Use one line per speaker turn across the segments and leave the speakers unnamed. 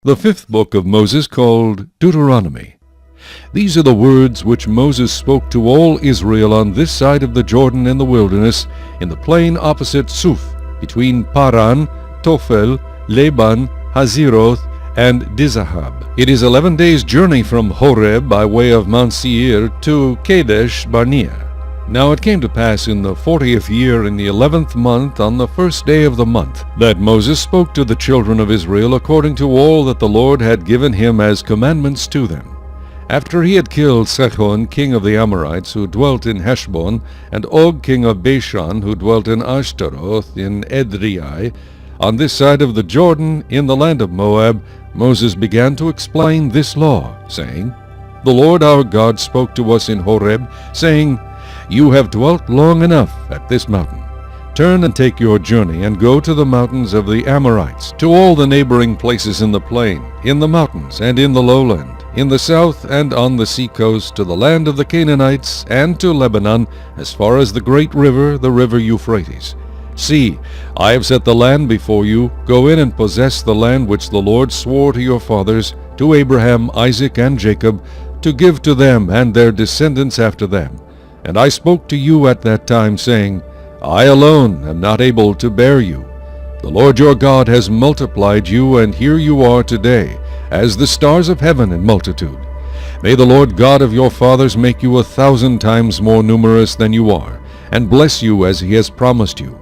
The fifth book of Moses, called Deuteronomy. These are the words which Moses spoke to all Israel on this side of the Jordan in the wilderness, in the plain opposite Suph, between Paran, Tophel, Laban, Hazeroth, and Dizahab. It is 11 days' journey from Horeb by way of Mount Seir to Kadesh Barnea. Now it came to pass in the 40th year, in the 11th month, on the first day of the month, that Moses spoke to the children of Israel according to all that the Lord had given him as commandments to them. After he had killed Sihon king of the Amorites, who dwelt in Heshbon, and Og king of Bashan, who dwelt in Ashtaroth in Edrei, on this side of the Jordan, in the land of Moab, Moses began to explain this law, saying, The Lord our God spoke to us in Horeb, saying, You have dwelt long enough at this mountain. Turn and take your journey, and go to the mountains of the Amorites, to all the neighboring places in the plain, in the mountains, and in the lowland, in the south and on the sea coast, to the land of the Canaanites, and to Lebanon, as far as the great river, the river Euphrates. See, I have set the land before you. Go in and possess the land which the Lord swore to your fathers, to Abraham, Isaac, and Jacob, to give to them and their descendants after them. And I spoke to you at that time, saying, I alone am not able to bear you. The Lord your God has multiplied you, and here you are today, as the stars of heaven in multitude. May the Lord God of your fathers make you 1,000 times more numerous than you are, and bless you as he has promised you.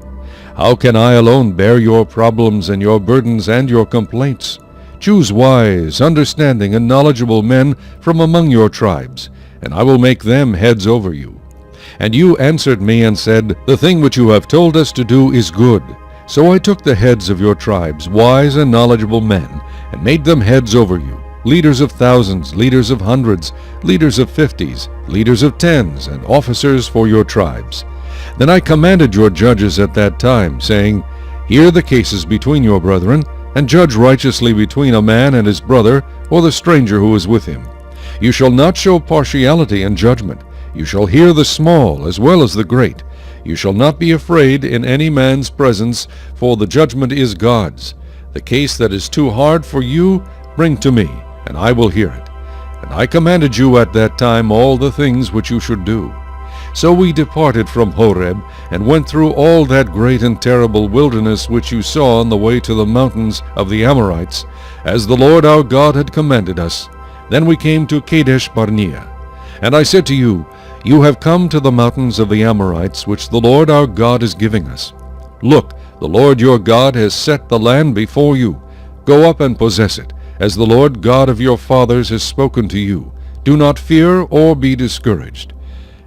How can I alone bear your problems and your burdens and your complaints? Choose wise, understanding, and knowledgeable men from among your tribes, and I will make them heads over you. And you answered me and said, The thing which you have told us to do is good. So I took the heads of your tribes, wise and knowledgeable men, and made them heads over you, leaders of thousands, leaders of hundreds, leaders of 50s, leaders of 10s, and officers for your tribes. Then I commanded your judges at that time, saying, Hear the cases between your brethren, and judge righteously between a man and his brother, or the stranger who is with him. You shall not show partiality in judgment. You shall hear the small as well as the great. You shall not be afraid in any man's presence, for the judgment is God's. The case that is too hard for you, bring to me, and I will hear it. And I commanded you at that time all the things which you should do. So we departed from Horeb, and went through all that great and terrible wilderness which you saw on the way to the mountains of the Amorites, as the Lord our God had commanded us. Then we came to Kadesh Barnea. And I said to you, You have come to the mountains of the Amorites, which the Lord our God is giving us. Look, the Lord your God has set the land before you. Go up and possess it, as the Lord God of your fathers has spoken to you. Do not fear or be discouraged.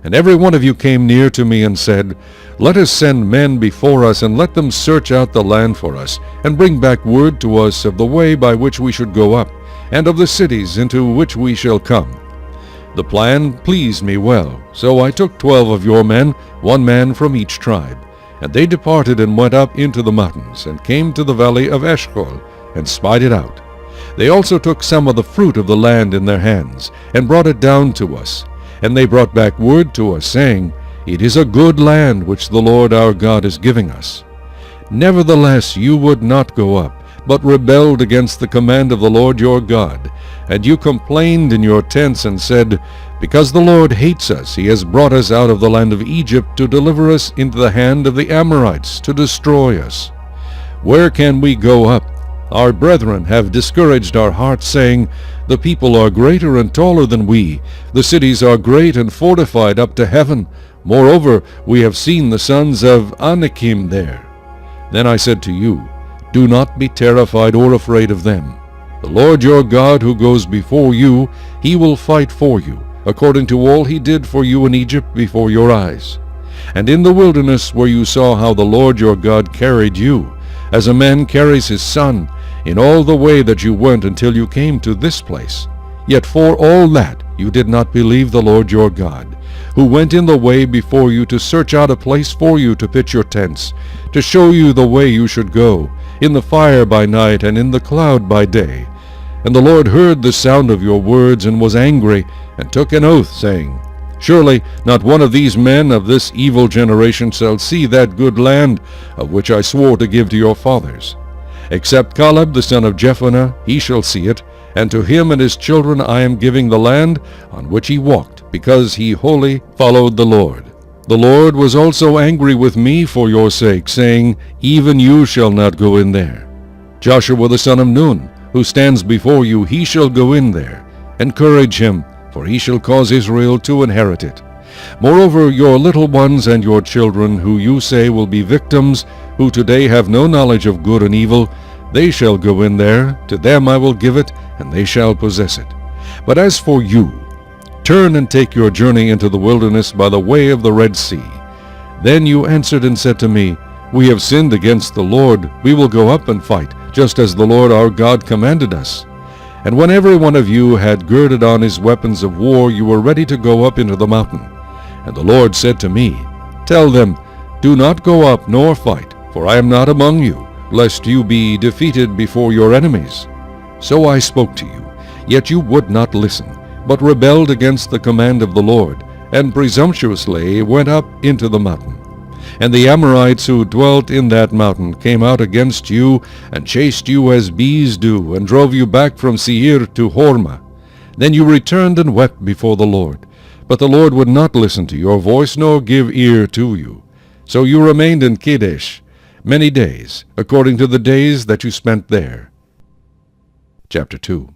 And every one of you came near to me and said, Let us send men before us, and let them search out the land for us, and bring back word to us of the way by which we should go up, and of the cities into which we shall come. The plan pleased me well, so I took 12 of your men, 1 man from each tribe. And they departed and went up into the mountains, and came to the valley of Eshcol, and spied it out. They also took some of the fruit of the land in their hands, and brought it down to us. And they brought back word to us, saying, It is a good land which the Lord our God is giving us. Nevertheless you would not go up, but rebelled against the command of the Lord your God. And you complained in your tents and said, Because the Lord hates us, he has brought us out of the land of Egypt to deliver us into the hand of the Amorites, to destroy us. Where can we go up? Our brethren have discouraged our hearts, saying, The people are greater and taller than we. The cities are great and fortified up to heaven. Moreover, we have seen the sons of Anakim there. Then I said to you, Do not be terrified or afraid of them. The Lord your God who goes before you, he will fight for you, according to all he did for you in Egypt before your eyes. And in the wilderness where you saw how the Lord your God carried you, as a man carries his son, in all the way that you went until you came to this place. Yet for all that you did not believe the Lord your God, who went in the way before you to search out a place for you to pitch your tents, to show you the way you should go, in the fire by night and in the cloud by day. And the Lord heard the sound of your words and was angry, and took an oath, saying, Surely not one of these men of this evil generation shall see that good land of which I swore to give to your fathers. Except Caleb the son of Jephunneh, he shall see it, and to him and his children I am giving the land on which he walked, because he wholly followed the Lord. The Lord was also angry with me for your sake, saying, Even you shall not go in there. Joshua the son of Nun, who stands before you, he shall go in there. Encourage him, for he shall cause Israel to inherit it. Moreover, your little ones and your children, who you say will be victims, who today have no knowledge of good and evil, they shall go in there. To them I will give it, and they shall possess it. But as for you, turn and take your journey into the wilderness by the way of the Red Sea. Then you answered and said to me, We have sinned against the Lord. We will go up and fight, just as the Lord our God commanded us. And when every one of you had girded on his weapons of war, you were ready to go up into the mountain. And the Lord said to me, Tell them, Do not go up nor fight, for I am not among you, lest you be defeated before your enemies. So I spoke to you, yet you would not listen, but rebelled against the command of the Lord, and presumptuously went up into the mountain. And the Amorites who dwelt in that mountain came out against you, and chased you as bees do, and drove you back from Seir to Hormah. Then you returned and wept before the Lord. But the Lord would not listen to your voice, nor give ear to you. So you remained in Kadesh many days, according to the days that you spent there. Chapter 2.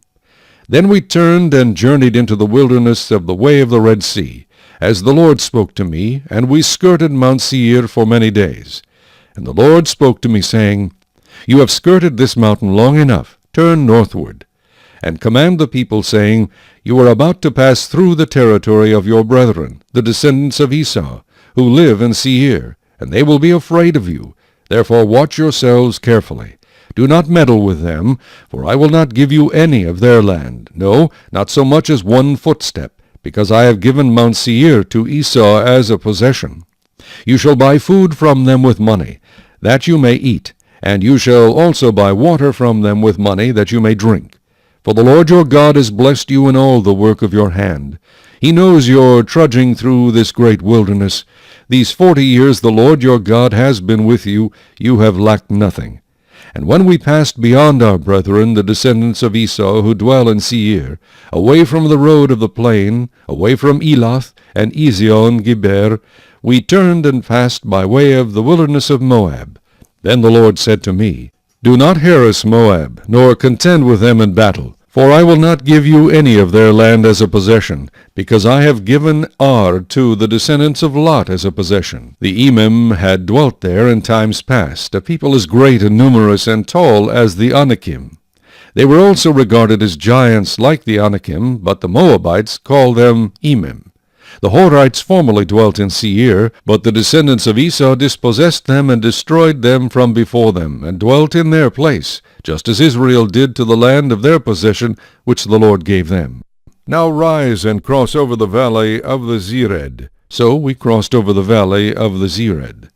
Then we turned and journeyed into the wilderness of the way of the Red Sea, as the Lord spoke to me, and we skirted Mount Seir for many days. And the Lord spoke to me, saying, You have skirted this mountain long enough. Turn northward, and command the people, saying, You are about to pass through the territory of your brethren, the descendants of Esau, who live in Seir, and they will be afraid of you. Therefore watch yourselves carefully. Do not meddle with them, for I will not give you any of their land, no, not so much as 1 footstep, because I have given Mount Seir to Esau as a possession. You shall buy food from them with money, that you may eat, and you shall also buy water from them with money, that you may drink. For the Lord your God has blessed you in all the work of your hand. He knows your trudging through this great wilderness. These 40 years the Lord your God has been with you. You have lacked nothing. And when we passed beyond our brethren, the descendants of Esau, who dwell in Seir, away from the road of the plain, away from Elath and Ezion-Geber, we turned and passed by way of the wilderness of Moab. Then the Lord said to me, Do not harass Moab, nor contend with them in battle, for I will not give you any of their land as a possession, because I have given Ar to the descendants of Lot as a possession. The Emim had dwelt there in times past, a people as great and numerous and tall as the Anakim. They were also regarded as giants like the Anakim, but the Moabites called them Emim. The Horites formerly dwelt in Seir, but the descendants of Esau dispossessed them and destroyed them from before them, and dwelt in their place, just as Israel did to the land of their possession, which the Lord gave them. Now rise and cross over the valley of the Zered. So we crossed over the valley of the Zered.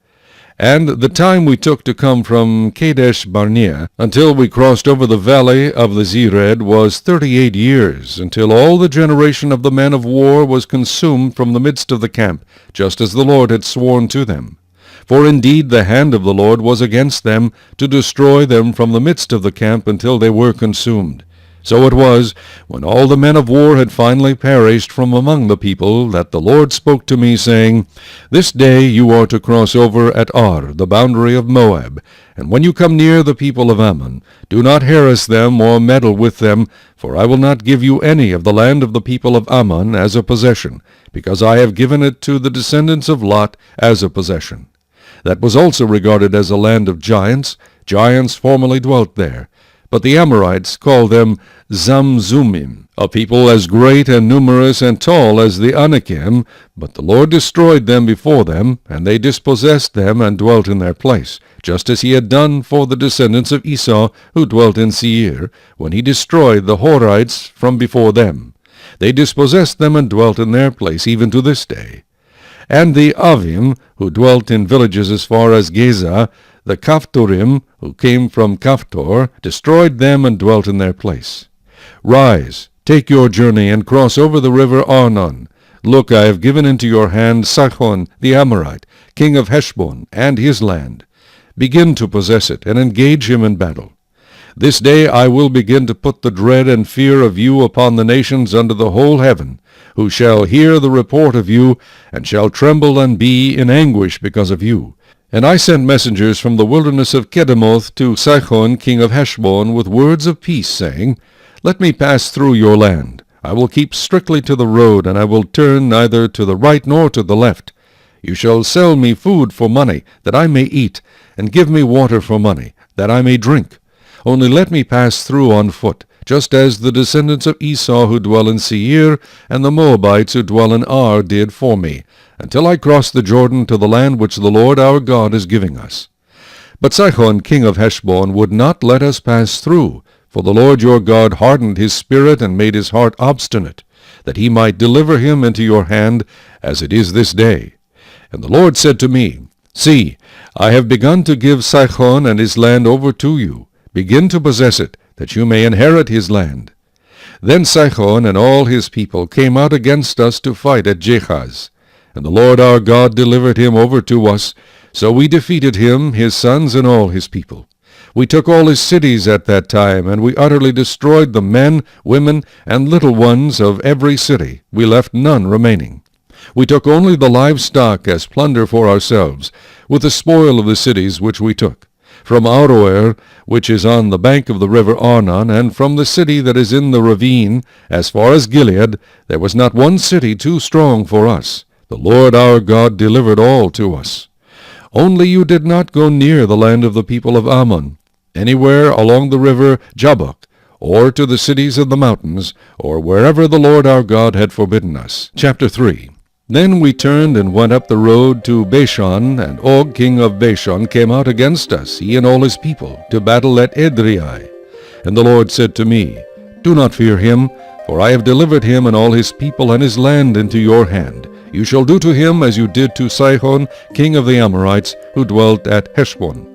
And the time we took to come from Kadesh Barnea until we crossed over the valley of the Zered was 38 years, until all the generation of the men of war was consumed from the midst of the camp, just as the Lord had sworn to them. For indeed the hand of the Lord was against them, to destroy them from the midst of the camp until they were consumed. So it was, when all the men of war had finally perished from among the people, that the Lord spoke to me, saying, This day you are to cross over at Ar, the boundary of Moab, and when you come near the people of Ammon, do not harass them or meddle with them, for I will not give you any of the land of the people of Ammon as a possession, because I have given it to the descendants of Lot as a possession. That was also regarded as a land of giants. Giants formerly dwelt there. But the Amorites called them Zamzummim, a people as great and numerous and tall as the Anakim, but the Lord destroyed them before them, and they dispossessed them and dwelt in their place, just as he had done for the descendants of Esau who dwelt in Seir, when he destroyed the Horites from before them. They dispossessed them and dwelt in their place even to this day. And the Avim, who dwelt in villages as far as Gaza, the Caphtorim, who came from Caphtor, destroyed them and dwelt in their place. Rise, take your journey, and cross over the river Arnon. Look, I have given into your hand Sihon the Amorite, king of Heshbon, and his land. Begin to possess it, and engage him in battle. This day I will begin to put the dread and fear of you upon the nations under the whole heaven, who shall hear the report of you, and shall tremble and be in anguish because of you. And I sent messengers from the wilderness of Kedemoth to Sihon king of Heshbon with words of peace, saying, Let me pass through your land. I will keep strictly to the road, and I will turn neither to the right nor to the left. You shall sell me food for money, that I may eat, and give me water for money, that I may drink. Only let me pass through on foot, just as the descendants of Esau who dwell in Seir, and the Moabites who dwell in Ar did for me, until I cross the Jordan to the land which the Lord our God is giving us. But Sihon king of Heshbon would not let us pass through, for the Lord your God hardened his spirit and made his heart obstinate, that he might deliver him into your hand, as it is this day. And the Lord said to me, See, I have begun to give Sihon and his land over to you. Begin to possess it, that you may inherit his land. Then Sihon and all his people came out against us to fight at Jehaz. And the Lord our God delivered him over to us, so we defeated him, his sons, and all his people. We took all his cities at that time, and we utterly destroyed the men, women, and little ones of every city. We left none remaining. We took only the livestock as plunder for ourselves, with the spoil of the cities which we took. From Aroer, which is on the bank of the river Arnon, and from the city that is in the ravine, as far as Gilead, there was not one city too strong for us. The Lord our God delivered all to us. Only you did not go near the land of the people of Ammon, anywhere along the river Jabbok, or to the cities of the mountains, or wherever the Lord our God had forbidden us. Chapter 3. Then we turned and went up the road to Bashan, and Og king of Bashan came out against us, he and all his people, to battle at Edrei. And the Lord said to me, Do not fear him, for I have delivered him and all his people and his land into your hand. You shall do to him as you did to Sihon king of the Amorites, who dwelt at Heshbon.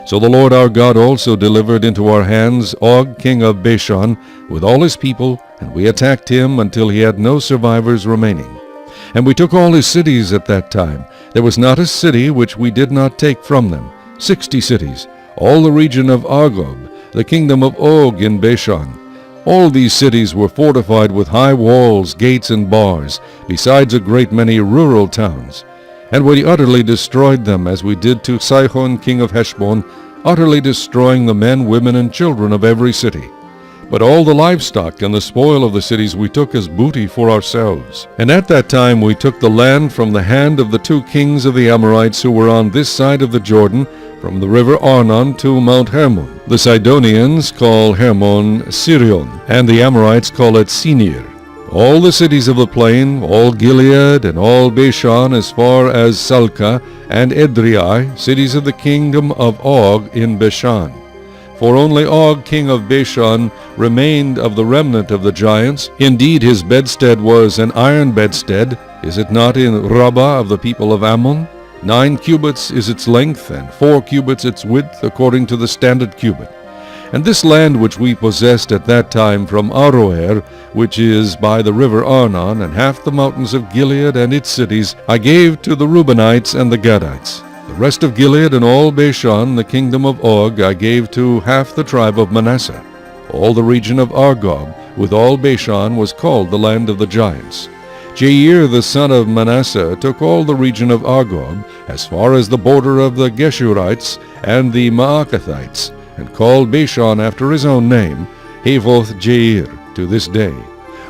So the Lord our God also delivered into our hands Og king of Bashan with all his people, and we attacked him until he had no survivors remaining. And we took all his cities at that time. There was not a city which we did not take from them. 60 cities, all the region of Argob, the kingdom of Og in Bashan. All these cities were fortified with high walls, gates, and bars, besides a great many rural towns. And we utterly destroyed them, as we did to Sihon king of Heshbon, utterly destroying the men, women, and children of every city. But all the livestock and the spoil of the cities we took as booty for ourselves. And at that time we took the land from the hand of the 2 kings of the Amorites who were on this side of the Jordan, from the river Arnon to Mount Hermon. The Sidonians call Hermon Sirion, and the Amorites call it Senir. All the cities of the plain, all Gilead, and all Bashan as far as Salcah and Edrei, cities of the kingdom of Og in Bashan. For only Og king of Bashan remained of the remnant of the giants. Indeed his bedstead was an iron bedstead. Is it not in Rabbah of the people of Ammon? 9 cubits is its length, and 4 cubits its width, according to the standard cubit. And this land which we possessed at that time from Aroer, which is by the river Arnon, and half the mountains of Gilead and its cities, I gave to the Reubenites and the Gadites. The rest of Gilead and all Bashan, the kingdom of Og, I gave to half the tribe of Manasseh. All the region of Argob, with all Bashan, was called the land of the giants. Jair the son of Manasseh took all the region of Argob, as far as the border of the Geshurites and the Maacathites, and called Bashan after his own name, Havoth Jair, to this day.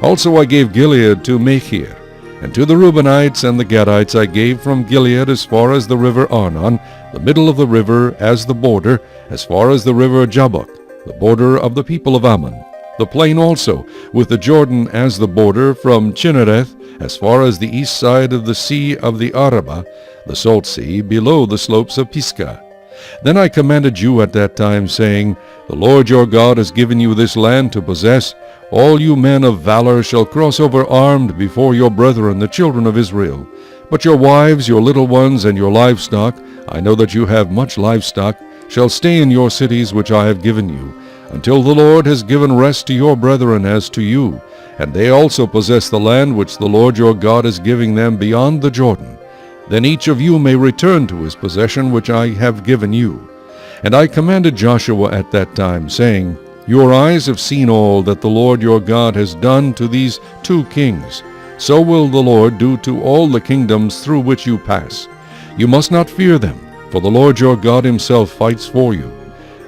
Also I gave Gilead to Machir. And to the Reubenites and the Gadites I gave from Gilead as far as the river Arnon, the middle of the river as the border, as far as the river Jabbok, the border of the people of Ammon. The plain also, with the Jordan as the border, from Chinnereth as far as the east side of the sea of the Arabah, the salt sea, below the slopes of Pisgah. Then I commanded you at that time, saying, The Lord your God has given you this land to possess. All you men of valor shall cross over armed before your brethren, the children of Israel. But your wives, your little ones, and your livestock, I know that you have much livestock, shall stay in your cities which I have given you, until the Lord has given rest to your brethren as to you, and they also possess the land which the Lord your God is giving them beyond the Jordan. Then each of you may return to his possession which I have given you. And I commanded Joshua at that time, saying, Your eyes have seen all that the Lord your God has done to these 2 kings. So will the Lord do to all the kingdoms through which you pass. You must not fear them, for the Lord your God himself fights for you.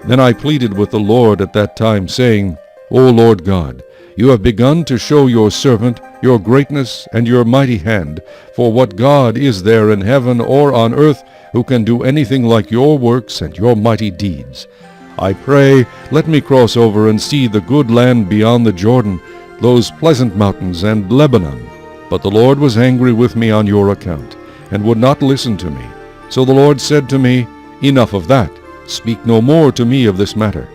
Then I pleaded with the Lord at that time, saying, O Lord God, you have begun to show your servant your greatness and your mighty hand, for what God is there in heaven or on earth who can do anything like your works and your mighty deeds? I pray, let me cross over and see the good land beyond the Jordan, those pleasant mountains and Lebanon. But the Lord was angry with me on your account, and would not listen to me. So the Lord said to me, Enough of that. Speak no more to me of this matter.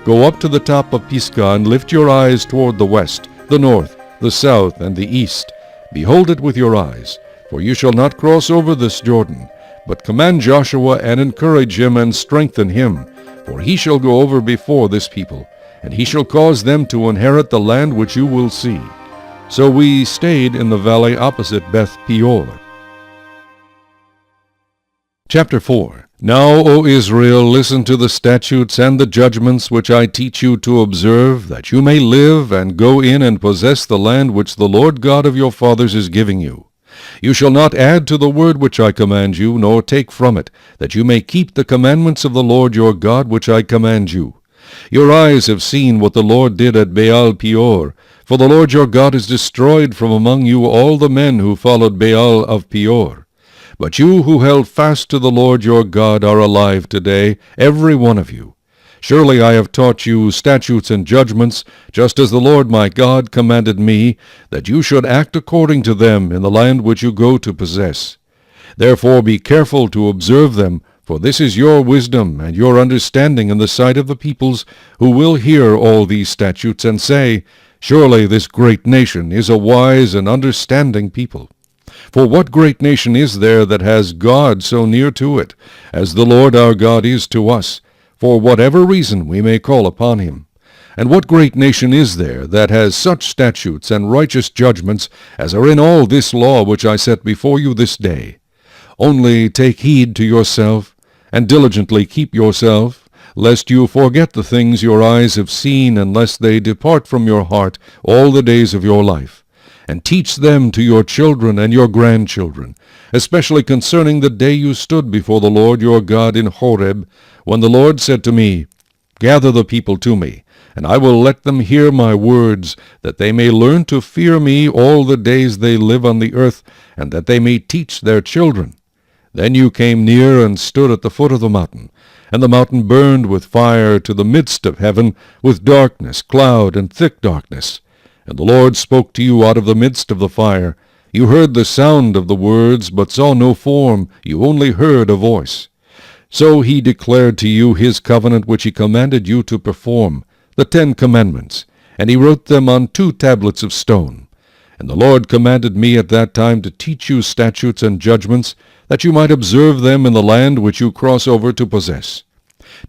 Go up to the top of Pisgah and lift your eyes toward the west, the north, the south, and the east. Behold it with your eyes, for you shall not cross over this Jordan. But command Joshua and encourage him and strengthen him, for he shall go over before this people, and he shall cause them to inherit the land which you will see. So we stayed in the valley opposite Beth Peor. Chapter 4. Now, O Israel, listen to the statutes and the judgments which I teach you to observe, that you may live and go in and possess the land which the Lord God of your fathers is giving you. You shall not add to the word which I command you, nor take from it, that you may keep the commandments of the Lord your God which I command you. Your eyes have seen what the Lord did at Baal Peor, for the Lord your God has destroyed from among you all the men who followed Baal of Peor. But you who held fast to the Lord your God are alive today, every one of you. Surely I have taught you statutes and judgments, just as the Lord my God commanded me, that you should act according to them in the land which you go to possess. Therefore be careful to observe them, for this is your wisdom and your understanding in the sight of the peoples, who will hear all these statutes and say, Surely this great nation is a wise and understanding people. For what great nation is there that has God so near to it, as the Lord our God is to us, for whatever reason we may call upon him? And what great nation is there that has such statutes and righteous judgments as are in all this law which I set before you this day? Only take heed to yourself, and diligently keep yourself, lest you forget the things your eyes have seen, and lest they depart from your heart all the days of your life. And teach them to your children and your grandchildren, especially concerning the day you stood before the Lord your God in Horeb, when the Lord said to me, Gather the people to me, and I will let them hear my words, that they may learn to fear me all the days they live on the earth, and that they may teach their children. Then you came near and stood at the foot of the mountain, and the mountain burned with fire to the midst of heaven, with darkness, cloud, and thick darkness. And the Lord spoke to you out of the midst of the fire. You heard the sound of the words, but saw no form. You only heard a voice. So he declared to you his covenant which he commanded you to perform, the 10 commandments, and he wrote them on 2 tablets of stone. And the Lord commanded me at that time to teach you statutes and judgments, that you might observe them in the land which you cross over to possess.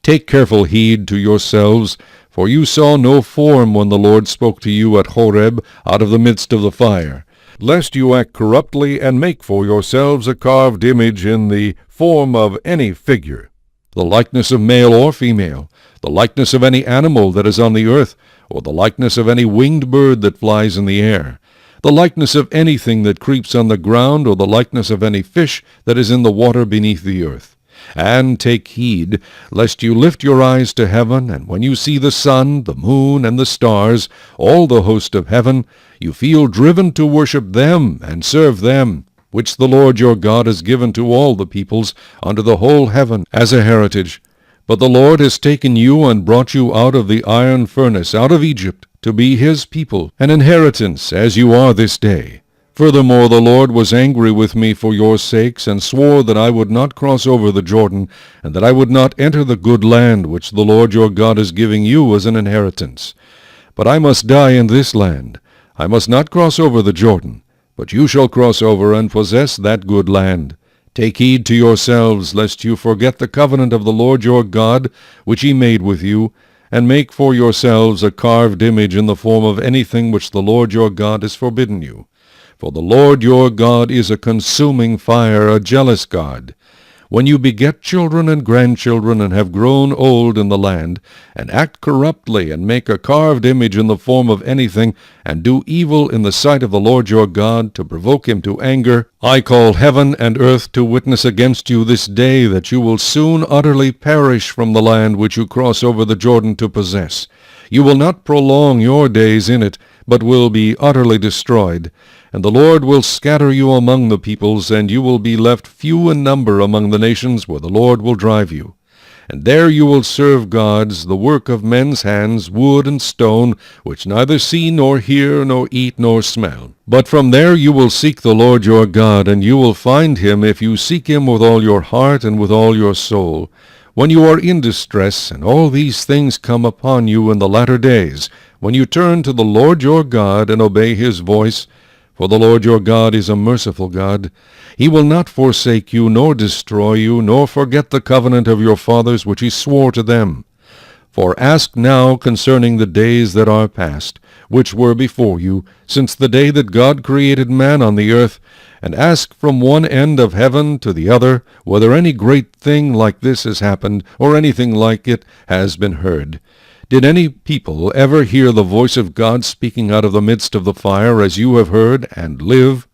Take careful heed to yourselves, for you saw no form when the Lord spoke to you at Horeb out of the midst of the fire, lest you act corruptly and make for yourselves a carved image in the form of any figure, the likeness of male or female, the likeness of any animal that is on the earth, or the likeness of any winged bird that flies in the air, the likeness of anything that creeps on the ground, or the likeness of any fish that is in the water beneath the earth. And take heed, lest you lift your eyes to heaven, and when you see the sun, the moon, and the stars, all the host of heaven, you feel driven to worship them and serve them, which the Lord your God has given to all the peoples under the whole heaven as a heritage. But the Lord has taken you and brought you out of the iron furnace, out of Egypt, to be his people, an inheritance, as you are this day. Furthermore, the Lord was angry with me for your sakes, and swore that I would not cross over the Jordan, and that I would not enter the good land which the Lord your God is giving you as an inheritance. But I must die in this land. I must not cross over the Jordan, but you shall cross over and possess that good land. Take heed to yourselves, lest you forget the covenant of the Lord your God, which he made with you, and make for yourselves a carved image in the form of anything which the Lord your God has forbidden you. For the Lord your God is a consuming fire, a jealous God. when you beget children and grandchildren, and have grown old in the land, and act corruptly, and make a carved image in the form of anything, and do evil in the sight of the Lord your God, to provoke him to anger, I call heaven and earth to witness against you this day that you will soon utterly perish from the land which you cross over the Jordan to possess. You will not prolong your days in it, but will be utterly destroyed. And the Lord will scatter you among the peoples, and you will be left few in number among the nations where the Lord will drive you. And there you will serve gods, the work of men's hands, wood and stone, which neither see nor hear nor eat nor smell. But from there you will seek the Lord your God, and you will find him if you seek him with all your heart and with all your soul. When you are in distress, and all these things come upon you in the latter days, when you turn to the Lord your God and obey his voice, for the Lord your God is a merciful God. He will not forsake you, nor destroy you, nor forget the covenant of your fathers which he swore to them. For ask now concerning the days that are past, which were before you, since the day that God created man on the earth, and ask from one end of heaven to the other, whether any great thing like this has happened, or anything like it has been heard. Did any people ever hear the voice of God speaking out of the midst of the fire, as you have heard, and live?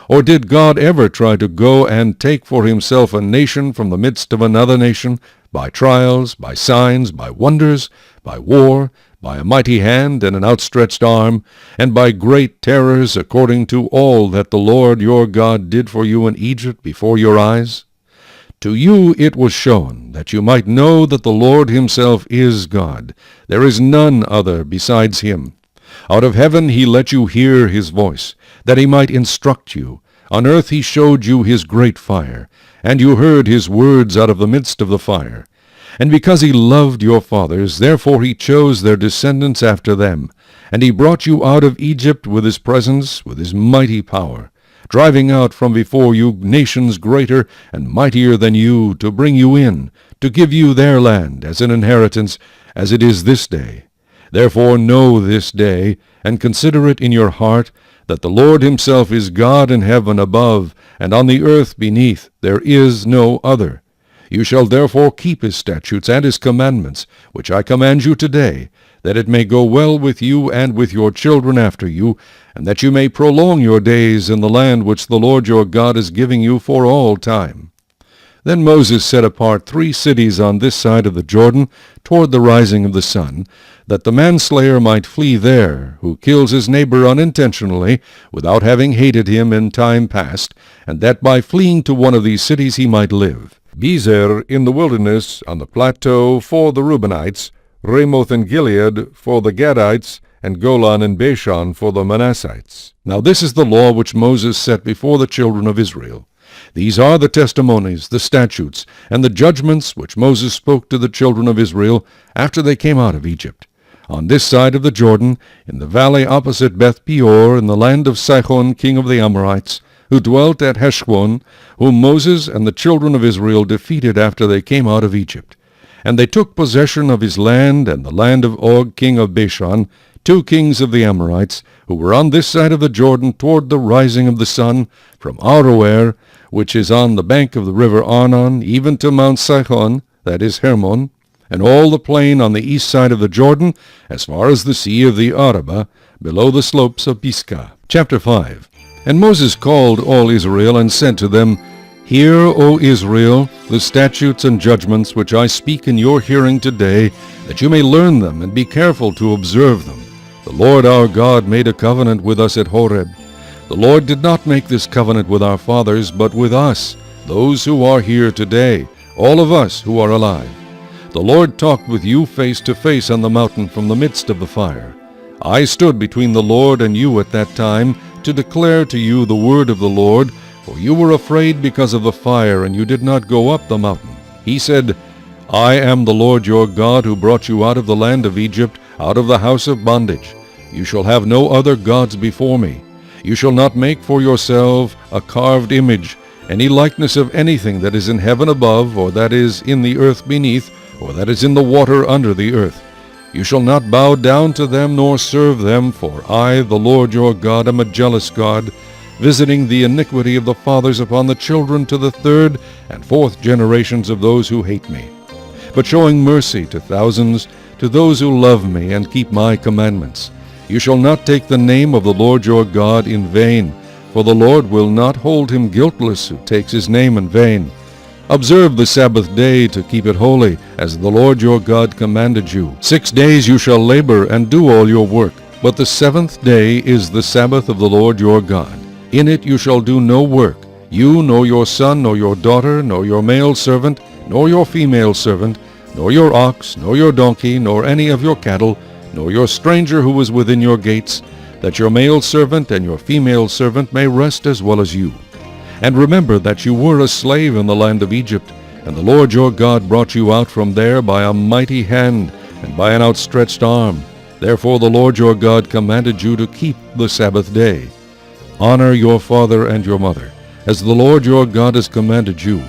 Or did God ever try to go and take for himself a nation from the midst of another nation, by trials, by signs, by wonders, by war, by a mighty hand and an outstretched arm, and by great terrors, according to all that the Lord your God did for you in Egypt before your eyes? To you it was shown, that you might know that the Lord himself is God. There is none other besides him. Out of heaven he let you hear his voice, that he might instruct you. On earth he showed you his great fire, and you heard his words out of the midst of the fire. And because he loved your fathers, therefore he chose their descendants after them. And he brought you out of Egypt with his presence, with his mighty power, driving out from before you nations greater and mightier than you, to bring you in, to give you their land as an inheritance, as it is this day. Therefore know this day, and consider it in your heart, that the Lord himself is God in heaven above, and on the earth beneath. There is no other. You shall therefore keep his statutes and his commandments, which I command you today, that it may go well with you and with your children after you, and that you may prolong your days in the land which the Lord your God is giving you for all time. Then Moses set apart 3 cities on this side of the Jordan, toward the rising of the sun, that the manslayer might flee there, who kills his neighbor unintentionally, without having hated him in time past, and that by fleeing to one of these cities he might live. Bezer in the wilderness, on the plateau, for the Reubenites, Ramoth in Gilead for the Gadites, and Golan and Bashan for the Manassites. Now this is the law which Moses set before the children of Israel. These are the testimonies, the statutes, and the judgments which Moses spoke to the children of Israel after they came out of Egypt. On this side of the Jordan, in the valley opposite Beth Peor, in the land of Sihon king of the Amorites, who dwelt at Heshbon, whom Moses and the children of Israel defeated after they came out of Egypt. And they took possession of his land and the land of Og king of Bashan, 2 kings of the Amorites, who were on this side of the Jordan toward the rising of the sun, from Aroer, which is on the bank of the river Arnon, even to Mount Sihon, that is Hermon, and all the plain on the east side of the Jordan, as far as the sea of the Arabah, below the slopes of Pisgah. Chapter 5. And Moses called all Israel, and said to them, Hear, O Israel, the statutes and judgments which I speak in your hearing today, that you may learn them, and be careful to observe them. The Lord our God made a covenant with us at Horeb. The Lord did not make this covenant with our fathers, but with us, those who are here today, all of us who are alive. The Lord talked with you face to face on the mountain from the midst of the fire. I stood between the Lord and you at that time, to declare to you the word of the Lord, for you were afraid because of the fire, and you did not go up the mountain. He said, I am the Lord your God, who brought you out of the land of Egypt, out of the house of bondage. You shall have no other gods before me. You shall not make for yourself a carved image, any likeness of anything that is in heaven above, or that is in the earth beneath, or that is in the water under the earth. You shall not bow down to them, nor serve them, for I, the Lord your God, am a jealous God, visiting the iniquity of the fathers upon the children to the third and fourth generations of those who hate me, but showing mercy to thousands, to those who love me and keep my commandments. You shall not take the name of the Lord your God in vain, for the Lord will not hold him guiltless who takes his name in vain. Observe the Sabbath day to keep it holy, as the Lord your God commanded you. 6 days you shall labor and do all your work, but the seventh day is the Sabbath of the Lord your God. In it you shall do no work, you, nor your son, nor your daughter, nor your male servant, nor your female servant, nor your ox, nor your donkey, nor any of your cattle, nor your stranger who is within your gates, that your male servant and your female servant may rest as well as you. And remember that you were a slave in the land of Egypt, and the Lord your God brought you out from there by a mighty hand and by an outstretched arm. Therefore the Lord your God commanded you to keep the Sabbath day. Honor your father and your mother, as the Lord your God has commanded you,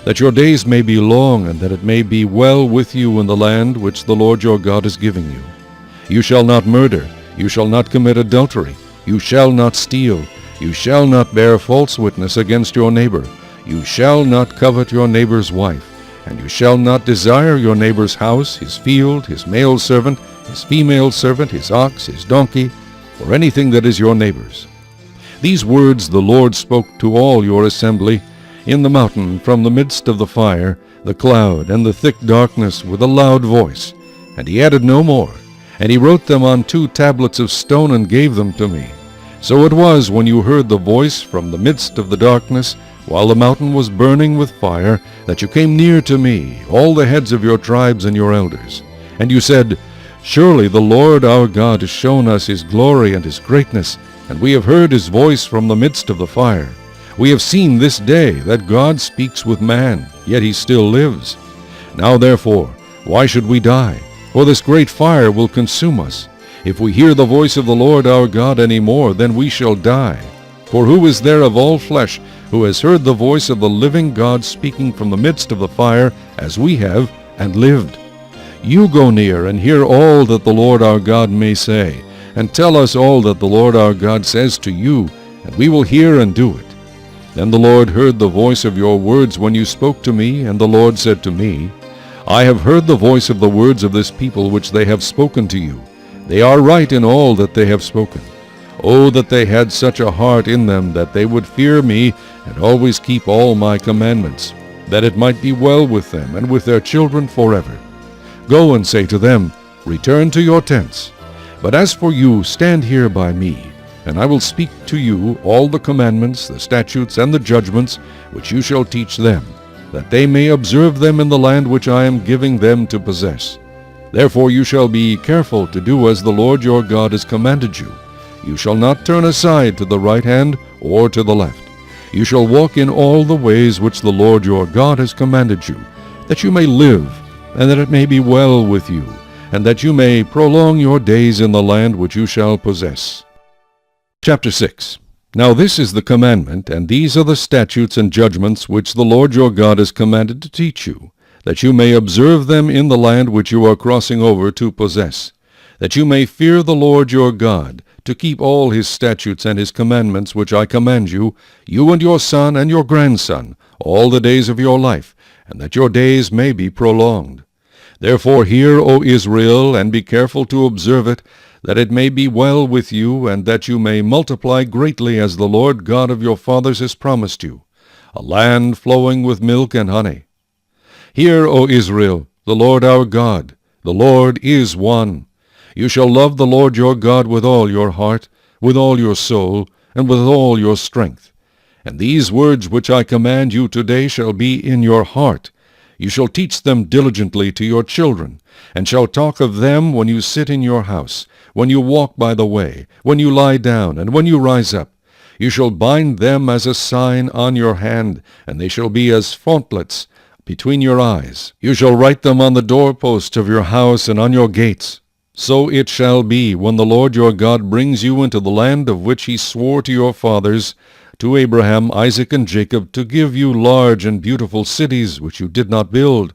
that your days may be long, and that it may be well with you in the land which the Lord your God is giving you. You shall not murder, you shall not commit adultery, you shall not steal, you shall not bear false witness against your neighbor, you shall not covet your neighbor's wife, and you shall not desire your neighbor's house, his field, his male servant, his female servant, his ox, his donkey, or anything that is your neighbor's. These words the Lord spoke to all your assembly in the mountain from the midst of the fire, the cloud, and the thick darkness with a loud voice. And he added no more. And he wrote them on 2 tablets of stone and gave them to me. So it was when you heard the voice from the midst of the darkness, while the mountain was burning with fire, that you came near to me, all the heads of your tribes and your elders. And you said, Surely the Lord our God has shown us his glory and his greatness, and we have heard his voice from the midst of the fire. We have seen this day that God speaks with man, yet he still lives. Now therefore, why should we die? For this great fire will consume us. If we hear the voice of the Lord our God any more, then we shall die. For who is there of all flesh who has heard the voice of the living God speaking from the midst of the fire, as we have, and lived? You go near and hear all that the Lord our God may say, and tell us all that the Lord our God says to you, and we will hear and do it. Then the Lord heard the voice of your words when you spoke to me, and the Lord said to me, I have heard the voice of the words of this people which they have spoken to you. They are right in all that they have spoken. Oh, that they had such a heart in them that they would fear me and always keep all my commandments, that it might be well with them and with their children forever. Go and say to them, Return to your tents. But as for you, stand here by me, and I will speak to you all the commandments, the statutes, and the judgments which you shall teach them, that they may observe them in the land which I am giving them to possess. Therefore you shall be careful to do as the Lord your God has commanded you. You shall not turn aside to the right hand or to the left. You shall walk in all the ways which the Lord your God has commanded you, that you may live, and that it may be well with you, and that you may prolong your days in the land which you shall possess. Chapter 6. Now this is the commandment, and these are the statutes and judgments which the Lord your God has commanded to teach you, that you may observe them in the land which you are crossing over to possess, that you may fear the Lord your God, to keep all his statutes and his commandments which I command you, you and your son and your grandson, all the days of your life, and that your days may be prolonged. Therefore hear, O Israel, and be careful to observe it, that it may be well with you, and that you may multiply greatly as the Lord God of your fathers has promised you, a land flowing with milk and honey. Hear, O Israel, the Lord our God, the Lord is one. You shall love the Lord your God with all your heart, with all your soul, and with all your strength. And these words which I command you today shall be in your heart. You shall teach them diligently to your children, and shall talk of them when you sit in your house, when you walk by the way, when you lie down, and when you rise up. You shall bind them as a sign on your hand, and they shall be as frontlets between your eyes. You shall write them on the doorposts of your house and on your gates. So it shall be, when the Lord your God brings you into the land of which he swore to your fathers, to Abraham, Isaac, and Jacob, to give you large and beautiful cities which you did not build,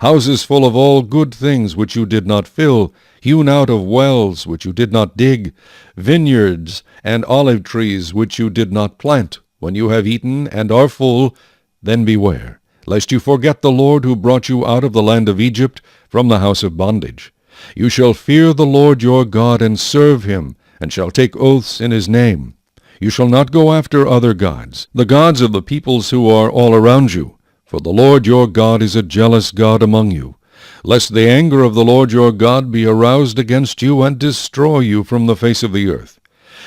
houses full of all good things which you did not fill, hewn out of wells which you did not dig, vineyards and olive trees which you did not plant. When you have eaten and are full, then beware, lest you forget the Lord who brought you out of the land of Egypt from the house of bondage. You shall fear the Lord your God and serve him, and shall take oaths in his name. You shall not go after other gods, the gods of the peoples who are all around you, for the Lord your God is a jealous God among you, lest the anger of the Lord your God be aroused against you and destroy you from the face of the earth.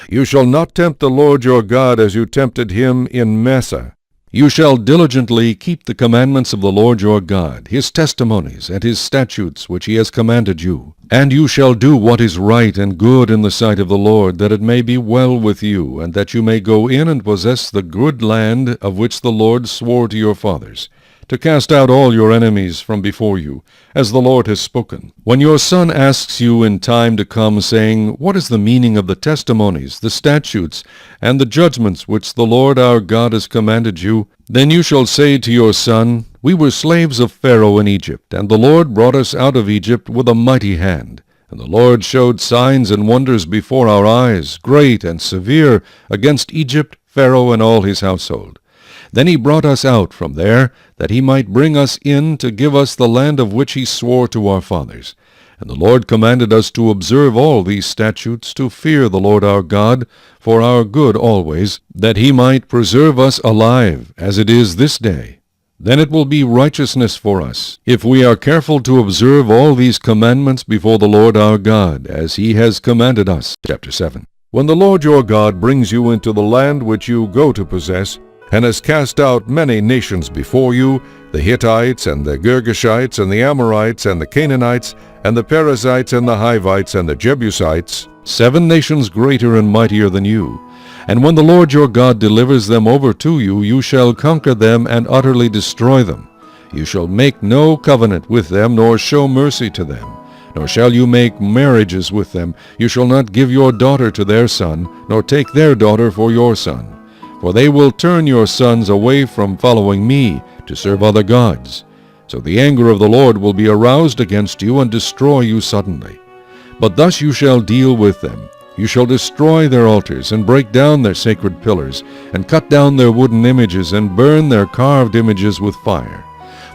You shall not tempt the Lord your God as you tempted him in Massa. You shall diligently keep the commandments of the Lord your God, his testimonies, and his statutes which he has commanded you. And you shall do what is right and good in the sight of the Lord, that it may be well with you, and that you may go in and possess the good land of which the Lord swore to your fathers, to cast out all your enemies from before you, as the Lord has spoken. When your son asks you in time to come, saying, What is the meaning of the testimonies, the statutes, and the judgments which the Lord our God has commanded you? Then you shall say to your son, We were slaves of Pharaoh in Egypt, and the Lord brought us out of Egypt with a mighty hand. And the Lord showed signs and wonders before our eyes, great and severe, against Egypt, Pharaoh, and all his household. Then he brought us out from there, that he might bring us in to give us the land of which he swore to our fathers. And the Lord commanded us to observe all these statutes, to fear the Lord our God, for our good always, that he might preserve us alive, as it is this day. Then it will be righteousness for us, if we are careful to observe all these commandments before the Lord our God, as he has commanded us. Chapter 7. When the Lord your God brings you into the land which you go to possess, and has cast out many nations before you, the Hittites, and the Girgashites, and the Amorites, and the Canaanites, and the Perizzites, and the Hivites, and the Jebusites, 7 nations greater and mightier than you. And when the Lord your God delivers them over to you, you shall conquer them and utterly destroy them. You shall make no covenant with them, nor show mercy to them, nor shall you make marriages with them. You shall not give your daughter to their son, nor take their daughter for your son. For they will turn your sons away from following me to serve other gods. So the anger of the Lord will be aroused against you and destroy you suddenly. But thus you shall deal with them. You shall destroy their altars, and break down their sacred pillars, and cut down their wooden images, and burn their carved images with fire.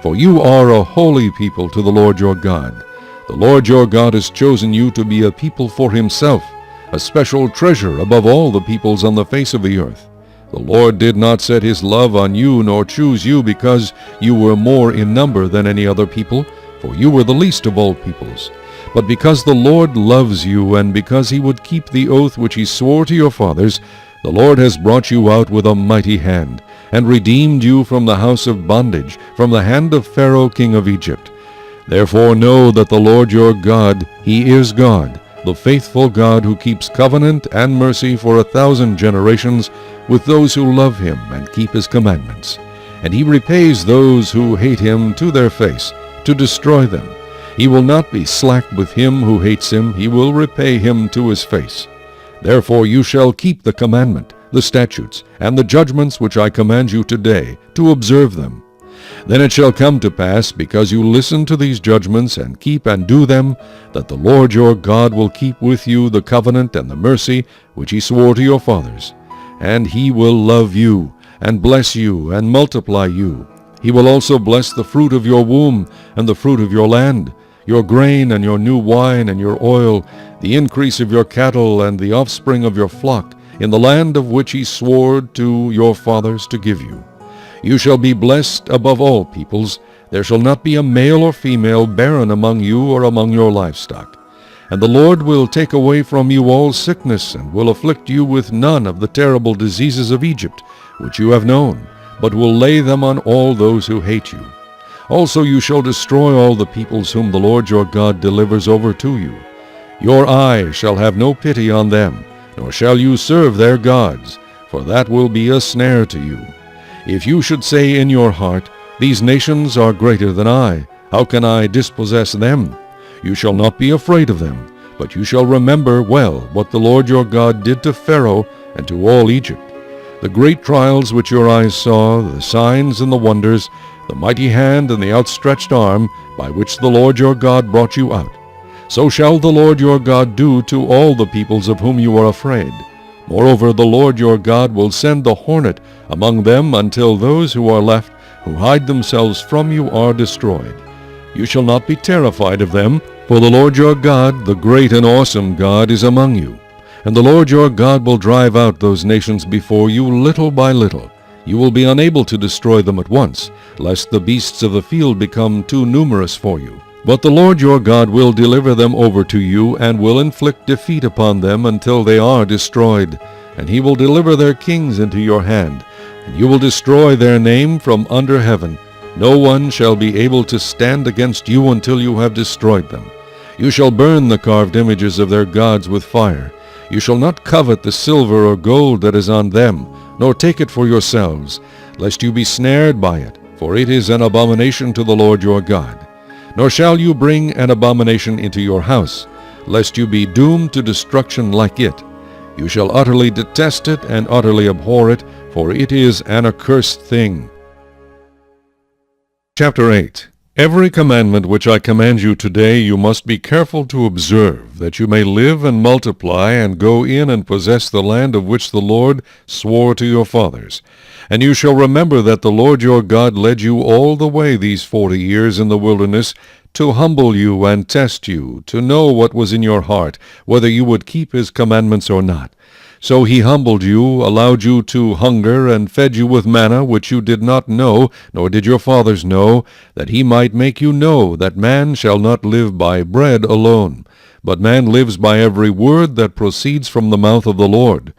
For you are a holy people to the Lord your God. The Lord your God has chosen you to be a people for himself, a special treasure above all the peoples on the face of the earth. The Lord did not set his love on you, nor choose you because you were more in number than any other people, for you were the least of all peoples. But because the Lord loves you, and because he would keep the oath which he swore to your fathers, the Lord has brought you out with a mighty hand, and redeemed you from the house of bondage, from the hand of Pharaoh king of Egypt. Therefore know that the Lord your God, he is God, the faithful God who keeps covenant and mercy for 1,000 generations with those who love him and keep his commandments. And he repays those who hate him to their face, to destroy them. He will not be slack with him who hates him. He will repay him to his face. Therefore you shall keep the commandment, the statutes, and the judgments which I command you today, to observe them. Then it shall come to pass, because you listen to these judgments and keep and do them, that the Lord your God will keep with you the covenant and the mercy which he swore to your fathers. And he will love you, and bless you, and multiply you. He will also bless the fruit of your womb, and the fruit of your land, your grain, and your new wine, and your oil, the increase of your cattle, and the offspring of your flock, in the land of which he swore to your fathers to give you. You shall be blessed above all peoples. There shall not be a male or female barren among you or among your livestock. And the Lord will take away from you all sickness, and will afflict you with none of the terrible diseases of Egypt, which you have known, but will lay them on all those who hate you. Also you shall destroy all the peoples whom the Lord your God delivers over to you. Your eye shall have no pity on them, nor shall you serve their gods, for that will be a snare to you. If you should say in your heart, These nations are greater than I, how can I dispossess them? You shall not be afraid of them, but you shall remember well what the Lord your God did to Pharaoh and to all Egypt, the great trials which your eyes saw, the signs and the wonders, the mighty hand and the outstretched arm by which the Lord your God brought you out. So shall the Lord your God do to all the peoples of whom you are afraid. Moreover, the Lord your God will send the hornet among them until those who are left, who hide themselves from you, are destroyed. You shall not be terrified of them, for the Lord your God, the great and awesome God, is among you. And the Lord your God will drive out those nations before you little by little. You will be unable to destroy them at once, lest the beasts of the field become too numerous for you. But the Lord your God will deliver them over to you, and will inflict defeat upon them until they are destroyed. And he will deliver their kings into your hand, and you will destroy their name from under heaven. No one shall be able to stand against you until you have destroyed them. You shall burn the carved images of their gods with fire. You shall not covet the silver or gold that is on them, nor take it for yourselves, lest you be snared by it, for it is an abomination to the Lord your God. Nor shall you bring an abomination into your house, lest you be doomed to destruction like it. You shall utterly detest it and utterly abhor it, for it is an accursed thing. Chapter 8. Every commandment which I command you today you must be careful to observe, that you may live and multiply, and go in and possess the land of which the Lord swore to your fathers. And you shall remember that the Lord your God led you all the way these 40 years in the wilderness, to humble you and test you, to know what was in your heart, whether you would keep his commandments or not. So he humbled you, allowed you to hunger, and fed you with manna which you did not know, nor did your fathers know, that he might make you know that man shall not live by bread alone, but man lives by every word that proceeds from the mouth of the Lord.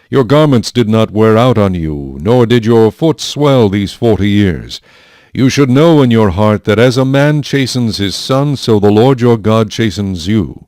Your garments did not wear out on you, nor did your foot swell these 40 years. You should know in your heart that as a man chastens his son, so the Lord your God chastens you.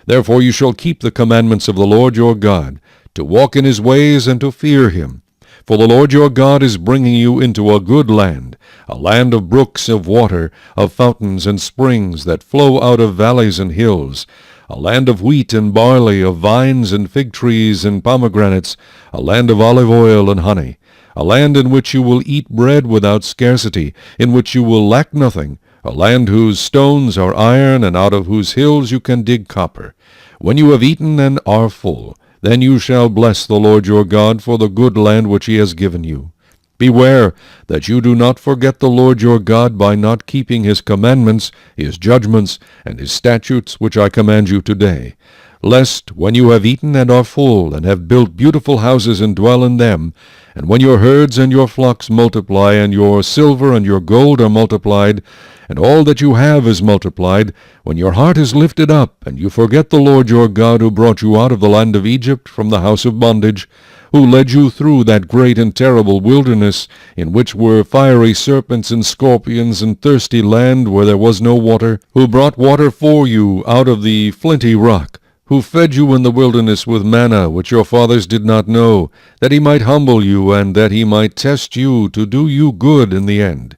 Therefore you shall keep the commandments of the Lord your God, to walk in his ways and to fear him. For the Lord your God is bringing you into a good land, a land of brooks of water, of fountains and springs that flow out of valleys and hills, a land of wheat and barley, of vines and fig trees and pomegranates, a land of olive oil and honey, a land in which you will eat bread without scarcity, in which you will lack nothing, a land whose stones are iron, and out of whose hills you can dig copper. When you have eaten and are full, then you shall bless the Lord your God for the good land which he has given you. Beware that you do not forget the Lord your God by not keeping his commandments, his judgments, and his statutes which I command you today, lest, when you have eaten and are full, and have built beautiful houses and dwell in them, and when your herds and your flocks multiply, and your silver and your gold are multiplied, and all that you have is multiplied, when your heart is lifted up, and you forget the Lord your God, who brought you out of the land of Egypt from the house of bondage, who led you through that great and terrible wilderness, in which were fiery serpents and scorpions, and thirsty land where there was no water, who brought water for you out of the flinty rock, who fed you in the wilderness with manna which your fathers did not know, that he might humble you, and that he might test you, to do you good in the end.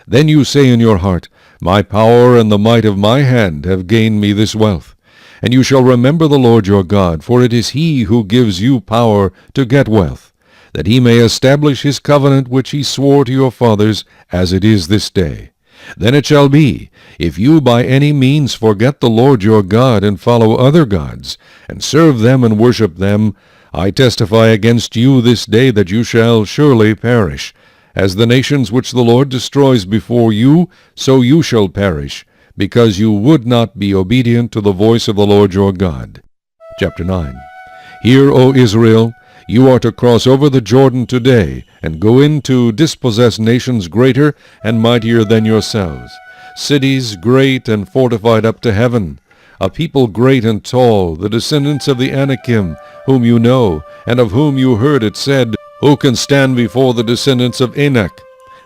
Then you say in your heart, My power and the might of my hand have gained me this wealth. And you shall remember the Lord your God, for it is he who gives you power to get wealth, that he may establish his covenant which he swore to your fathers, as it is this day. Then it shall be, if you by any means forget the Lord your God, and follow other gods, and serve them and worship them, I testify against you this day that you shall surely perish. As the nations which the Lord destroys before you, so you shall perish, because you would not be obedient to the voice of the Lord your God. Chapter 9. Hear, O Israel, you are to cross over the Jordan today, and go in to dispossess nations greater and mightier than yourselves, cities great and fortified up to heaven, a people great and tall, the descendants of the Anakim, whom you know, and of whom you heard it said, Who can stand before the descendants of Anak?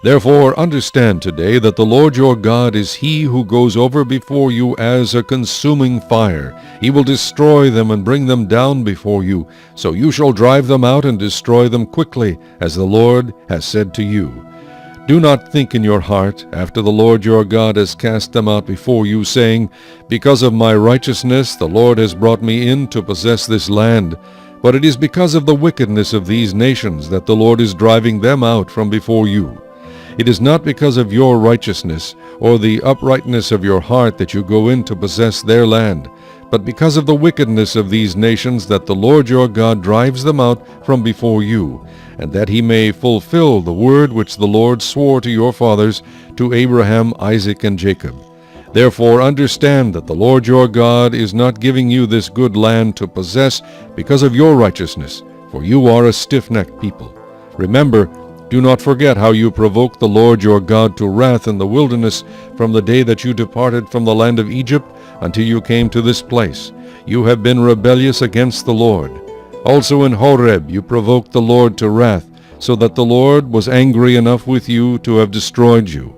Therefore understand today that the Lord your God is he who goes over before you as a consuming fire. He will destroy them and bring them down before you, so you shall drive them out and destroy them quickly, as the Lord has said to you. Do not think in your heart, after the Lord your God has cast them out before you, saying, Because of my righteousness the Lord has brought me in to possess this land. But it is because of the wickedness of these nations that the Lord is driving them out from before you. It is not because of your righteousness or the uprightness of your heart that you go in to possess their land, but because of the wickedness of these nations that the Lord your God drives them out from before you, and that he may fulfill the word which the Lord swore to your fathers, to Abraham, Isaac, and Jacob. Therefore understand that the Lord your God is not giving you this good land to possess because of your righteousness, for you are a stiff-necked people. Remember, do not forget how you provoked the Lord your God to wrath in the wilderness from the day that you departed from the land of Egypt until you came to this place. You have been rebellious against the Lord. Also in Horeb you provoked the Lord to wrath, so that the Lord was angry enough with you to have destroyed you.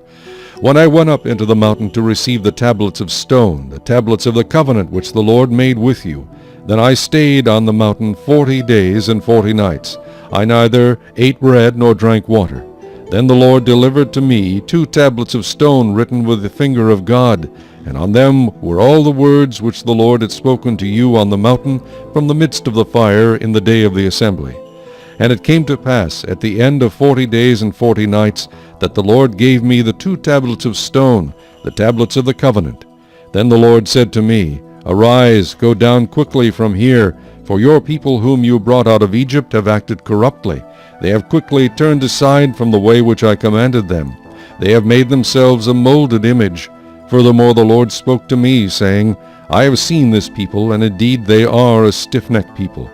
When I went up into the mountain to receive the tablets of stone, the tablets of the covenant which the Lord made with you, then I stayed on the mountain 40 days and 40 nights. I neither ate bread nor drank water. Then the Lord delivered to me 2 tablets of stone written with the finger of God, and on them were all the words which the Lord had spoken to you on the mountain from the midst of the fire in the day of the assembly. And it came to pass at the end of 40 days and 40 nights that the Lord gave me the 2 tablets of stone, the tablets of the covenant. Then the Lord said to me, Arise, go down quickly from here, for your people whom you brought out of Egypt have acted corruptly. They have quickly turned aside from the way which I commanded them. They have made themselves a molded image. Furthermore the Lord spoke to me, saying, I have seen this people, and indeed they are a stiff-necked people.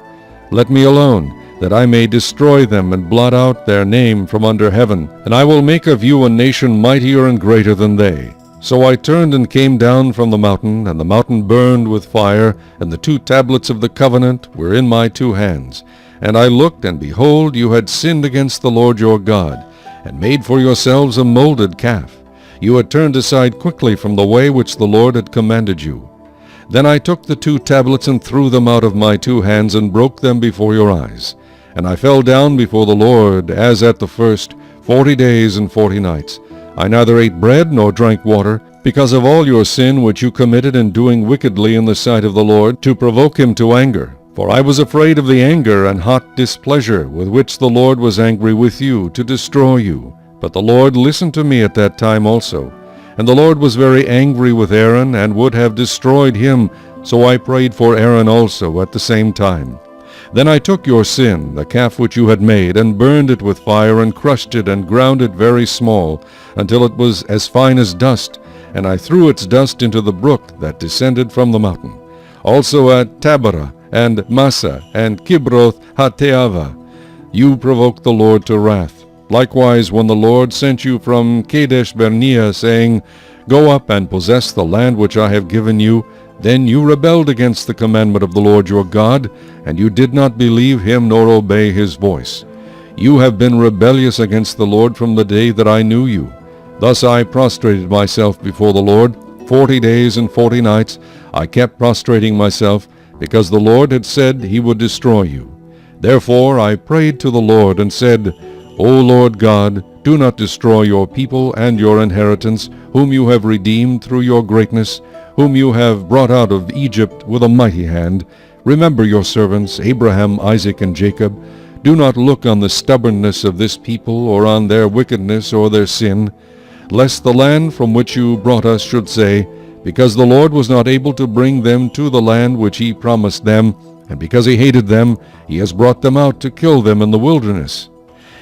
Let me alone, that I may destroy them and blot out their name from under heaven, and I will make of you a nation mightier and greater than they. So I turned and came down from the mountain, and the mountain burned with fire, and the 2 tablets of the covenant were in my 2 hands. And I looked, and behold, you had sinned against the Lord your God, and made for yourselves a molded calf. You had turned aside quickly from the way which the Lord had commanded you. Then I took the 2 tablets and threw them out of my 2 hands, and broke them before your eyes. And I fell down before the Lord, as at the first, 40 days and 40 nights. I neither ate bread nor drank water, because of all your sin which you committed in doing wickedly in the sight of the Lord, to provoke him to anger. For I was afraid of the anger and hot displeasure with which the Lord was angry with you, to destroy you. But the Lord listened to me at that time also. And the Lord was very angry with Aaron, and would have destroyed him. So I prayed for Aaron also at the same time. Then I took your sin, the calf which you had made, and burned it with fire, and crushed it, and ground it very small, until it was as fine as dust, and I threw its dust into the brook that descended from the mountain. Also at Taberah, and Massa, and Kibroth Hattaavah, you provoked the Lord to wrath. Likewise, when the Lord sent you from Kadesh Barnea, saying, Go up and possess the land which I have given you, then you rebelled against the commandment of the Lord your God, and you did not believe him nor obey his voice. You have been rebellious against the Lord from the day that I knew you. Thus I prostrated myself before the Lord. 40 days and 40 nights I kept prostrating myself, because the Lord had said he would destroy you. Therefore I prayed to the Lord and said, O Lord God, do not destroy your people and your inheritance, whom you have redeemed through your greatness, whom you have brought out of Egypt with a mighty hand. Remember your servants, Abraham, Isaac, and Jacob. Do not look on the stubbornness of this people, or on their wickedness or their sin, lest the land from which you brought us should say, Because the Lord was not able to bring them to the land which he promised them, and because he hated them, he has brought them out to kill them in the wilderness.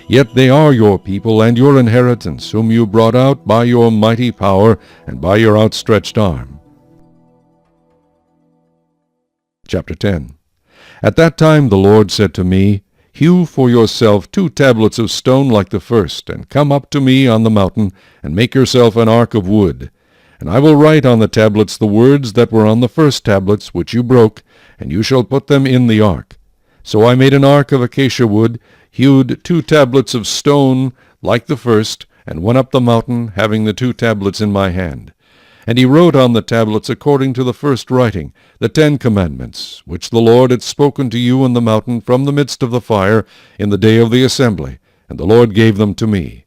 Yet they are your people and your inheritance, whom you brought out by your mighty power and by your outstretched arm. Chapter 10. At that time the Lord said to me, Hew for yourself 2 tablets of stone like the first, and come up to me on the mountain, and make yourself an ark of wood. And I will write on the tablets the words that were on the first tablets, which you broke, and you shall put them in the ark. So I made an ark of acacia wood, hewed 2 tablets of stone like the first, and went up the mountain, having the 2 tablets in my hand. And he wrote on the tablets according to the first writing, the 10 commandments, which the Lord had spoken to you in the mountain from the midst of the fire in the day of the assembly, and the Lord gave them to me.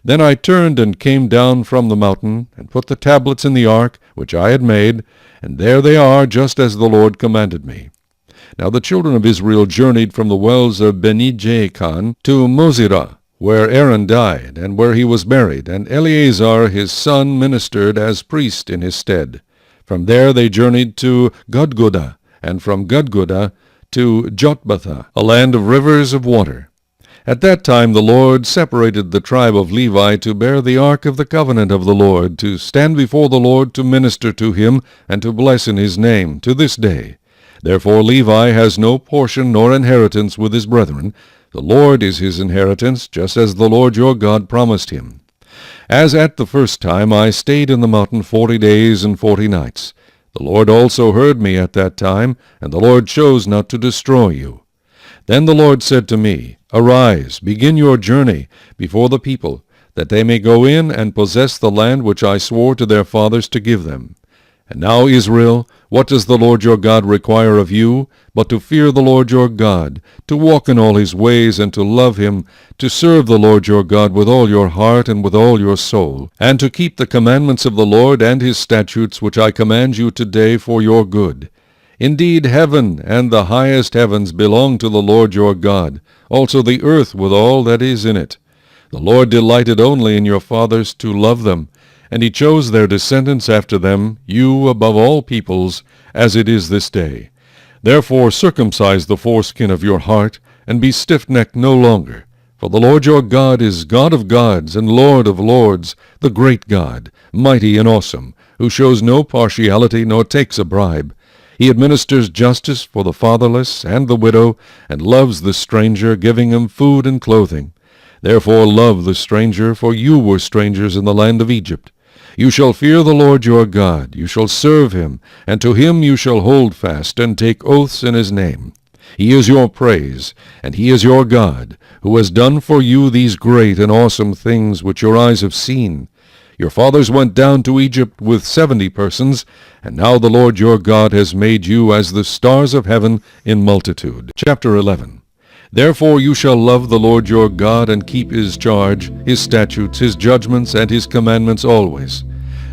Then I turned and came down from the mountain, and put the tablets in the ark which I had made, and there they are, just as the Lord commanded me. Now the children of Israel journeyed from the wells of Beni-Jaakan to Mosirah, where Aaron died, and where he was buried, and Eleazar his son ministered as priest in his stead. From there they journeyed to Gudgodah, and from Gudgodah to Jotbathah, a land of rivers of water. At that time the Lord separated the tribe of Levi to bear the ark of the covenant of the Lord, to stand before the Lord to minister to him, and to bless in his name, to this day. Therefore Levi has no portion nor inheritance with his brethren. The Lord is his inheritance, just as the Lord your God promised him. As at the first time I stayed in the mountain 40 days and 40 nights. The Lord also heard me at that time, and the Lord chose not to destroy you. Then the Lord said to me, Arise, begin your journey before the people, that they may go in and possess the land which I swore to their fathers to give them. And now, Israel, what does the Lord your God require of you, but to fear the Lord your God, to walk in all his ways, and to love him, to serve the Lord your God with all your heart and with all your soul, and to keep the commandments of the Lord and his statutes which I command you today for your good? Indeed, heaven and the highest heavens belong to the Lord your God, also the earth with all that is in it. The Lord delighted only in your fathers to love them, and he chose their descendants after them, you above all peoples, as it is this day. Therefore circumcise the foreskin of your heart, and be stiff-necked no longer. For the Lord your God is God of gods and Lord of lords, the great God, mighty and awesome, who shows no partiality nor takes a bribe. He administers justice for the fatherless and the widow, and loves the stranger, giving him food and clothing. Therefore love the stranger, for you were strangers in the land of Egypt. You shall fear the Lord your God, you shall serve him, and to him you shall hold fast, and take oaths in his name. He is your praise, and he is your God, who has done for you these great and awesome things which your eyes have seen. Your fathers went down to Egypt with 70 persons, and now the Lord your God has made you as the stars of heaven in multitude. Chapter 11. Therefore you shall love the Lord your God, and keep his charge, his statutes, his judgments, and his commandments always.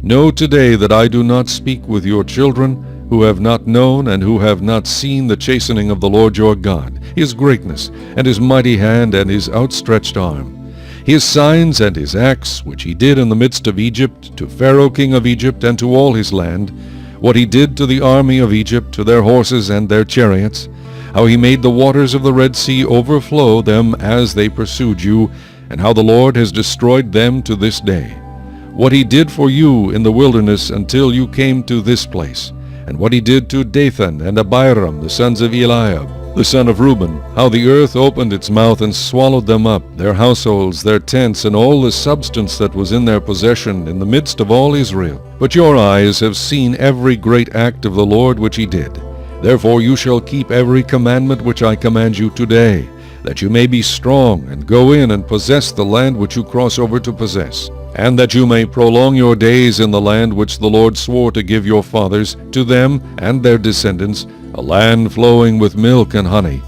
Know today that I do not speak with your children, who have not known and who have not seen the chastening of the Lord your God, his greatness, and his mighty hand, and his outstretched arm, his signs and his acts, which he did in the midst of Egypt, to Pharaoh king of Egypt, and to all his land, what he did to the army of Egypt, to their horses and their chariots, how he made the waters of the Red Sea overflow them as they pursued you, and how the Lord has destroyed them to this day. What he did for you in the wilderness until you came to this place, and what he did to Dathan and Abiram, the sons of Eliab, the son of Reuben, how the earth opened its mouth and swallowed them up, their households, their tents, and all the substance that was in their possession, in the midst of all Israel. But your eyes have seen every great act of the Lord which he did. Therefore you shall keep every commandment which I command you today, that you may be strong, and go in and possess the land which you cross over to possess, and that you may prolong your days in the land which the Lord swore to give your fathers, to them and their descendants, a land flowing with milk and honey.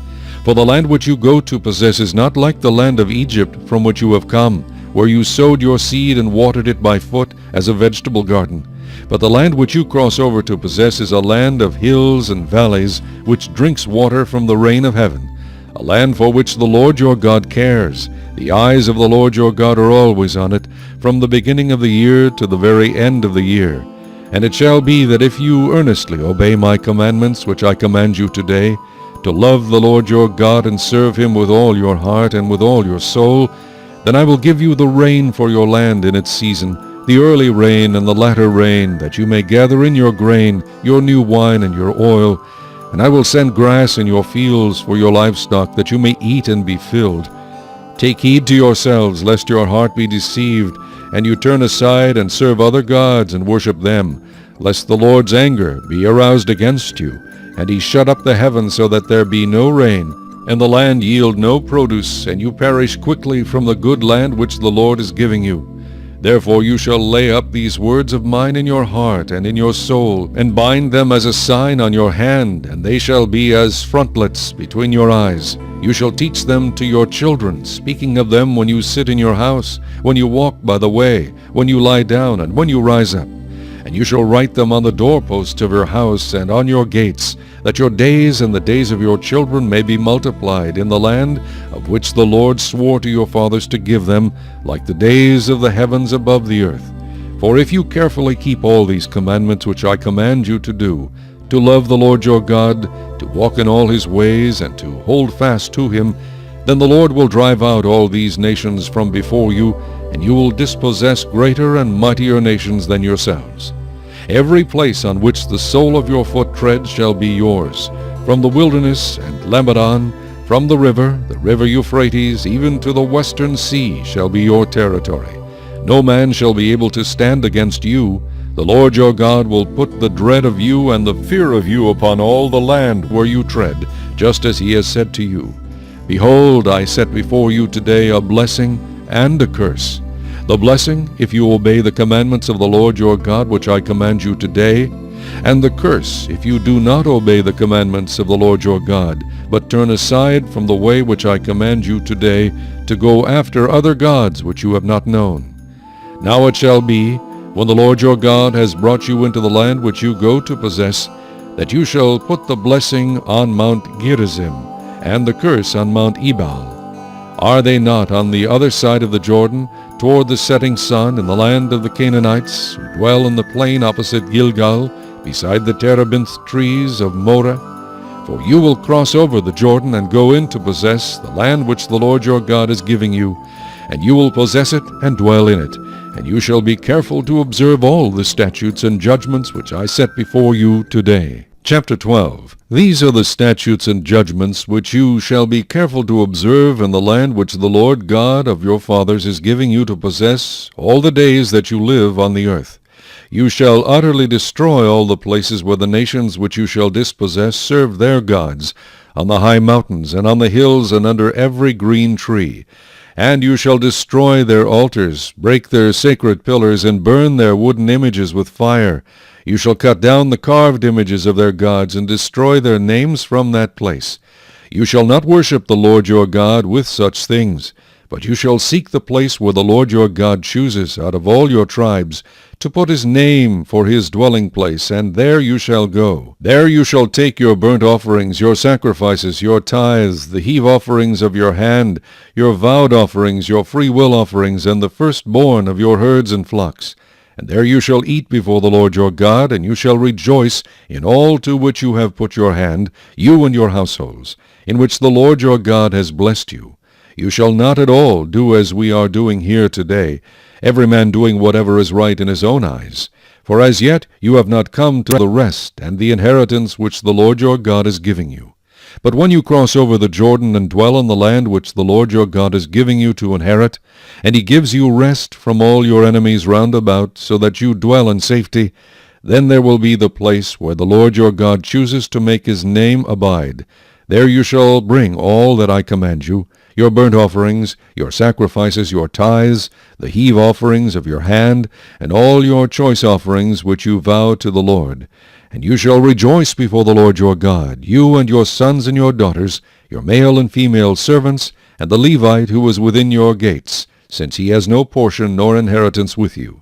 For the land which you go to possess is not like the land of Egypt from which you have come, where you sowed your seed and watered it by foot as a vegetable garden. But the land which you cross over to possess is a land of hills and valleys, which drinks water from the rain of heaven, a land for which the Lord your God cares. The eyes of the Lord your God are always on it, from the beginning of the year to the very end of the year. And it shall be that if you earnestly obey my commandments which I command you today, to love the Lord your God and serve him with all your heart and with all your soul, then I will give you the rain for your land in its season, the early rain and the latter rain, that you may gather in your grain, your new wine, and your oil. And I will send grass in your fields for your livestock, that you may eat and be filled. Take heed to yourselves, lest your heart be deceived, and you turn aside and serve other gods and worship them, lest the Lord's anger be aroused against you, and he shut up the heavens so that there be no rain, and the land yield no produce, and you perish quickly from the good land which the Lord is giving you. Therefore you shall lay up these words of mine in your heart and in your soul, and bind them as a sign on your hand, and they shall be as frontlets between your eyes. You shall teach them to your children, speaking of them when you sit in your house, when you walk by the way, when you lie down, and when you rise up. and you shall write them on the doorposts of your house and on your gates, that your days and the days of your children may be multiplied in the land of which the Lord swore to your fathers to give them, like the days of the heavens above the earth. For if you carefully keep all these commandments which I command you to do, to love the Lord your God, to walk in all his ways, and to hold fast to him, then the Lord will drive out all these nations from before you, and you will dispossess greater and mightier nations than yourselves. Every place on which the sole of your foot treads shall be yours, from the wilderness and Lebanon, from the river Euphrates, even to the western sea shall be your territory. No man shall be able to stand against you. The Lord your God will put the dread of you and the fear of you upon all the land where you tread, just as he has said to you. Behold, I set before you today a blessing and a curse. The blessing, if you obey the commandments of the Lord your God which I command you today, and the curse, if you do not obey the commandments of the Lord your God, but turn aside from the way which I command you today, to go after other gods which you have not known. Now it shall be, when the Lord your God has brought you into the land which you go to possess, that you shall put the blessing on Mount Gerizim, and the curse on Mount Ebal. Are they not on the other side of the Jordan, toward the setting sun, in the land of the Canaanites, who dwell in the plain opposite Gilgal, beside the terebinth trees of Moreh? For you will cross over the Jordan and go in to possess the land which the Lord your God is giving you, and you will possess it and dwell in it, and you shall be careful to observe all the statutes and judgments which I set before you today. Chapter 12. These are the statutes and judgments which you shall be careful to observe in the land which the Lord God of your fathers is giving you to possess all the days that you live on the earth. You shall utterly destroy all the places where the nations which you shall dispossess serve their gods, on the high mountains and on the hills and under every green tree. And you shall destroy their altars, break their sacred pillars, and burn their wooden images with fire. You shall cut down the carved images of their gods, and destroy their names from that place. You shall not worship the Lord your God with such things, but you shall seek the place where the Lord your God chooses out of all your tribes, to put his name for his dwelling place, and there you shall go. There you shall take your burnt offerings, your sacrifices, your tithes, the heave offerings of your hand, your vowed offerings, your free will offerings, and the firstborn of your herds and flocks. And there you shall eat before the Lord your God, and you shall rejoice in all to which you have put your hand, you and your households, in which the Lord your God has blessed you. You shall not at all do as we are doing here today, every man doing whatever is right in his own eyes. For as yet you have not come to the rest and the inheritance which the Lord your God is giving you. But when you cross over the Jordan and dwell in the land which the Lord your God is giving you to inherit, and he gives you rest from all your enemies round about, so that you dwell in safety, then there will be the place where the Lord your God chooses to make his name abide. There you shall bring all that I command you, your burnt offerings, your sacrifices, your tithes, the heave offerings of your hand, and all your choice offerings which you vow to the Lord. And you shall rejoice before the Lord your God, you and your sons and your daughters, your male and female servants, and the Levite who is within your gates, since he has no portion nor inheritance with you.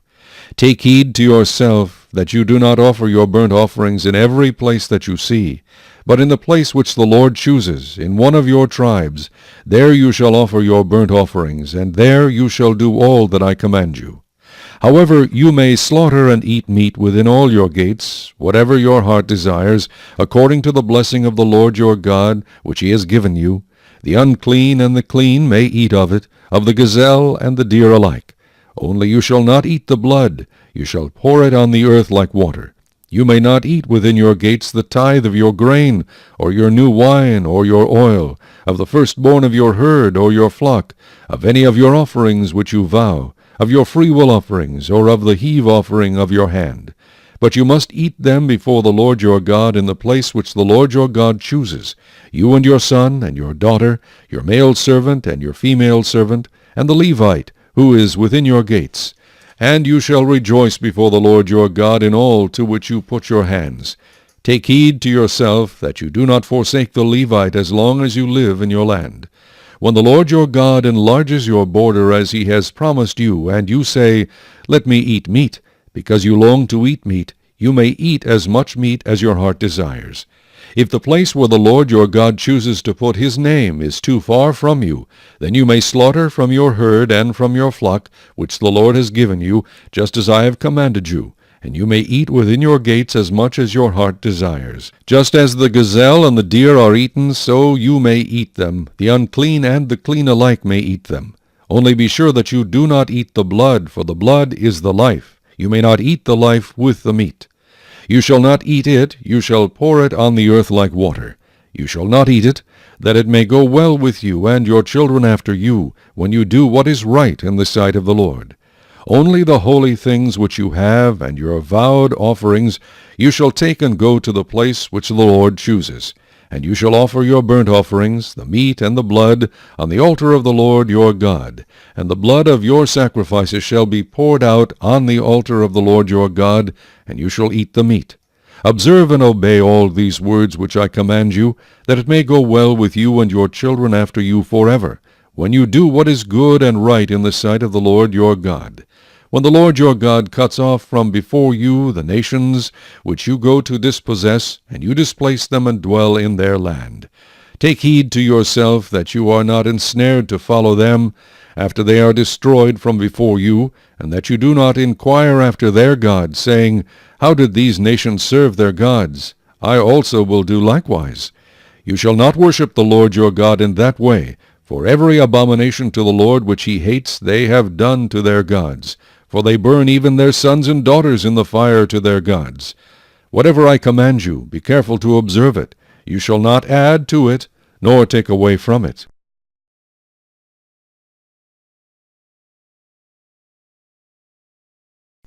Take heed to yourself that you do not offer your burnt offerings in every place that you see, but in the place which the Lord chooses, in one of your tribes, there you shall offer your burnt offerings, and there you shall do all that I command you. However, you may slaughter and eat meat within all your gates, whatever your heart desires, according to the blessing of the Lord your God, which he has given you. The unclean and the clean may eat of it, of the gazelle and the deer alike. Only you shall not eat the blood, you shall pour it on the earth like water. You may not eat within your gates the tithe of your grain, or your new wine, or your oil, of the firstborn of your herd or your flock, of any of your offerings which you vow, of your freewill offerings, or of the heave offering of your hand. But you must eat them before the Lord your God in the place which the Lord your God chooses, you and your son and your daughter, your male servant and your female servant, and the Levite, who is within your gates. And you shall rejoice before the Lord your God in all to which you put your hands. Take heed to yourself that you do not forsake the Levite as long as you live in your land. When the Lord your God enlarges your border as he has promised you, and you say, Let me eat meat, because you long to eat meat, you may eat as much meat as your heart desires. If the place where the Lord your God chooses to put his name is too far from you, then you may slaughter from your herd and from your flock, which the Lord has given you, just as I have commanded you, and you may eat within your gates as much as your heart desires. Just as the gazelle and the deer are eaten, so you may eat them. The unclean and the clean alike may eat them. Only be sure that you do not eat the blood, for the blood is the life. You may not eat the life with the meat. You shall not eat it, you shall pour it on the earth like water. You shall not eat it, that it may go well with you and your children after you, when you do what is right in the sight of the Lord. Only the holy things which you have, and your vowed offerings, you shall take and go to the place which the Lord chooses. And you shall offer your burnt offerings, the meat and the blood, on the altar of the Lord your God. And the blood of your sacrifices shall be poured out on the altar of the Lord your God, and you shall eat the meat. Observe and obey all these words which I command you, that it may go well with you and your children after you forever, when you do what is good and right in the sight of the Lord your God. When the Lord your God cuts off from before you the nations which you go to dispossess, and you displace them and dwell in their land. Take heed to yourself that you are not ensnared to follow them after they are destroyed from before you, and that you do not inquire after their gods, saying, How did these nations serve their gods? I also will do likewise. You shall not worship the Lord your God in that way, for every abomination to the Lord which he hates they have done to their gods. For they burn even their sons and daughters in the fire to their gods. Whatever I command you, be careful to observe it. You shall not add to it, nor take away from it.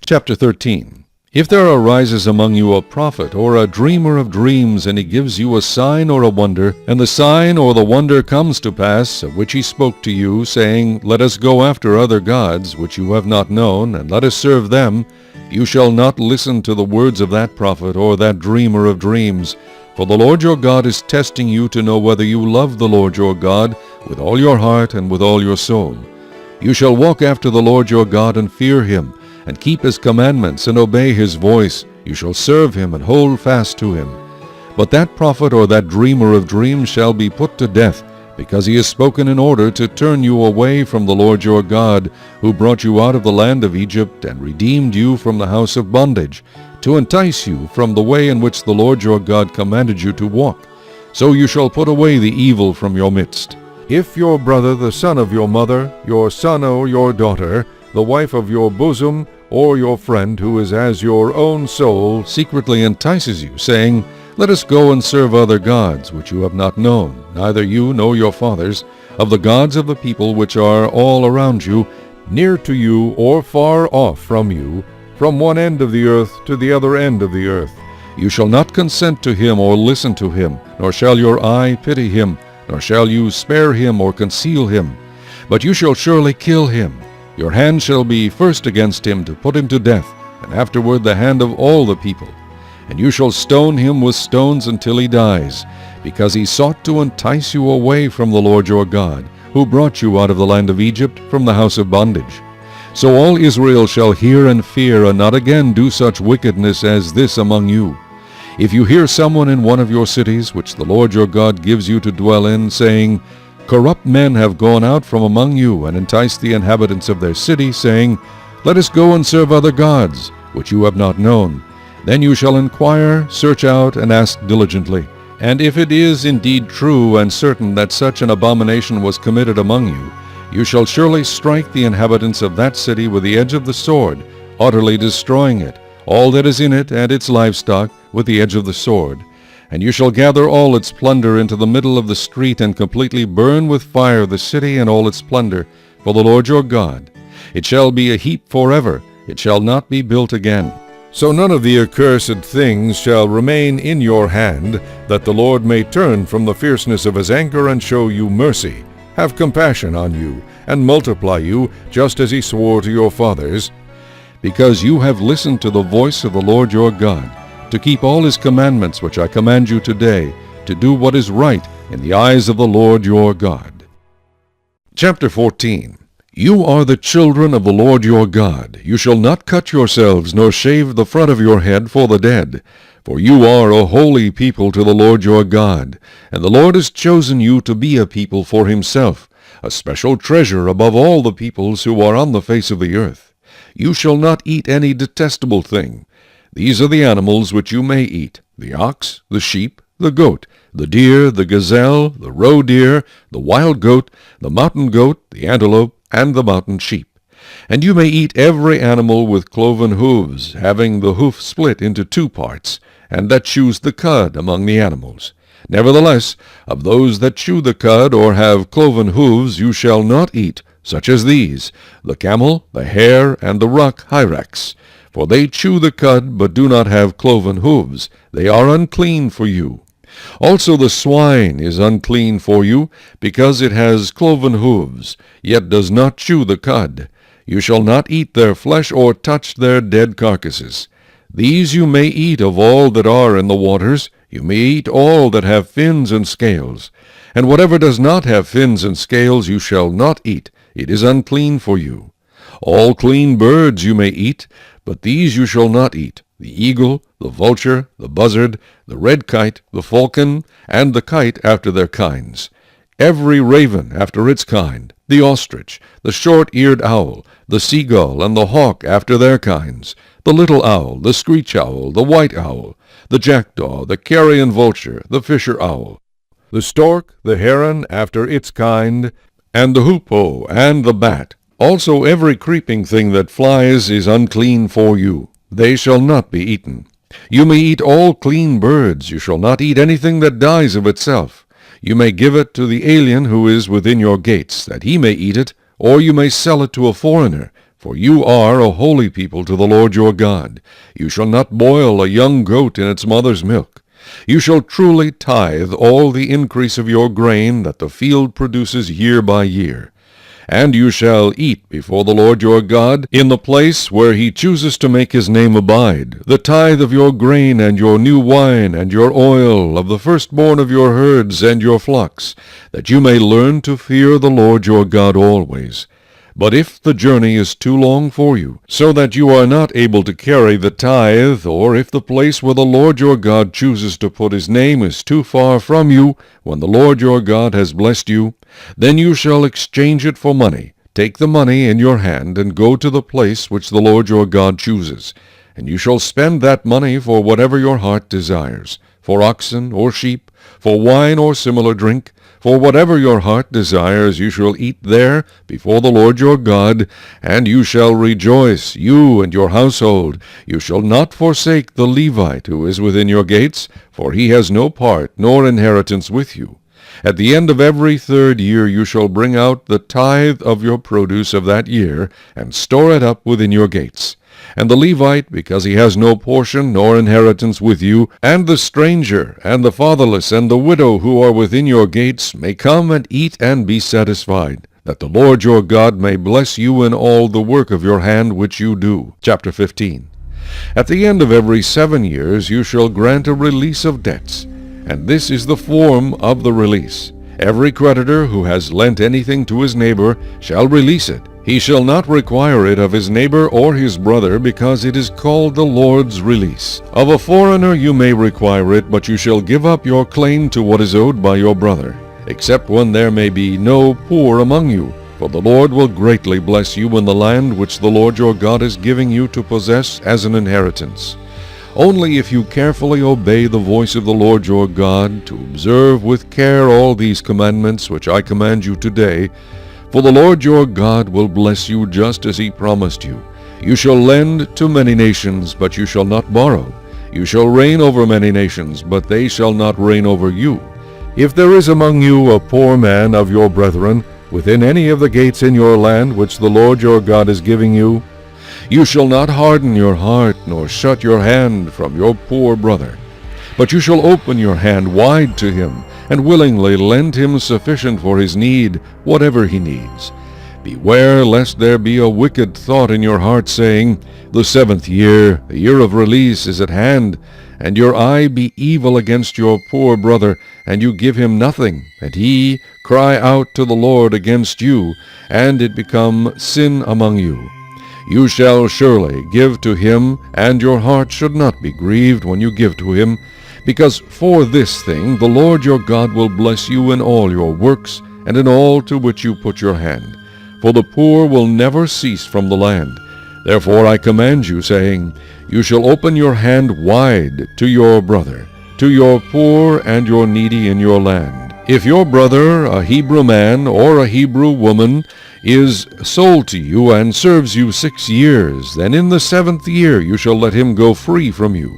Chapter 13. If there arises among you a prophet or a dreamer of dreams, and he gives you a sign or a wonder, and the sign or the wonder comes to pass, of which he spoke to you, saying, Let us go after other gods, which you have not known, and let us serve them, you shall not listen to the words of that prophet or that dreamer of dreams. For the Lord your God is testing you to know whether you love the Lord your God with all your heart and with all your soul. You shall walk after the Lord your God and fear him, and keep his commandments, and obey his voice. You shall serve him, and hold fast to him. But that prophet or that dreamer of dreams shall be put to death, because he has spoken in order to turn you away from the Lord your God, who brought you out of the land of Egypt, and redeemed you from the house of bondage, to entice you from the way in which the Lord your God commanded you to walk. So you shall put away the evil from your midst. If your brother, the son of your mother, your son or your daughter, the wife of your bosom, or your friend who is as your own soul, secretly entices you, saying, Let us go and serve other gods, which you have not known, neither you nor your fathers, of the gods of the people which are all around you, near to you or far off from you, from one end of the earth to the other end of the earth. You shall not consent to him or listen to him, nor shall your eye pity him, nor shall you spare him or conceal him. But you shall surely kill him. Your hand shall be first against him to put him to death, and afterward the hand of all the people. And you shall stone him with stones until he dies, because he sought to entice you away from the Lord your God, who brought you out of the land of Egypt, from the house of bondage. So all Israel shall hear and fear, and not again do such wickedness as this among you. If you hear someone in one of your cities, which the Lord your God gives you to dwell in, saying, Corrupt men have gone out from among you, and enticed the inhabitants of their city, saying, Let us go and serve other gods, which you have not known. Then you shall inquire, search out, and ask diligently. And if it is indeed true and certain that such an abomination was committed among you, you shall surely strike the inhabitants of that city with the edge of the sword, utterly destroying it, all that is in it and its livestock, with the edge of the sword. And you shall gather all its plunder into the middle of the street, and completely burn with fire the city and all its plunder, for the Lord your God. It shall be a heap forever, it shall not be built again. So none of the accursed things shall remain in your hand, that the Lord may turn from the fierceness of his anger and show you mercy, have compassion on you, and multiply you, just as he swore to your fathers, because you have listened to the voice of the Lord your God, to keep all his commandments which I command you today, to do what is right in the eyes of the Lord your God. Chapter 14. You are the children of the Lord your God. You shall not cut yourselves, nor shave the front of your head for the dead. For you are a holy people to the Lord your God, and the Lord has chosen you to be a people for himself, a special treasure above all the peoples who are on the face of the earth. You shall not eat any detestable thing. These are the animals which you may eat, the ox, the sheep, the goat, the deer, the gazelle, the roe deer, the wild goat, the mountain goat, the antelope, and the mountain sheep. And you may eat every animal with cloven hooves, having the hoof split into 2 parts, and that chews the cud among the animals. Nevertheless, of those that chew the cud or have cloven hooves you shall not eat, such as these, the camel, the hare, and the rock hyrax. For they chew the cud, but do not have cloven hooves. They are unclean for you. Also the swine is unclean for you, because it has cloven hooves, yet does not chew the cud. You shall not eat their flesh or touch their dead carcasses. These you may eat of all that are in the waters. You may eat all that have fins and scales. And whatever does not have fins and scales you shall not eat. It is unclean for you. All clean birds you may eat, but these you shall not eat: the eagle, the vulture, the buzzard, the red kite, the falcon, and the kite after their kinds. Every raven after its kind, the ostrich, the short-eared owl, the seagull, and the hawk after their kinds, the little owl, the screech owl, the white owl, the jackdaw, the carrion vulture, the fisher owl, the stork, the heron after its kind, and the hoopoe, and the bat. Also every creeping thing that flies is unclean for you. They shall not be eaten. You may eat all clean birds. You shall not eat anything that dies of itself. You may give it to the alien who is within your gates, that he may eat it, or you may sell it to a foreigner. For you are a holy people to the Lord your God. You shall not boil a young goat in its mother's milk. You shall truly tithe all the increase of your grain that the field produces year by year. And you shall eat before the Lord your God in the place where he chooses to make his name abide, the tithe of your grain and your new wine and your oil, of the firstborn of your herds and your flocks, that you may learn to fear the Lord your God always. But if the journey is too long for you, so that you are not able to carry the tithe, or if the place where the Lord your God chooses to put his name is too far from you, when the Lord your God has blessed you, then you shall exchange it for money. Take the money in your hand, and go to the place which the Lord your God chooses. And you shall spend that money for whatever your heart desires, for oxen or sheep, for wine or similar drink. For whatever your heart desires you shall eat there before the Lord your God, and you shall rejoice, you and your household. You shall not forsake the Levite who is within your gates, for he has no part nor inheritance with you. At the end of every 3rd year you shall bring out the tithe of your produce of that year, and store it up within your gates. And the Levite, because he has no portion nor inheritance with you, and the stranger, and the fatherless, and the widow who are within your gates, may come and eat and be satisfied, that the Lord your God may bless you in all the work of your hand which you do. Chapter 15. At the end of every 7 years you shall grant a release of debts, and this is the form of the release. Every creditor who has lent anything to his neighbor shall release it. He shall not require it of his neighbor or his brother, because it is called the Lord's release. Of a foreigner you may require it, but you shall give up your claim to what is owed by your brother, except when there may be no poor among you. For the Lord will greatly bless you in the land which the Lord your God is giving you to possess as an inheritance. Only if you carefully obey the voice of the Lord your God, to observe with care all these commandments which I command you today, for the Lord your God will bless you just as he promised you. You shall lend to many nations, but you shall not borrow. You shall reign over many nations, but they shall not reign over you. If there is among you a poor man of your brethren, within any of the gates in your land which the Lord your God is giving you, you shall not harden your heart, nor shut your hand from your poor brother. But you shall open your hand wide to him, and willingly lend him sufficient for his need, whatever he needs. Beware lest there be a wicked thought in your heart, saying, The 7th year, the year of release, is at hand, and your eye be evil against your poor brother, and you give him nothing, and he cry out to the Lord against you, and it become sin among you, you shall surely give to him, and your heart should not be grieved when you give to him, because for this thing the Lord your God will bless you in all your works, and in all to which you put your hand. For the poor will never cease from the land. Therefore I command you, saying, You shall open your hand wide to your brother, to your poor and your needy in your land. If your brother, a Hebrew man or a Hebrew woman, is sold to you and serves you 6 years, then in the 7th year you shall let him go free from you.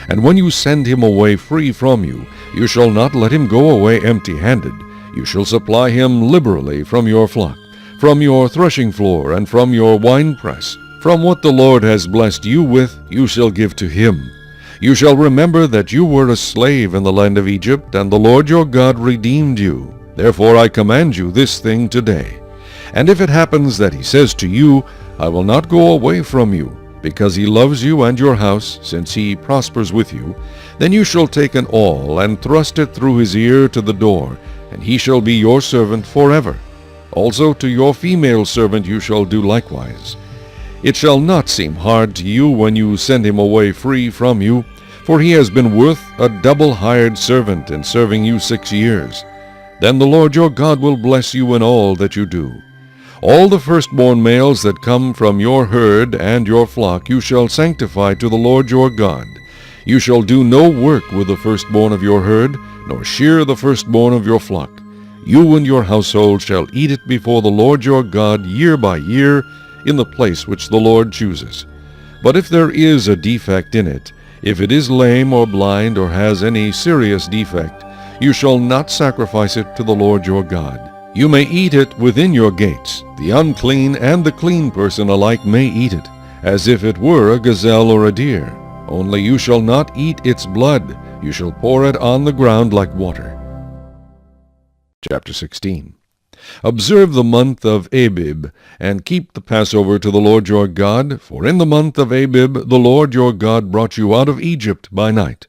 And when you send him away free from you, you shall not let him go away empty-handed. You shall supply him liberally from your flock, from your threshing floor, and from your winepress. From what the Lord has blessed you with, you shall give to him. You shall remember that you were a slave in the land of Egypt, and the Lord your God redeemed you. Therefore I command you this thing today. And if it happens that he says to you, I will not go away from you, because he loves you and your house, since he prospers with you, then you shall take an awl, and thrust it through his ear to the door, and he shall be your servant forever. Also to your female servant you shall do likewise. It shall not seem hard to you when you send him away free from you, for he has been worth a double hired servant in serving you 6 years. Then the Lord your God will bless you in all that you do. All the firstborn males that come from your herd and your flock you shall sanctify to the Lord your God. You shall do no work with the firstborn of your herd, nor shear the firstborn of your flock. You and your household shall eat it before the Lord your God year by year, in the place which the Lord chooses. But if there is a defect in it, if it is lame or blind or has any serious defect, you shall not sacrifice it to the Lord your God. You may eat it within your gates. The unclean and the clean person alike may eat it, as if it were a gazelle or a deer. Only you shall not eat its blood. You shall pour it on the ground like water. Chapter 16. Observe the month of Abib, and keep the Passover to the Lord your God, for in the month of Abib the Lord your God brought you out of Egypt by night.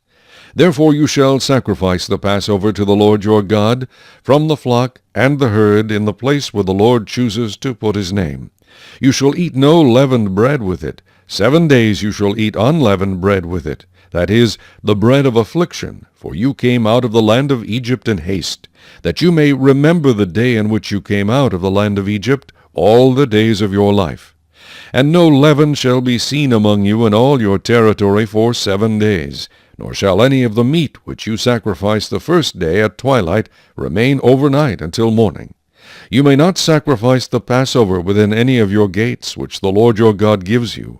Therefore you shall sacrifice the Passover to the Lord your God from the flock and the herd in the place where the Lord chooses to put his name. You shall eat no leavened bread with it. 7 days you shall eat unleavened bread with it, that is, the bread of affliction, for you came out of the land of Egypt in haste, that you may remember the day in which you came out of the land of Egypt all the days of your life. And no leaven shall be seen among you in all your territory for 7 days, nor shall any of the meat which you sacrifice the first day at twilight remain overnight until morning. You may not sacrifice the Passover within any of your gates which the Lord your God gives you.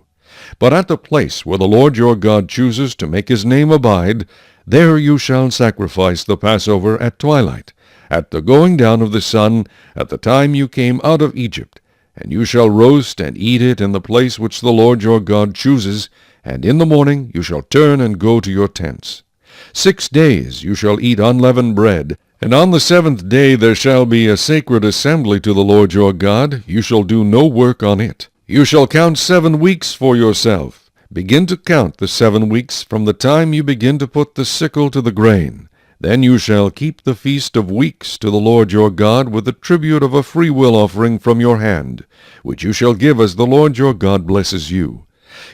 But at the place where the Lord your God chooses to make his name abide, there you shall sacrifice the Passover at twilight, at the going down of the sun, at the time you came out of Egypt. And you shall roast and eat it in the place which the Lord your God chooses, and in the morning you shall turn and go to your tents. 6 days you shall eat unleavened bread, and on the 7th day there shall be a sacred assembly to the Lord your God. You shall do no work on it. You shall count 7 weeks for yourself. Begin to count the 7 weeks from the time you begin to put the sickle to the grain. Then you shall keep the feast of weeks to the Lord your God with the tribute of a freewill offering from your hand, which you shall give as the Lord your God blesses you.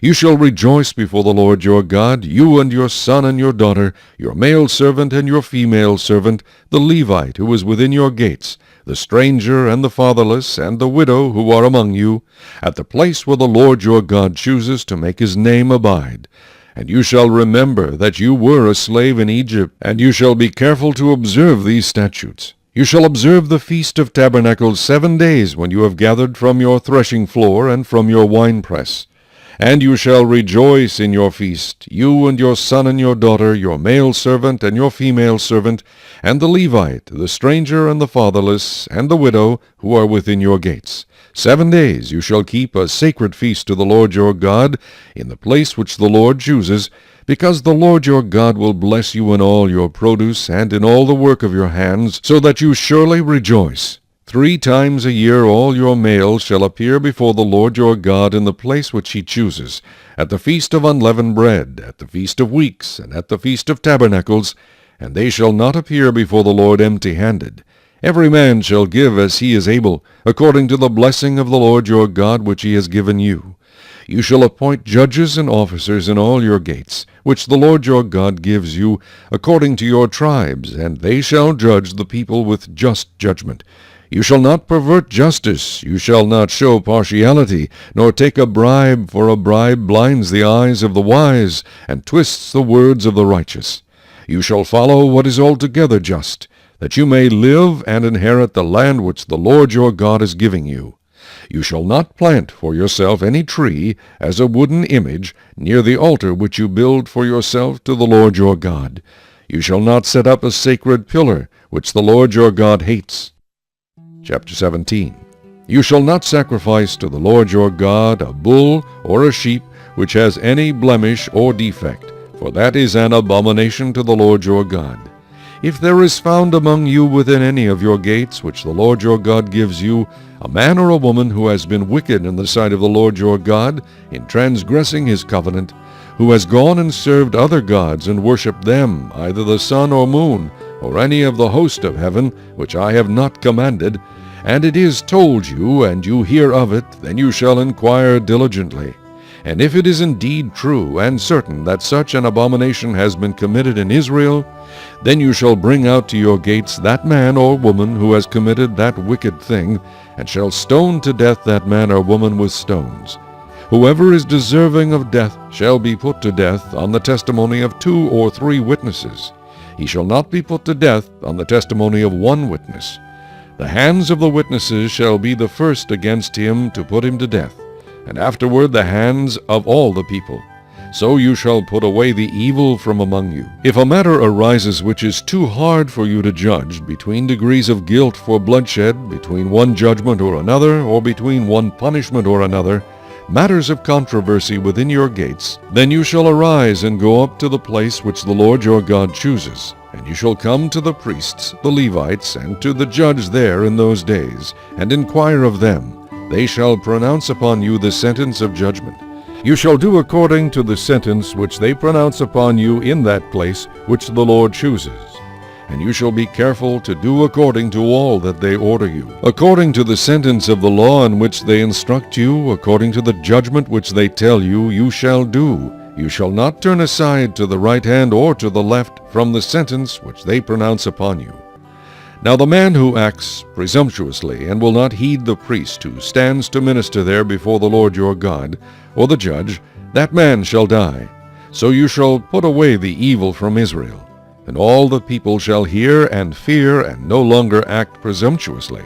You shall rejoice before the Lord your God, you and your son and your daughter, your male servant and your female servant, the Levite who is within your gates, the stranger and the fatherless and the widow who are among you, at the place where the Lord your God chooses to make his name abide. And you shall remember that you were a slave in Egypt, and you shall be careful to observe these statutes. You shall observe the Feast of Tabernacles 7 days when you have gathered from your threshing floor and from your winepress. And you shall rejoice in your feast, you and your son and your daughter, your male servant and your female servant, and the Levite, the stranger and the fatherless, and the widow who are within your gates. 7 days you shall keep a sacred feast to the Lord your God in the place which the Lord chooses, because the Lord your God will bless you in all your produce and in all the work of your hands, so that you surely rejoice. 3 times a year all your males shall appear before the Lord your God in the place which he chooses, at the feast of unleavened bread, at the feast of weeks, and at the feast of tabernacles, and they shall not appear before the Lord empty-handed. Every man shall give as he is able, according to the blessing of the Lord your God which he has given you. You shall appoint judges and officers in all your gates, which the Lord your God gives you, according to your tribes, and they shall judge the people with just judgment. You shall not pervert justice, you shall not show partiality, nor take a bribe, for a bribe blinds the eyes of the wise, and twists the words of the righteous. You shall follow what is altogether just, that you may live and inherit the land which the Lord your God is giving you. You shall not plant for yourself any tree as a wooden image near the altar which you build for yourself to the Lord your God. You shall not set up a sacred pillar, which the Lord your God hates. Chapter 17. You shall not sacrifice to the Lord your God a bull or a sheep which has any blemish or defect, for that is an abomination to the Lord your God. If there is found among you within any of your gates which the Lord your God gives you, a man or a woman who has been wicked in the sight of the Lord your God, in transgressing his covenant, who has gone and served other gods and worshipped them, either the sun or moon, or any of the host of heaven, which I have not commanded, and it is told you, and you hear of it, then you shall inquire diligently. And if it is indeed true and certain that such an abomination has been committed in Israel, then you shall bring out to your gates that man or woman who has committed that wicked thing, and shall stone to death that man or woman with stones. Whoever is deserving of death shall be put to death on the testimony of 2 or 3 witnesses. He shall not be put to death on the testimony of 1 witness. The hands of the witnesses shall be the first against him to put him to death, and afterward the hands of all the people. So you shall put away the evil from among you. If a matter arises which is too hard for you to judge, between degrees of guilt for bloodshed, between one judgment or another, or between one punishment or another, matters of controversy within your gates, then you shall arise and go up to the place which the Lord your God chooses. And you shall come to the priests, the Levites, and to the judge there in those days, and inquire of them. They shall pronounce upon you the sentence of judgment. You shall do according to the sentence which they pronounce upon you in that place which the Lord chooses. And you shall be careful to do according to all that they order you, according to the sentence of the law in which they instruct you, according to the judgment which they tell you, you shall do. You shall not turn aside to the right hand or to the left from the sentence which they pronounce upon you. Now the man who acts presumptuously and will not heed the priest who stands to minister there before the Lord your God, or the judge, that man shall die. So you shall put away the evil from Israel. And all the people shall hear and fear, and no longer act presumptuously.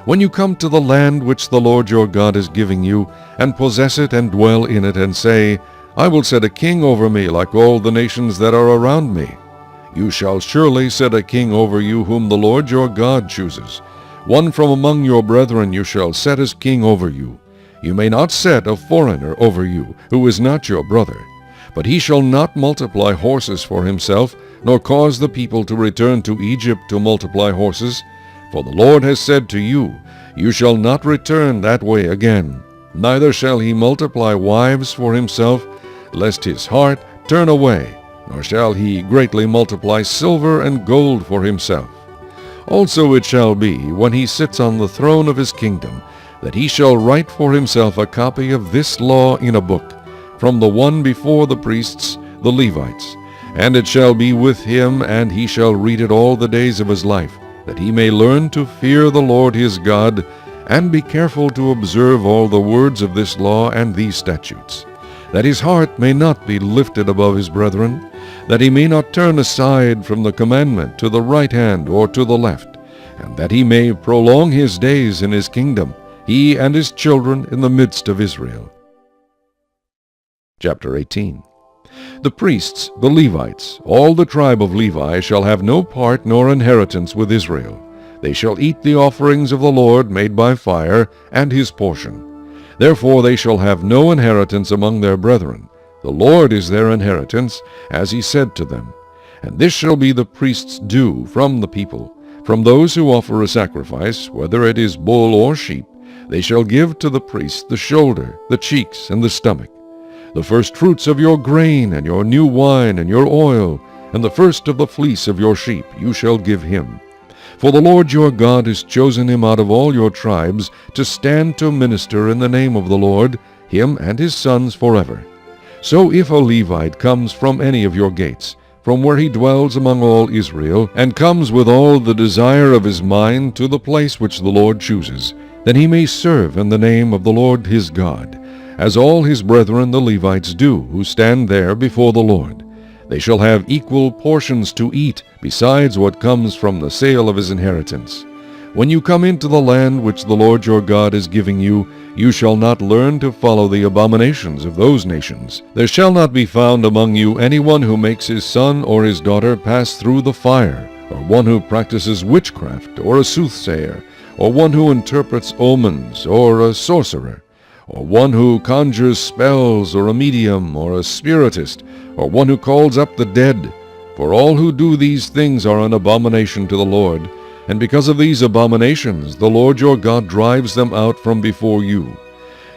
When you come to the land which the Lord your God is giving you, and possess it and dwell in it, and say, I will set a king over me like all the nations that are around me, you shall surely set a king over you whom the Lord your God chooses. One from among your brethren you shall set as king over you. You may not set a foreigner over you, who is not your brother. But he shall not multiply horses for himself, nor cause the people to return to Egypt to multiply horses. For the Lord has said to you, You shall not return that way again. Neither shall he multiply wives for himself, lest his heart turn away, nor shall he greatly multiply silver and gold for himself. Also it shall be, when he sits on the throne of his kingdom, that he shall write for himself a copy of this law in a book, from the one before the priests, the Levites. And it shall be with him, and he shall read it all the days of his life, that he may learn to fear the Lord his God, and be careful to observe all the words of this law and these statutes, that his heart may not be lifted above his brethren, that he may not turn aside from the commandment to the right hand or to the left, and that he may prolong his days in his kingdom, he and his children in the midst of Israel. Chapter 18. The priests, the Levites, all the tribe of Levi, shall have no part nor inheritance with Israel. They shall eat the offerings of the Lord made by fire, and his portion. Therefore they shall have no inheritance among their brethren. The Lord is their inheritance, as he said to them. And this shall be the priest's due from the people, From those who offer a sacrifice, whether it is bull or sheep, they shall give to the priest the shoulder, the cheeks, and the stomach. The first fruits of your grain, and your new wine, and your oil, and the first of the fleece of your sheep you shall give him. For the Lord your God has chosen him out of all your tribes to stand to minister in the name of the Lord, him and his sons forever. So if a Levite comes from any of your gates, from where he dwells among all Israel, and comes with all the desire of his mind to the place which the Lord chooses, then he may serve in the name of the Lord his God, as all his brethren the Levites do, who stand there before the Lord. They shall have equal portions to eat, besides what comes from the sale of his inheritance. When you come into the land which the Lord your God is giving you, you shall not learn to follow the abominations of those nations. There shall not be found among you anyone who makes his son or his daughter pass through the fire, or one who practices witchcraft, or a soothsayer, or one who interprets omens, or a sorcerer, or one who conjures spells, or a medium, or a spiritist, or one who calls up the dead. For all who do these things are an abomination to the Lord, and because of these abominations the Lord your God drives them out from before you.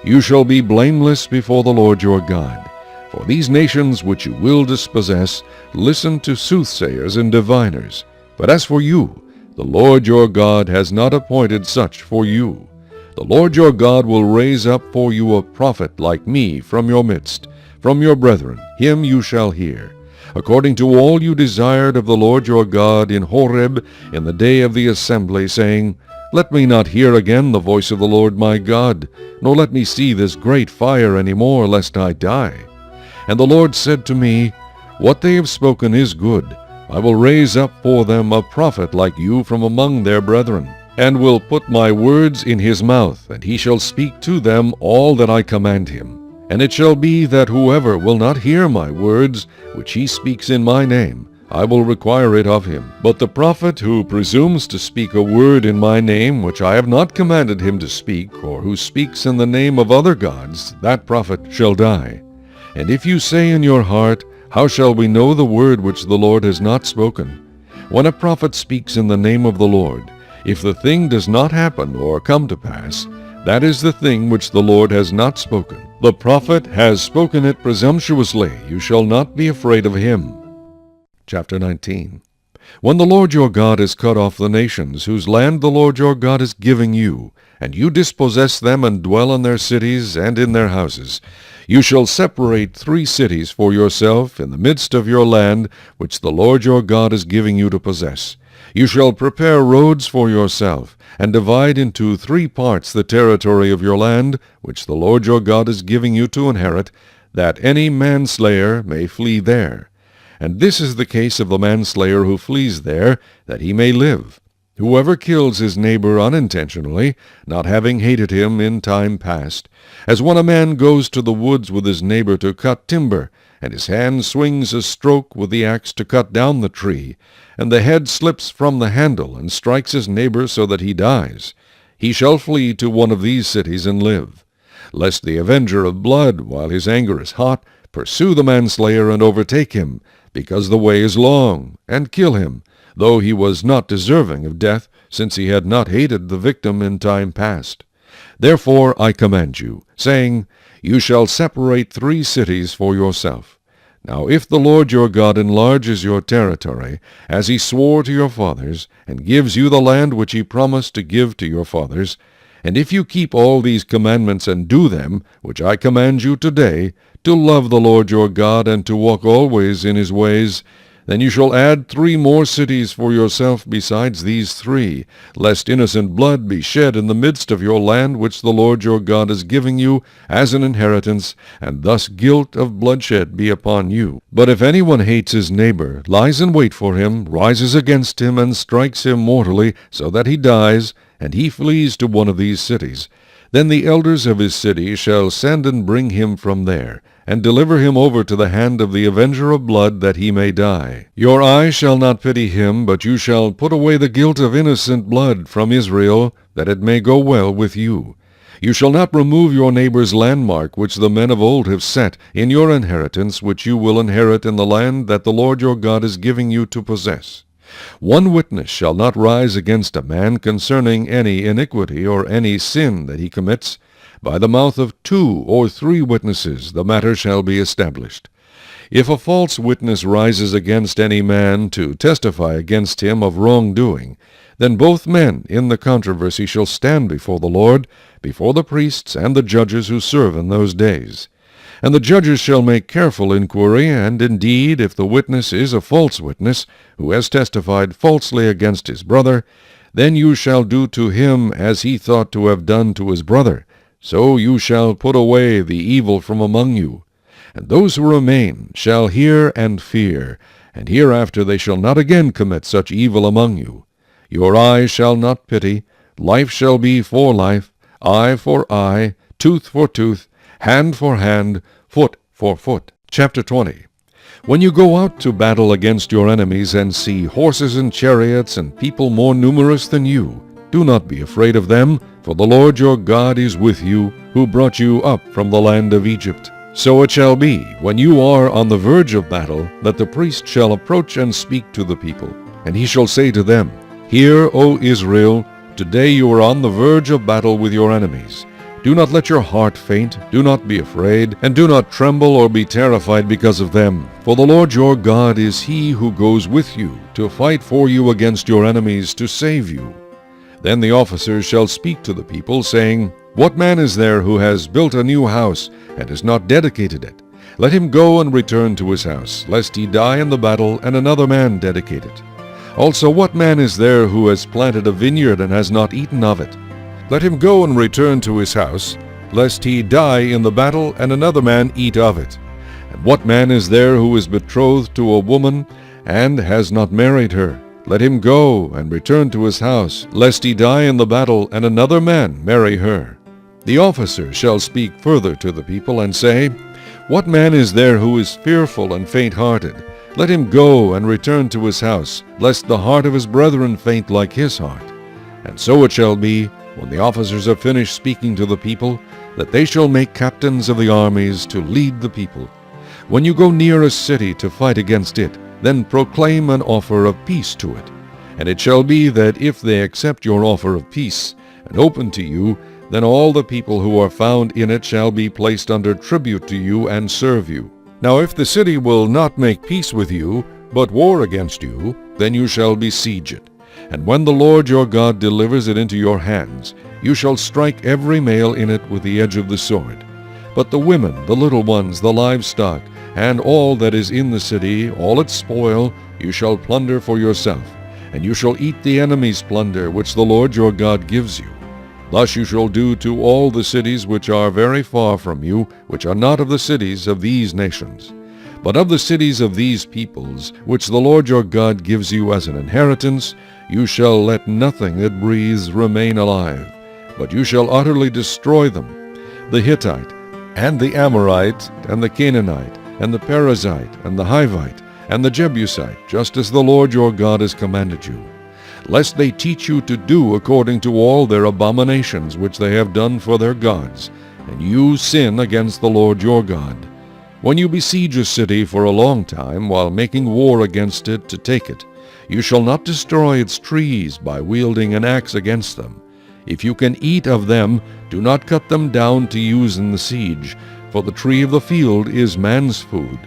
You shall be blameless before the Lord your God. For these nations which you will dispossess listen to soothsayers and diviners. But as for you, the Lord your God has not appointed such for you. The Lord your God will raise up for you a prophet like me from your midst, from your brethren. Him you shall hear. According to all you desired of the Lord your God in Horeb in the day of the assembly, saying, Let me not hear again the voice of the Lord my God, nor let me see this great fire any more, lest I die. And the Lord said to me, What they have spoken is good. I will raise up for them a prophet like you from among their brethren, and will put my words in his mouth, and he shall speak to them all that I command him. And it shall be that whoever will not hear my words, which he speaks in my name, I will require it of him. But the prophet who presumes to speak a word in my name, which I have not commanded him to speak, or who speaks in the name of other gods, that prophet shall die. And if you say in your heart, How shall we know the word which the Lord has not spoken? When a prophet speaks in the name of the Lord, if the thing does not happen or come to pass, that is the thing which the Lord has not spoken. The prophet has spoken it presumptuously. You shall not be afraid of him. Chapter 19. When the Lord your God has cut off the nations whose land the Lord your God is giving you, and you dispossess them and dwell in their cities and in their houses, you shall separate 3 cities for yourself in the midst of your land which the Lord your God is giving you to possess. You shall prepare roads for yourself, and divide into 3 parts the territory of your land, which the Lord your God is giving you to inherit, that any manslayer may flee there. And this is the case of the manslayer who flees there, that he may live. Whoever kills his neighbor unintentionally, not having hated him in time past, as when a man goes to the woods with his neighbor to cut timber, and his hand swings a stroke with the axe to cut down the tree, and the head slips from the handle and strikes his neighbor so that he dies, he shall flee to one of these cities and live. Lest the avenger of blood, while his anger is hot, pursue the manslayer and overtake him, because the way is long, and kill him, though he was not deserving of death, since he had not hated the victim in time past. Therefore I command you, saying, You shall separate 3 cities for yourself. Now if the Lord your God enlarges your territory, as he swore to your fathers, and gives you the land which he promised to give to your fathers, and if you keep all these commandments and do them, which I command you today, to love the Lord your God and to walk always in his ways, then you shall add 3 more cities for yourself besides these 3, lest innocent blood be shed in the midst of your land which the Lord your God is giving you as an inheritance, and thus guilt of bloodshed be upon you. But if anyone hates his neighbor, lies in wait for him, rises against him, and strikes him mortally, so that he dies, and he flees to one of these cities, then the elders of his city shall send and bring him from there, and deliver him over to the hand of the avenger of blood, that he may die. Your eye shall not pity him, but you shall put away the guilt of innocent blood from Israel, that it may go well with you. You shall not remove your neighbor's landmark, which the men of old have set, in your inheritance, which you will inherit in the land that the Lord your God is giving you to possess. One witness shall not rise against a man concerning any iniquity or any sin that he commits. By the mouth of 2 or 3 witnesses the matter shall be established. If a false witness rises against any man to testify against him of wrongdoing, then both men in the controversy shall stand before the Lord, before the priests and the judges who serve in those days. And the judges shall make careful inquiry, and indeed, if the witness is a false witness, who has testified falsely against his brother, then you shall do to him as he thought to have done to his brother. So you shall put away the evil from among you. And those who remain shall hear and fear, and hereafter they shall not again commit such evil among you. Your eye shall not pity, life shall be for life, eye for eye, tooth for tooth, hand for hand, foot for foot. Chapter 20. When you go out to battle against your enemies and see horses and chariots and people more numerous than you, do not be afraid of them, for the Lord your God is with you, who brought you up from the land of Egypt. So it shall be, when you are on the verge of battle, that the priest shall approach and speak to the people. And he shall say to them, Hear, O Israel, today you are on the verge of battle with your enemies. Do not let your heart faint, do not be afraid, and do not tremble or be terrified because of them. For the Lord your God is he who goes with you, to fight for you against your enemies, to save you. Then the officers shall speak to the people, saying, What man is there who has built a new house, and has not dedicated it? Let him go and return to his house, lest he die in the battle, and another man dedicate it. Also, what man is there who has planted a vineyard and has not eaten of it? Let him go and return to his house, lest he die in the battle, and another man eat of it. And what man is there who is betrothed to a woman, and has not married her? Let him go and return to his house, lest he die in the battle, and another man marry her. The officer shall speak further to the people, and say, What man is there who is fearful and faint-hearted? Let him go and return to his house, lest the heart of his brethren faint like his heart. And so it shall be, when the officers have finished speaking to the people, that they shall make captains of the armies to lead the people. When you go near a city to fight against it, then proclaim an offer of peace to it. And it shall be that if they accept your offer of peace, and open to you, then all the people who are found in it shall be placed under tribute to you and serve you. Now if the city will not make peace with you, but war against you, then you shall besiege it. And when the Lord your God delivers it into your hands, you shall strike every male in it with the edge of the sword. But the women, the little ones, the livestock, and all that is in the city, all its spoil, you shall plunder for yourself, and you shall eat the enemy's plunder which the Lord your God gives you. Thus you shall do to all the cities which are very far from you, which are not of the cities of these nations. But of the cities of these peoples, which the Lord your God gives you as an inheritance, you shall let nothing that breathes remain alive, but you shall utterly destroy them, the Hittite, and the Amorite, and the Canaanite, and the Perizzite, and the Hivite, and the Jebusite, just as the Lord your God has commanded you, lest they teach you to do according to all their abominations which they have done for their gods, and you sin against the Lord your God. When you besiege a city for a long time, while making war against it to take it, you shall not destroy its trees by wielding an axe against them. If you can eat of them, do not cut them down to use in the siege, for the tree of the field is man's food.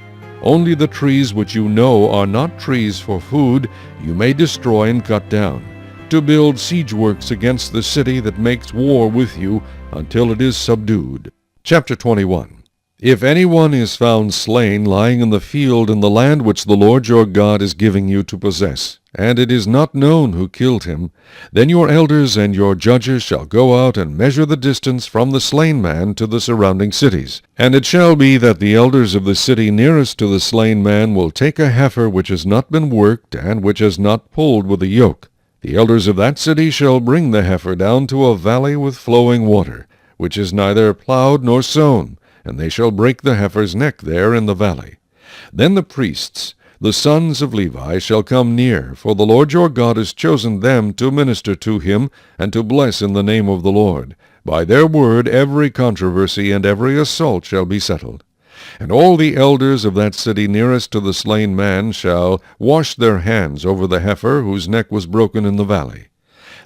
Only the trees which you know are not trees for food you may destroy and cut down, to build siege works against the city that makes war with you until it is subdued. Chapter 21. If anyone is found slain lying in the field in the land which the Lord your God is giving you to possess, and it is not known who killed him, then your elders and your judges shall go out and measure the distance from the slain man to the surrounding cities. And it shall be that the elders of the city nearest to the slain man will take a heifer which has not been worked and which has not pulled with a yoke. The elders of that city shall bring the heifer down to a valley with flowing water, which is neither plowed nor sown, and they shall break the heifer's neck there in the valley. Then the priests, the sons of Levi, shall come near, for the Lord your God has chosen them to minister to him and to bless in the name of the Lord. By their word every controversy and every assault shall be settled. And all the elders of that city nearest to the slain man shall wash their hands over the heifer whose neck was broken in the valley.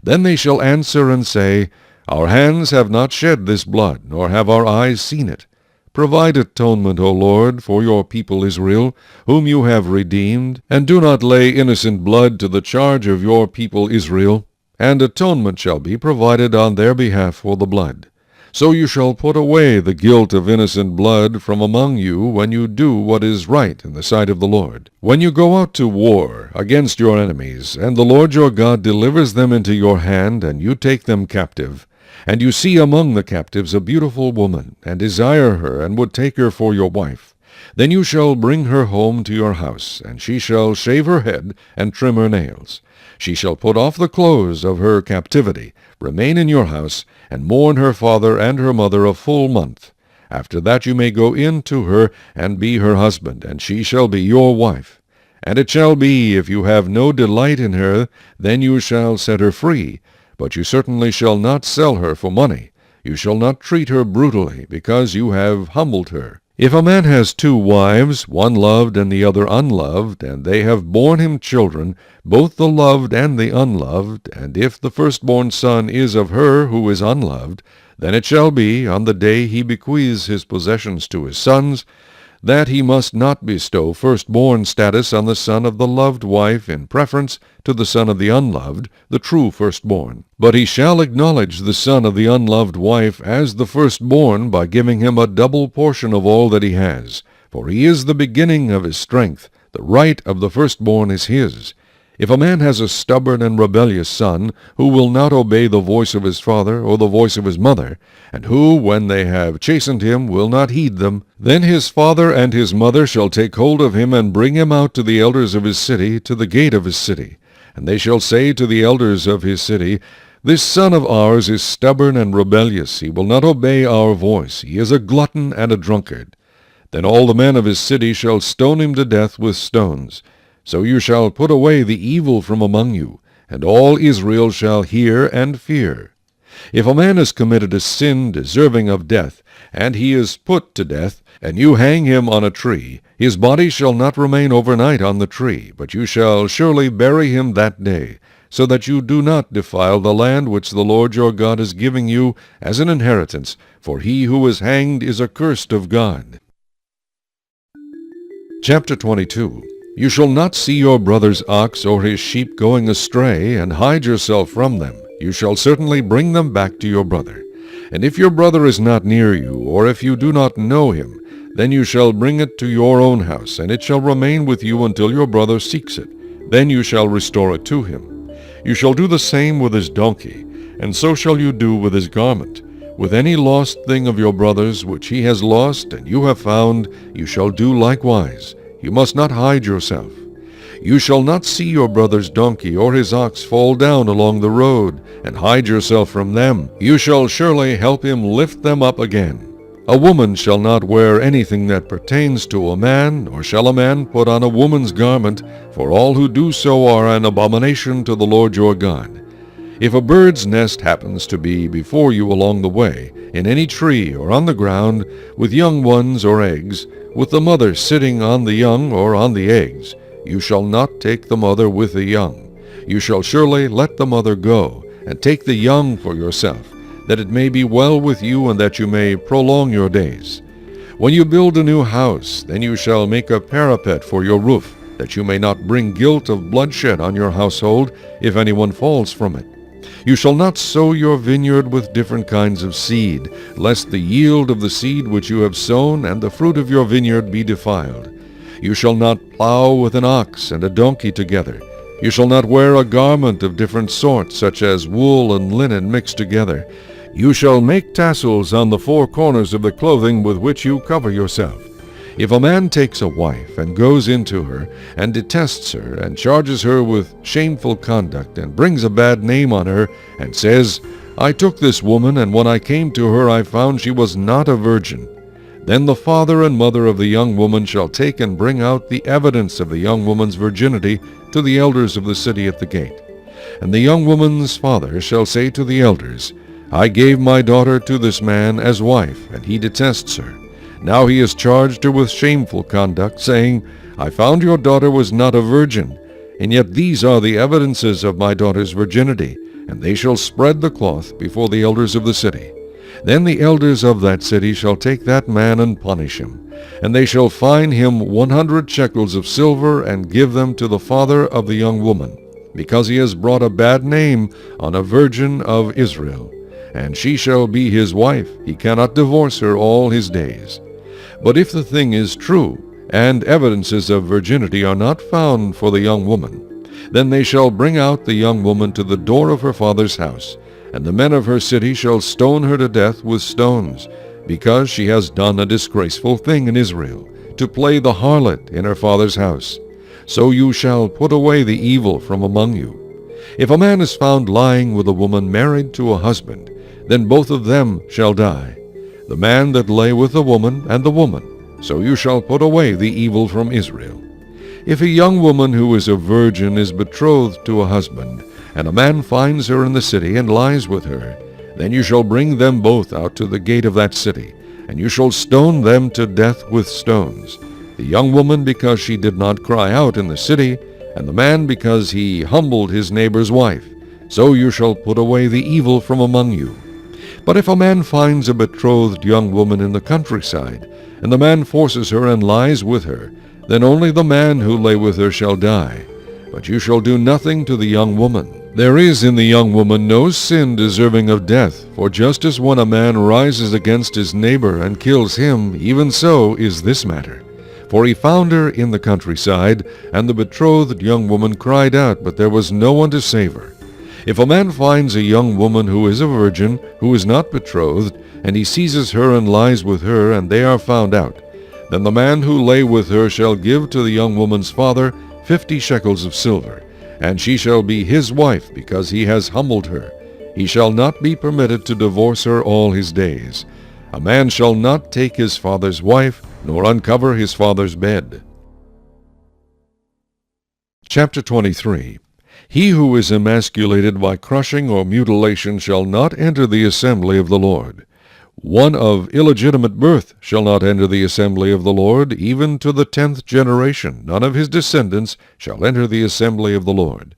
Then they shall answer and say, Our hands have not shed this blood, nor have our eyes seen it. Provide atonement, O Lord, for your people Israel, whom you have redeemed, and do not lay innocent blood to the charge of your people Israel, and atonement shall be provided on their behalf for the blood. So you shall put away the guilt of innocent blood from among you when you do what is right in the sight of the Lord. When you go out to war against your enemies, and the Lord your God delivers them into your hand, and you take them captive, and you see among the captives a beautiful woman, and desire her, and would take her for your wife, then you shall bring her home to your house, and she shall shave her head, and trim her nails. She shall put off the clothes of her captivity, remain in your house, and mourn her father and her mother a full month. After that you may go in to her, and be her husband, and she shall be your wife. And it shall be, if you have no delight in her, then you shall set her free, but you certainly shall not sell her for money. You shall not treat her brutally, because you have humbled her. If a man has 2 wives, one loved and the other unloved, and they have borne him children, both the loved and the unloved, and if the firstborn son is of her who is unloved, then it shall be, on the day he bequeaths his possessions to his sons, that he must not bestow firstborn status on the son of the loved wife in preference to the son of the unloved, the true firstborn. But he shall acknowledge the son of the unloved wife as the firstborn by giving him a double portion of all that he has, for he is the beginning of his strength. The right of the firstborn is his. If a man has a stubborn and rebellious son, who will not obey the voice of his father or the voice of his mother, and who, when they have chastened him, will not heed them, then his father and his mother shall take hold of him and bring him out to the elders of his city, to the gate of his city. And they shall say to the elders of his city, This son of ours is stubborn and rebellious. He will not obey our voice. He is a glutton and a drunkard. Then all the men of his city shall stone him to death with stones. So you shall put away the evil from among you, and all Israel shall hear and fear. If a man has committed a sin deserving of death, and he is put to death, and you hang him on a tree, his body shall not remain overnight on the tree, but you shall surely bury him that day, so that you do not defile the land which the Lord your God is giving you as an inheritance, for he who is hanged is accursed of God. Chapter 22. You shall not see your brother's ox or his sheep going astray, and hide yourself from them. You shall certainly bring them back to your brother. And if your brother is not near you, or if you do not know him, then you shall bring it to your own house, and it shall remain with you until your brother seeks it. Then you shall restore it to him. You shall do the same with his donkey, and so shall you do with his garment. With any lost thing of your brother's which he has lost, and you have found, you shall do likewise. You must not hide yourself. You shall not see your brother's donkey or his ox fall down along the road, and hide yourself from them. You shall surely help him lift them up again. A woman shall not wear anything that pertains to a man, nor shall a man put on a woman's garment, for all who do so are an abomination to the Lord your God. If a bird's nest happens to be before you along the way, in any tree or on the ground, with young ones or eggs, with the mother sitting on the young or on the eggs, you shall not take the mother with the young. You shall surely let the mother go, and take the young for yourself, that it may be well with you, and that you may prolong your days. When you build a new house, then you shall make a parapet for your roof, that you may not bring guilt of bloodshed on your household, if anyone falls from it. You shall not sow your vineyard with different kinds of seed, lest the yield of the seed which you have sown and the fruit of your vineyard be defiled. You shall not plow with an ox and a donkey together. You shall not wear a garment of different sorts, such as wool and linen mixed together. You shall make tassels on the 4 corners of the clothing with which you cover yourself. If a man takes a wife and goes into her, and detests her, and charges her with shameful conduct, and brings a bad name on her, and says, I took this woman, and when I came to her I found she was not a virgin, then the father and mother of the young woman shall take and bring out the evidence of the young woman's virginity to the elders of the city at the gate. And the young woman's father shall say to the elders, I gave my daughter to this man as wife, and he detests her. Now he has charged her with shameful conduct, saying, I found your daughter was not a virgin, and yet these are the evidences of my daughter's virginity, and they shall spread the cloth before the elders of the city. Then the elders of that city shall take that man and punish him, and they shall fine him 100 shekels of silver, and give them to the father of the young woman, because he has brought a bad name on a virgin of Israel. And she shall be his wife, he cannot divorce her all his days. But if the thing is true, and evidences of virginity are not found for the young woman, then they shall bring out the young woman to the door of her father's house, and the men of her city shall stone her to death with stones, because she has done a disgraceful thing in Israel, to play the harlot in her father's house. So you shall put away the evil from among you. If a man is found lying with a woman married to a husband, then both of them shall die, the man that lay with the woman and the woman. So you shall put away the evil from Israel. If a young woman who is a virgin is betrothed to a husband, and a man finds her in the city and lies with her, then you shall bring them both out to the gate of that city, and you shall stone them to death with stones, the young woman because she did not cry out in the city, and the man because he humbled his neighbor's wife. So you shall put away the evil from among you. But if a man finds a betrothed young woman in the countryside, and the man forces her and lies with her, then only the man who lay with her shall die. But you shall do nothing to the young woman. There is in the young woman no sin deserving of death, for just as when a man rises against his neighbor and kills him, even so is this matter. For he found her in the countryside, and the betrothed young woman cried out, but there was no one to save her. If a man finds a young woman who is a virgin, who is not betrothed, and he seizes her and lies with her, and they are found out, then the man who lay with her shall give to the young woman's father 50 shekels of silver, and she shall be his wife, because he has humbled her. He shall not be permitted to divorce her all his days. A man shall not take his father's wife, nor uncover his father's bed. Chapter 23. He who is emasculated by crushing or mutilation shall not enter the assembly of the Lord. One of illegitimate birth shall not enter the assembly of the Lord, even to the 10th generation. None of his descendants shall enter the assembly of the Lord.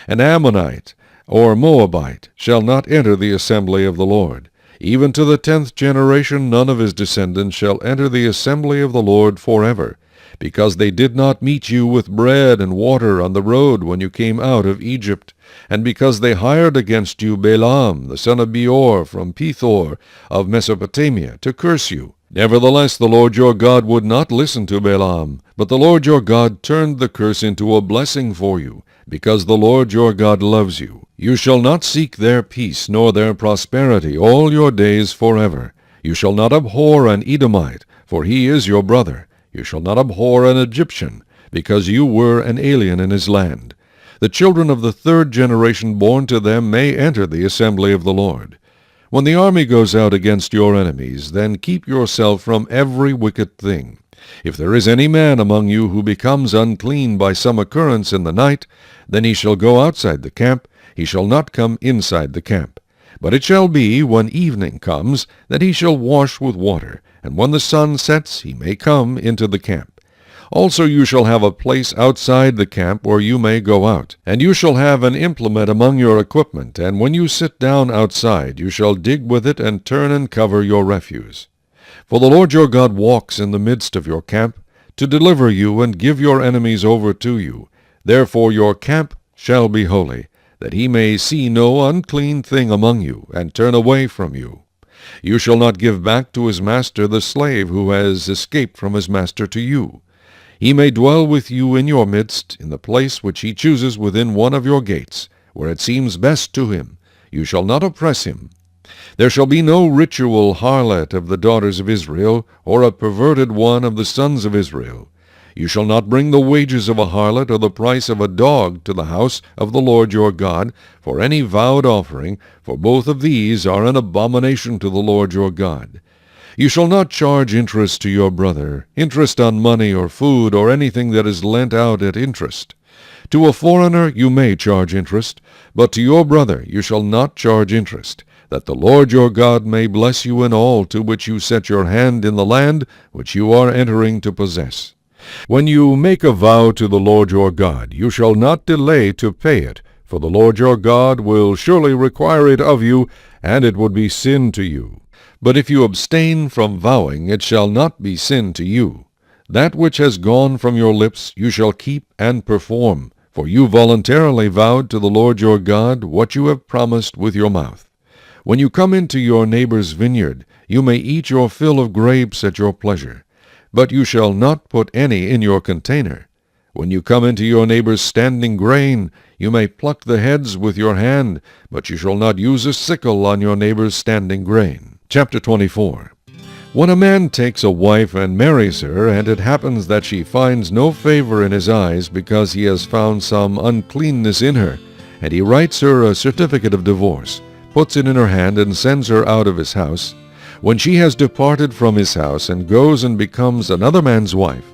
An Ammonite or Moabite shall not enter the assembly of the Lord. Even to the 10th generation none of his descendants shall enter the assembly of the Lord forever, because they did not meet you with bread and water on the road when you came out of Egypt, and because they hired against you Balaam the son of Beor from Pethor of Mesopotamia to curse you. Nevertheless the Lord your God would not listen to Balaam, but the Lord your God turned the curse into a blessing for you, because the Lord your God loves you. You shall not seek their peace nor their prosperity all your days forever. You shall not abhor an Edomite, for he is your brother. You shall not abhor an Egyptian, because you were an alien in his land. The children of the 3rd generation born to them may enter the assembly of the Lord. When the army goes out against your enemies, then keep yourself from every wicked thing. If there is any man among you who becomes unclean by some occurrence in the night, then he shall go outside the camp, he shall not come inside the camp. But it shall be, when evening comes, that he shall wash with water, and when the sun sets he may come into the camp. Also you shall have a place outside the camp where you may go out, and you shall have an implement among your equipment, and when you sit down outside you shall dig with it and turn and cover your refuse. For the Lord your God walks in the midst of your camp, to deliver you and give your enemies over to you. Therefore your camp shall be holy, that he may see no unclean thing among you, and turn away from you. You shall not give back to his master the slave who has escaped from his master to you. He may dwell with you in your midst, in the place which he chooses within one of your gates, where it seems best to him. You shall not oppress him. There shall be no ritual harlot of the daughters of Israel, or a perverted one of the sons of Israel. You shall not bring the wages of a harlot or the price of a dog to the house of the Lord your God for any vowed offering, for both of these are an abomination to the Lord your God. You shall not charge interest to your brother, interest on money or food or anything that is lent out at interest. To a foreigner you may charge interest, but to your brother you shall not charge interest. that the Lord your God may bless you in all to which you set your hand in the land which you are entering to possess. When you make a vow to the Lord your God, you shall not delay to pay it, for the Lord your God will surely require it of you, and it would be sin to you. But if you abstain from vowing, it shall not be sin to you. That which has gone from your lips you shall keep and perform, for you voluntarily vowed to the Lord your God what you have promised with your mouth. When you come into your neighbor's vineyard, you may eat your fill of grapes at your pleasure, but you shall not put any in your container. When you come into your neighbor's standing grain, you may pluck the heads with your hand, but you shall not use a sickle on your neighbor's standing grain. Chapter 24. When a man takes a wife and marries her, and it happens that she finds no favor in his eyes because he has found some uncleanness in her, and he writes her a certificate of divorce, puts it in her hand, and sends her out of his house, when she has departed from his house and goes and becomes another man's wife,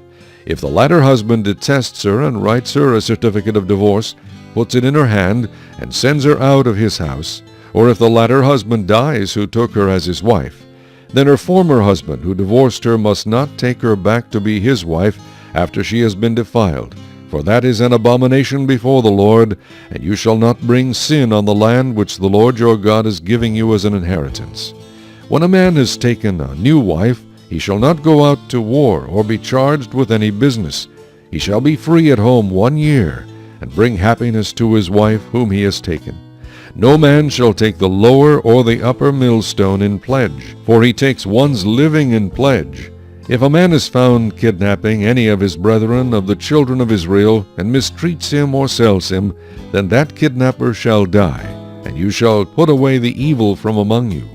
if the latter husband detests her and writes her a certificate of divorce, puts it in her hand, and sends her out of his house, or if the latter husband dies who took her as his wife, then her former husband who divorced her must not take her back to be his wife after she has been defiled, for that is an abomination before the Lord, and you shall not bring sin on the land which the Lord your God is giving you as an inheritance. When a man has taken a new wife, he shall not go out to war or be charged with any business. He shall be free at home 1 year, and bring happiness to his wife whom he has taken. No man shall take the lower or the upper millstone in pledge, for he takes one's living in pledge. If a man is found kidnapping any of his brethren of the children of Israel, and mistreats him or sells him, then that kidnapper shall die, and you shall put away the evil from among you.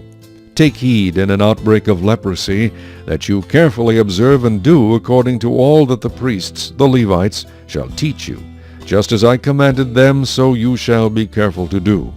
Take heed in an outbreak of leprosy, that you carefully observe and do according to all that the priests, the Levites, shall teach you. Just as I commanded them, so you shall be careful to do.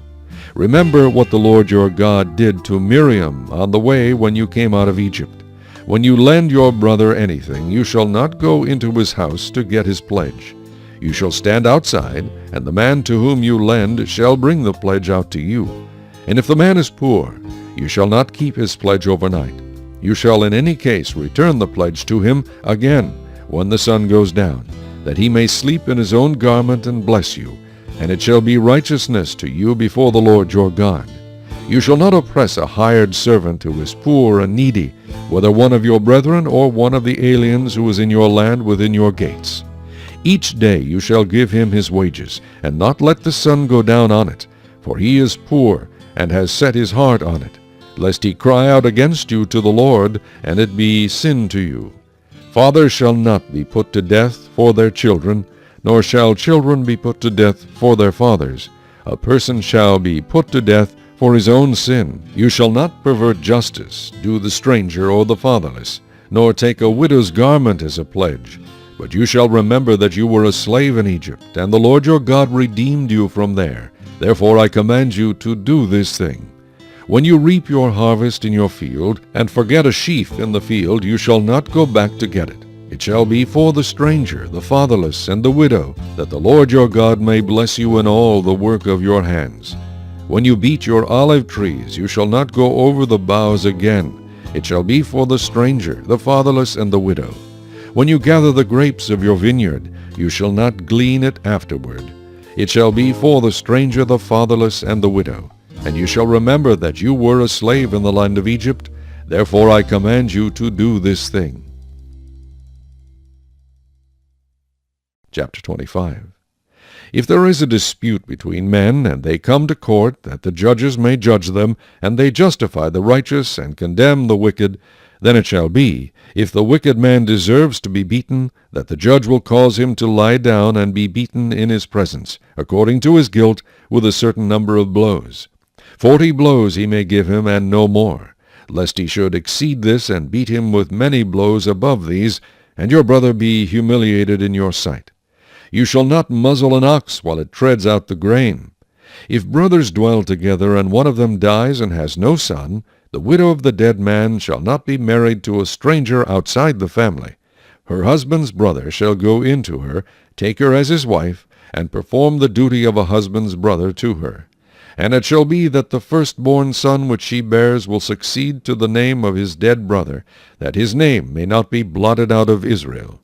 Remember what the Lord your God did to Miriam on the way when you came out of Egypt. When you lend your brother anything, you shall not go into his house to get his pledge. You shall stand outside, and the man to whom you lend shall bring the pledge out to you. And if the man is poor, you shall not keep his pledge overnight. You shall in any case return the pledge to him again when the sun goes down, that he may sleep in his own garment and bless you, and it shall be righteousness to you before the Lord your God. You shall not oppress a hired servant who is poor and needy, whether one of your brethren or one of the aliens who is in your land within your gates. Each day you shall give him his wages, and not let the sun go down on it, for he is poor, and has set his heart on it, lest he cry out against you to the Lord, and it be sin to you. Fathers shall not be put to death for their children, nor shall children be put to death for their fathers. A person shall be put to death for his own sin. You shall not pervert justice, do the stranger or the fatherless, nor take a widow's garment as a pledge. But you shall remember that you were a slave in Egypt, and the Lord your God redeemed you from there. Therefore I command you to do this thing. When you reap your harvest in your field, and forget a sheaf in the field, you shall not go back to get it. It shall be for the stranger, the fatherless, and the widow, that the Lord your God may bless you in all the work of your hands. When you beat your olive trees, you shall not go over the boughs again. It shall be for the stranger, the fatherless, and the widow. When you gather the grapes of your vineyard, you shall not glean it afterward. It shall be for the stranger, the fatherless, and the widow. And you shall remember that you were a slave in the land of Egypt. Therefore I command you to do this thing. Chapter 25. If there is a dispute between men, and they come to court, that the judges may judge them, and they justify the righteous and condemn the wicked, then it shall be, if the wicked man deserves to be beaten, that the judge will cause him to lie down and be beaten in his presence, according to his guilt, with a certain number of blows. 40 blows he may give him, and no more, lest he should exceed this and beat him with many blows above these, and your brother be humiliated in your sight. You shall not muzzle an ox while it treads out the grain. If brothers dwell together, and one of them dies and has no son, the widow of the dead man shall not be married to a stranger outside the family. Her husband's brother shall go in to her, take her as his wife, and perform the duty of a husband's brother to her. And it shall be that the firstborn son which she bears will succeed to the name of his dead brother, that his name may not be blotted out of Israel.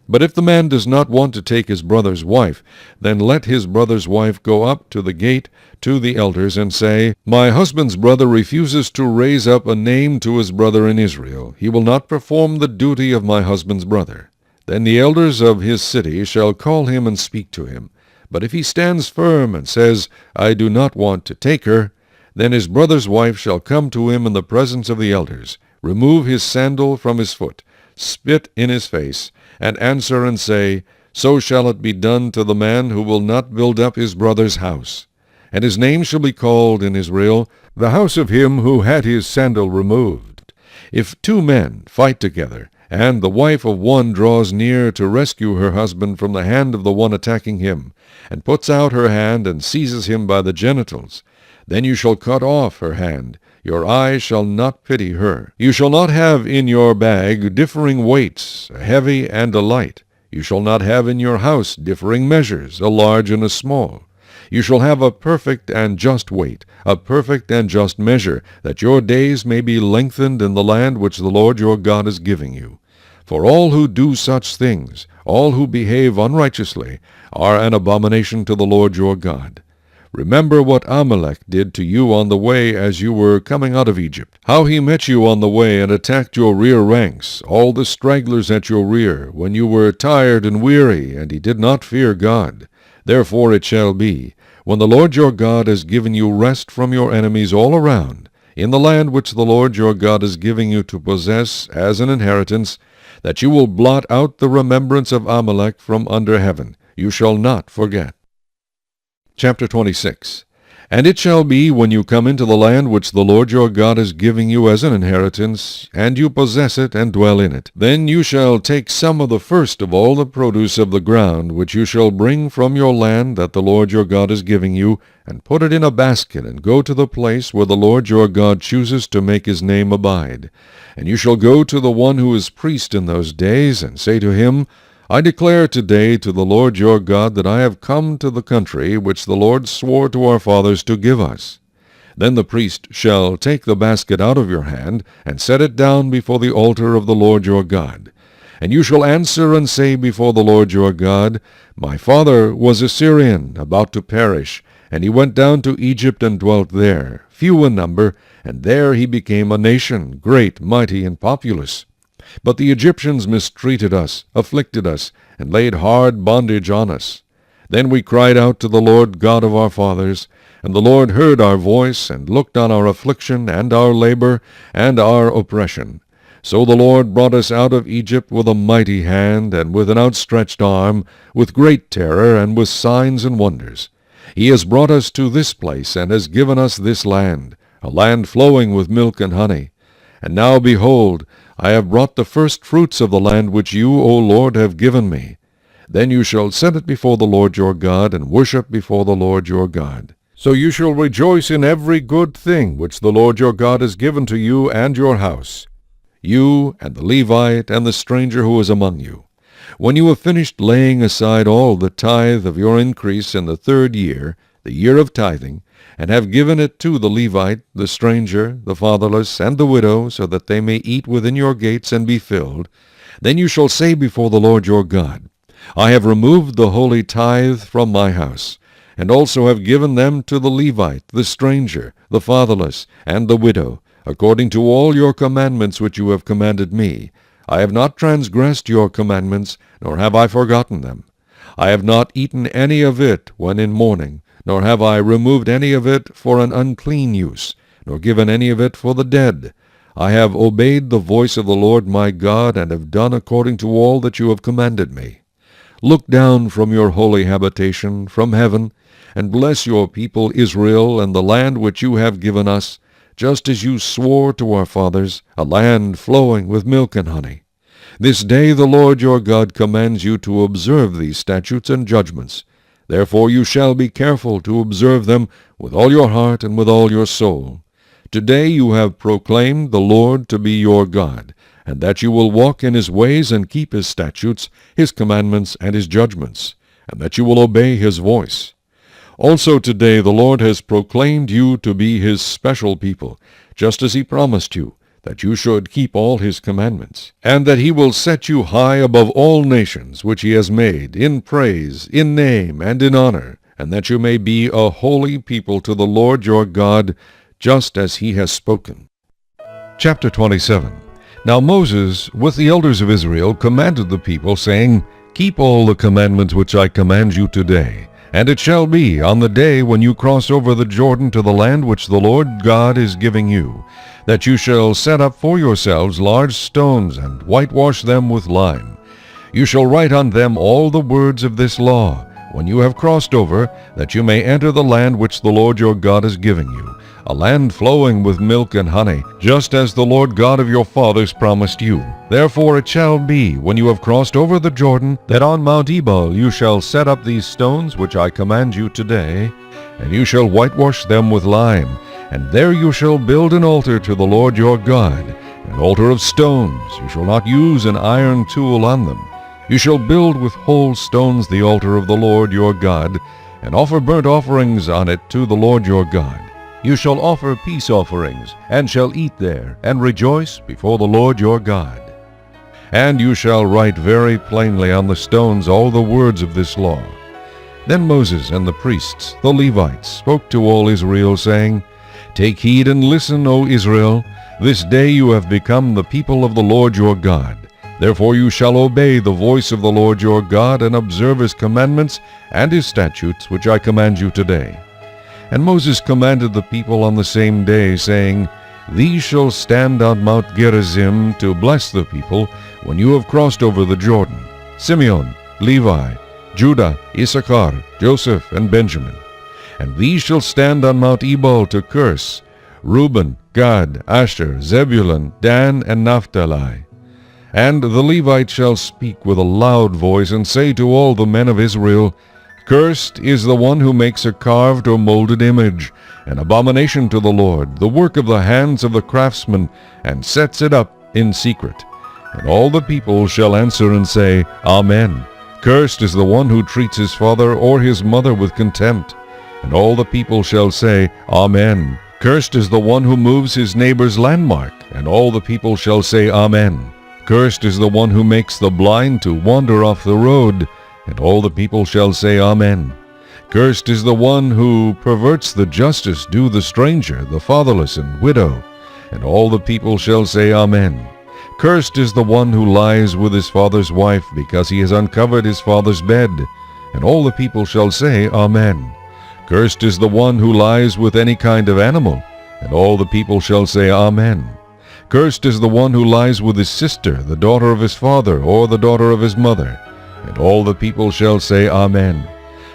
But if the man does not want to take his brother's wife, then let his brother's wife go up to the gate to the elders, and say, My husband's brother refuses to raise up a name to his brother in Israel. He will not perform the duty of my husband's brother. Then the elders of his city shall call him and speak to him. But if he stands firm and says, I do not want to take her, then his brother's wife shall come to him in the presence of the elders, remove his sandal from his foot, spit in his face, and answer and say, So shall it be done to the man who will not build up his brother's house. And his name shall be called in Israel, the house of him who had his sandal removed. If two men fight together, and the wife of one draws near to rescue her husband from the hand of the one attacking him, and puts out her hand and seizes him by the genitals, then you shall cut off her hand. Your eye shall not pity her. You shall not have in your bag differing weights, a heavy and a light. You shall not have in your house differing measures, a large and a small. You shall have a perfect and just weight, a perfect and just measure, that your days may be lengthened in the land which the Lord your God is giving you. For all who do such things, all who behave unrighteously, are an abomination to the Lord your God. Remember what Amalek did to you on the way as you were coming out of Egypt, how he met you on the way and attacked your rear ranks, all the stragglers at your rear, when you were tired and weary, and he did not fear God. Therefore it shall be, when the Lord your God has given you rest from your enemies all around, in the land which the Lord your God is giving you to possess as an inheritance, that you will blot out the remembrance of Amalek from under heaven. You shall not forget. Chapter 26. And it shall be, when you come into the land which the Lord your God is giving you as an inheritance, and you possess it and dwell in it, then you shall take some of the first of all the produce of the ground, which you shall bring from your land that the Lord your God is giving you, and put it in a basket, and go to the place where the Lord your God chooses to make his name abide. And you shall go to the one who is priest in those days, and say to him, I declare today to the Lord your God that I have come to the country which the Lord swore to our fathers to give us. Then the priest shall take the basket out of your hand, and set it down before the altar of the Lord your God. And you shall answer and say before the Lord your God, My father was a Syrian, about to perish, and he went down to Egypt and dwelt there, few in number, and there he became a nation, great, mighty, and populous. But the Egyptians mistreated us, afflicted us, and laid hard bondage on us. Then we cried out to the Lord God of our fathers, and the Lord heard our voice, and looked on our affliction, and our labor, and our oppression. So the Lord brought us out of Egypt with a mighty hand, and with an outstretched arm, with great terror, and with signs and wonders. He has brought us to this place, and has given us this land, a land flowing with milk and honey. And now, behold, I have brought the first fruits of the land which you, O Lord, have given me. Then you shall set it before the Lord your God, and worship before the Lord your God. So you shall rejoice in every good thing which the Lord your God has given to you and your house, you and the Levite and the stranger who is among you. When you have finished laying aside all the tithe of your increase in the 3rd year, the year of tithing, and have given it to the Levite, the stranger, the fatherless, and the widow, so that they may eat within your gates and be filled, then you shall say before the Lord your God, I have removed the holy tithe from my house, and also have given them to the Levite, the stranger, the fatherless, and the widow, according to all your commandments which you have commanded me. I have not transgressed your commandments, nor have I forgotten them. I have not eaten any of it when in mourning, nor have I removed any of it for an unclean use, nor given any of it for the dead. I have obeyed the voice of the Lord my God, and have done according to all that you have commanded me. Look down from your holy habitation, from heaven, and bless your people Israel and the land which you have given us, just as you swore to our fathers, a land flowing with milk and honey. This day the Lord your God commands you to observe these statutes and judgments. Therefore you shall be careful to observe them with all your heart and with all your soul. Today you have proclaimed the Lord to be your God, and that you will walk in his ways and keep his statutes, his commandments, and his judgments, and that you will obey his voice. Also today the Lord has proclaimed you to be his special people, just as he promised you, that you should keep all his commandments, and that he will set you high above all nations which he has made, in praise, in name, and in honor, and that you may be a holy people to the Lord your God, just as he has spoken. Chapter 27. Now Moses, with the elders of Israel, commanded the people, saying, Keep all the commandments which I command you today. And it shall be on the day when you cross over the Jordan to the land which the Lord God is giving you, that you shall set up for yourselves large stones, and whitewash them with lime. You shall write on them all the words of this law, when you have crossed over, that you may enter the land which the Lord your God is giving you, a land flowing with milk and honey, just as the Lord God of your fathers promised you. Therefore it shall be, when you have crossed over the Jordan, that on Mount Ebal you shall set up these stones which I command you today, and you shall whitewash them with lime, and there you shall build an altar to the Lord your God, an altar of stones. You shall not use an iron tool on them. You shall build with whole stones the altar of the Lord your God, and offer burnt offerings on it to the Lord your God. You shall offer peace offerings, and shall eat there, and rejoice before the Lord your God. And you shall write very plainly on the stones all the words of this law. Then Moses and the priests, the Levites, spoke to all Israel, saying, Take heed and listen, O Israel. This day you have become the people of the Lord your God. Therefore you shall obey the voice of the Lord your God, and observe his commandments and his statutes, which I command you today. And Moses commanded the people on the same day, saying, These shall stand on Mount Gerizim to bless the people when you have crossed over the Jordan: Simeon, Levi, Judah, Issachar, Joseph, and Benjamin. And these shall stand on Mount Ebal to curse: Reuben, Gad, Asher, Zebulun, Dan, and Naphtali. And the Levites shall speak with a loud voice, and say to all the men of Israel, Cursed is the one who makes a carved or molded image, an abomination to the Lord, the work of the hands of the craftsman, and sets it up in secret. And all the people shall answer and say, Amen. Cursed is the one who treats his father or his mother with contempt. And all the people shall say, Amen. Cursed is the one who moves his neighbor's landmark. And all the people shall say, Amen. Cursed is the one who makes the blind to wander off the road. And all the people shall say, Amen. Cursed is the one who perverts the justice due the stranger, the fatherless, and widow. And all the people shall say, Amen. Cursed is the one who lies with his father's wife, because he has uncovered his father's bed. And all the people shall say, Amen. Cursed is the one who lies with any kind of animal. And all the people shall say, Amen. Cursed is the one who lies with his sister, the daughter of his father, or the daughter of his mother. And all the people shall say, Amen.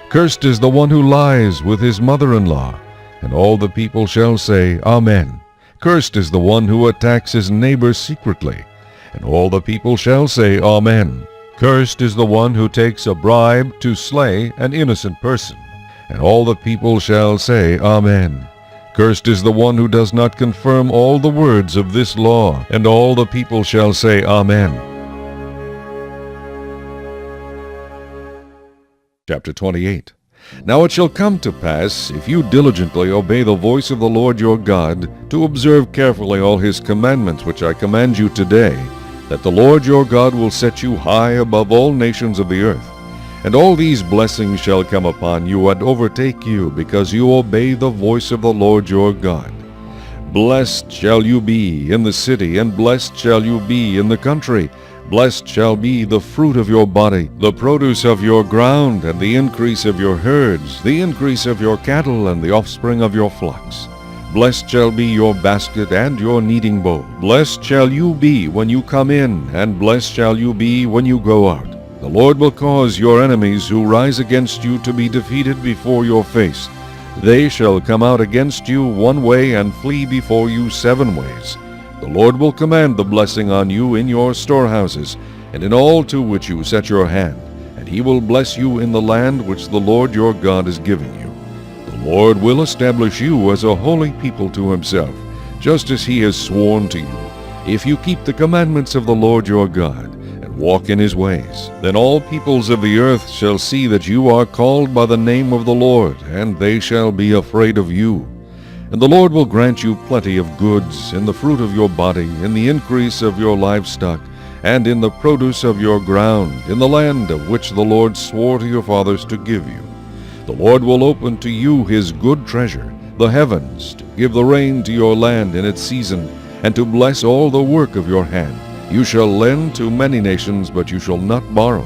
Cursed is the one who lies with his mother-in-law. And all the people shall say, Amen. Cursed is the one who attacks his neighbor secretly. And all the people shall say, Amen. Cursed is the one who takes a bribe to slay an innocent person. And all the people shall say, Amen. Cursed is the one who does not confirm all the words of this law. And all the people shall say, Amen. Chapter 28. Now it shall come to pass, if you diligently obey the voice of the Lord your God, to observe carefully all his commandments which I command you today, that the Lord your God will set you high above all nations of the earth. And all these blessings shall come upon you and overtake you, because you obey the voice of the Lord your God. Blessed shall you be in the city, and blessed shall you be in the country. Blessed shall be the fruit of your body, the produce of your ground, and the increase of your herds, the increase of your cattle, and the offspring of your flocks. Blessed shall be your basket and your kneading bowl. Blessed shall you be when you come in, and blessed shall you be when you go out. The Lord will cause your enemies who rise against you to be defeated before your face. They shall come out against you one way and flee before you 7 ways. The Lord will command the blessing on you in your storehouses, and in all to which you set your hand, and he will bless you in the land which the Lord your God is giving you. The Lord will establish you as a holy people to himself, just as he has sworn to you, if you keep the commandments of the Lord your God, and walk in his ways. Then all peoples of the earth shall see that you are called by the name of the Lord, and they shall be afraid of you. And the Lord will grant you plenty of goods, in the fruit of your body, in the increase of your livestock, and in the produce of your ground, in the land of which the Lord swore to your fathers to give you. The Lord will open to you his good treasure, the heavens, to give the rain to your land in its season, and to bless all the work of your hand. You shall lend to many nations, but you shall not borrow.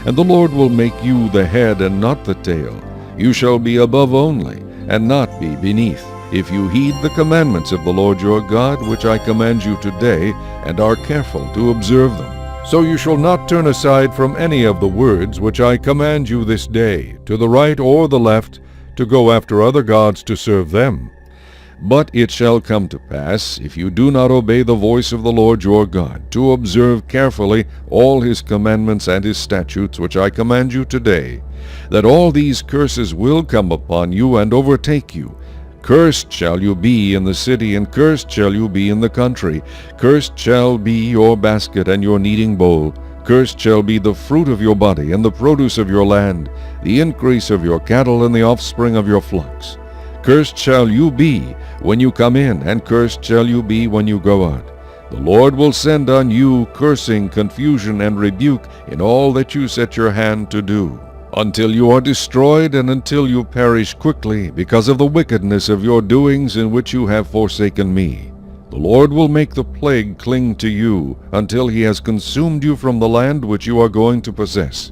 And the Lord will make you the head and not the tail. You shall be above only, and not be beneath, if you heed the commandments of the Lord your God, which I command you today, and are careful to observe them. So you shall not turn aside from any of the words which I command you this day, to the right or the left, to go after other gods to serve them. But it shall come to pass, if you do not obey the voice of the Lord your God, to observe carefully all his commandments and his statutes which I command you today, that all these curses will come upon you and overtake you. Cursed shall you be in the city, and cursed shall you be in the country. Cursed shall be your basket and your kneading bowl. Cursed shall be the fruit of your body, and the produce of your land, the increase of your cattle, and the offspring of your flocks. Cursed shall you be when you come in, and cursed shall you be when you go out. The Lord will send on you cursing, confusion, and rebuke in all that you set your hand to do, until you are destroyed, and until you perish quickly, because of the wickedness of your doings in which you have forsaken me. The Lord will make the plague cling to you, until he has consumed you from the land which you are going to possess.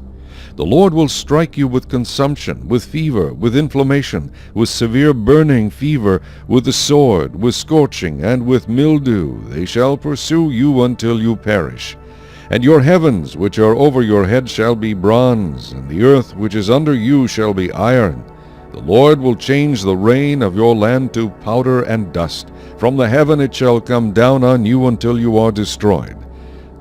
The Lord will strike you with consumption, with fever, with inflammation, with severe burning fever, with the sword, with scorching, and with mildew. They shall pursue you until you perish. And your heavens which are over your head shall be bronze, and the earth which is under you shall be iron. The Lord will change the rain of your land to powder and dust. From the heaven it shall come down on you until you are destroyed.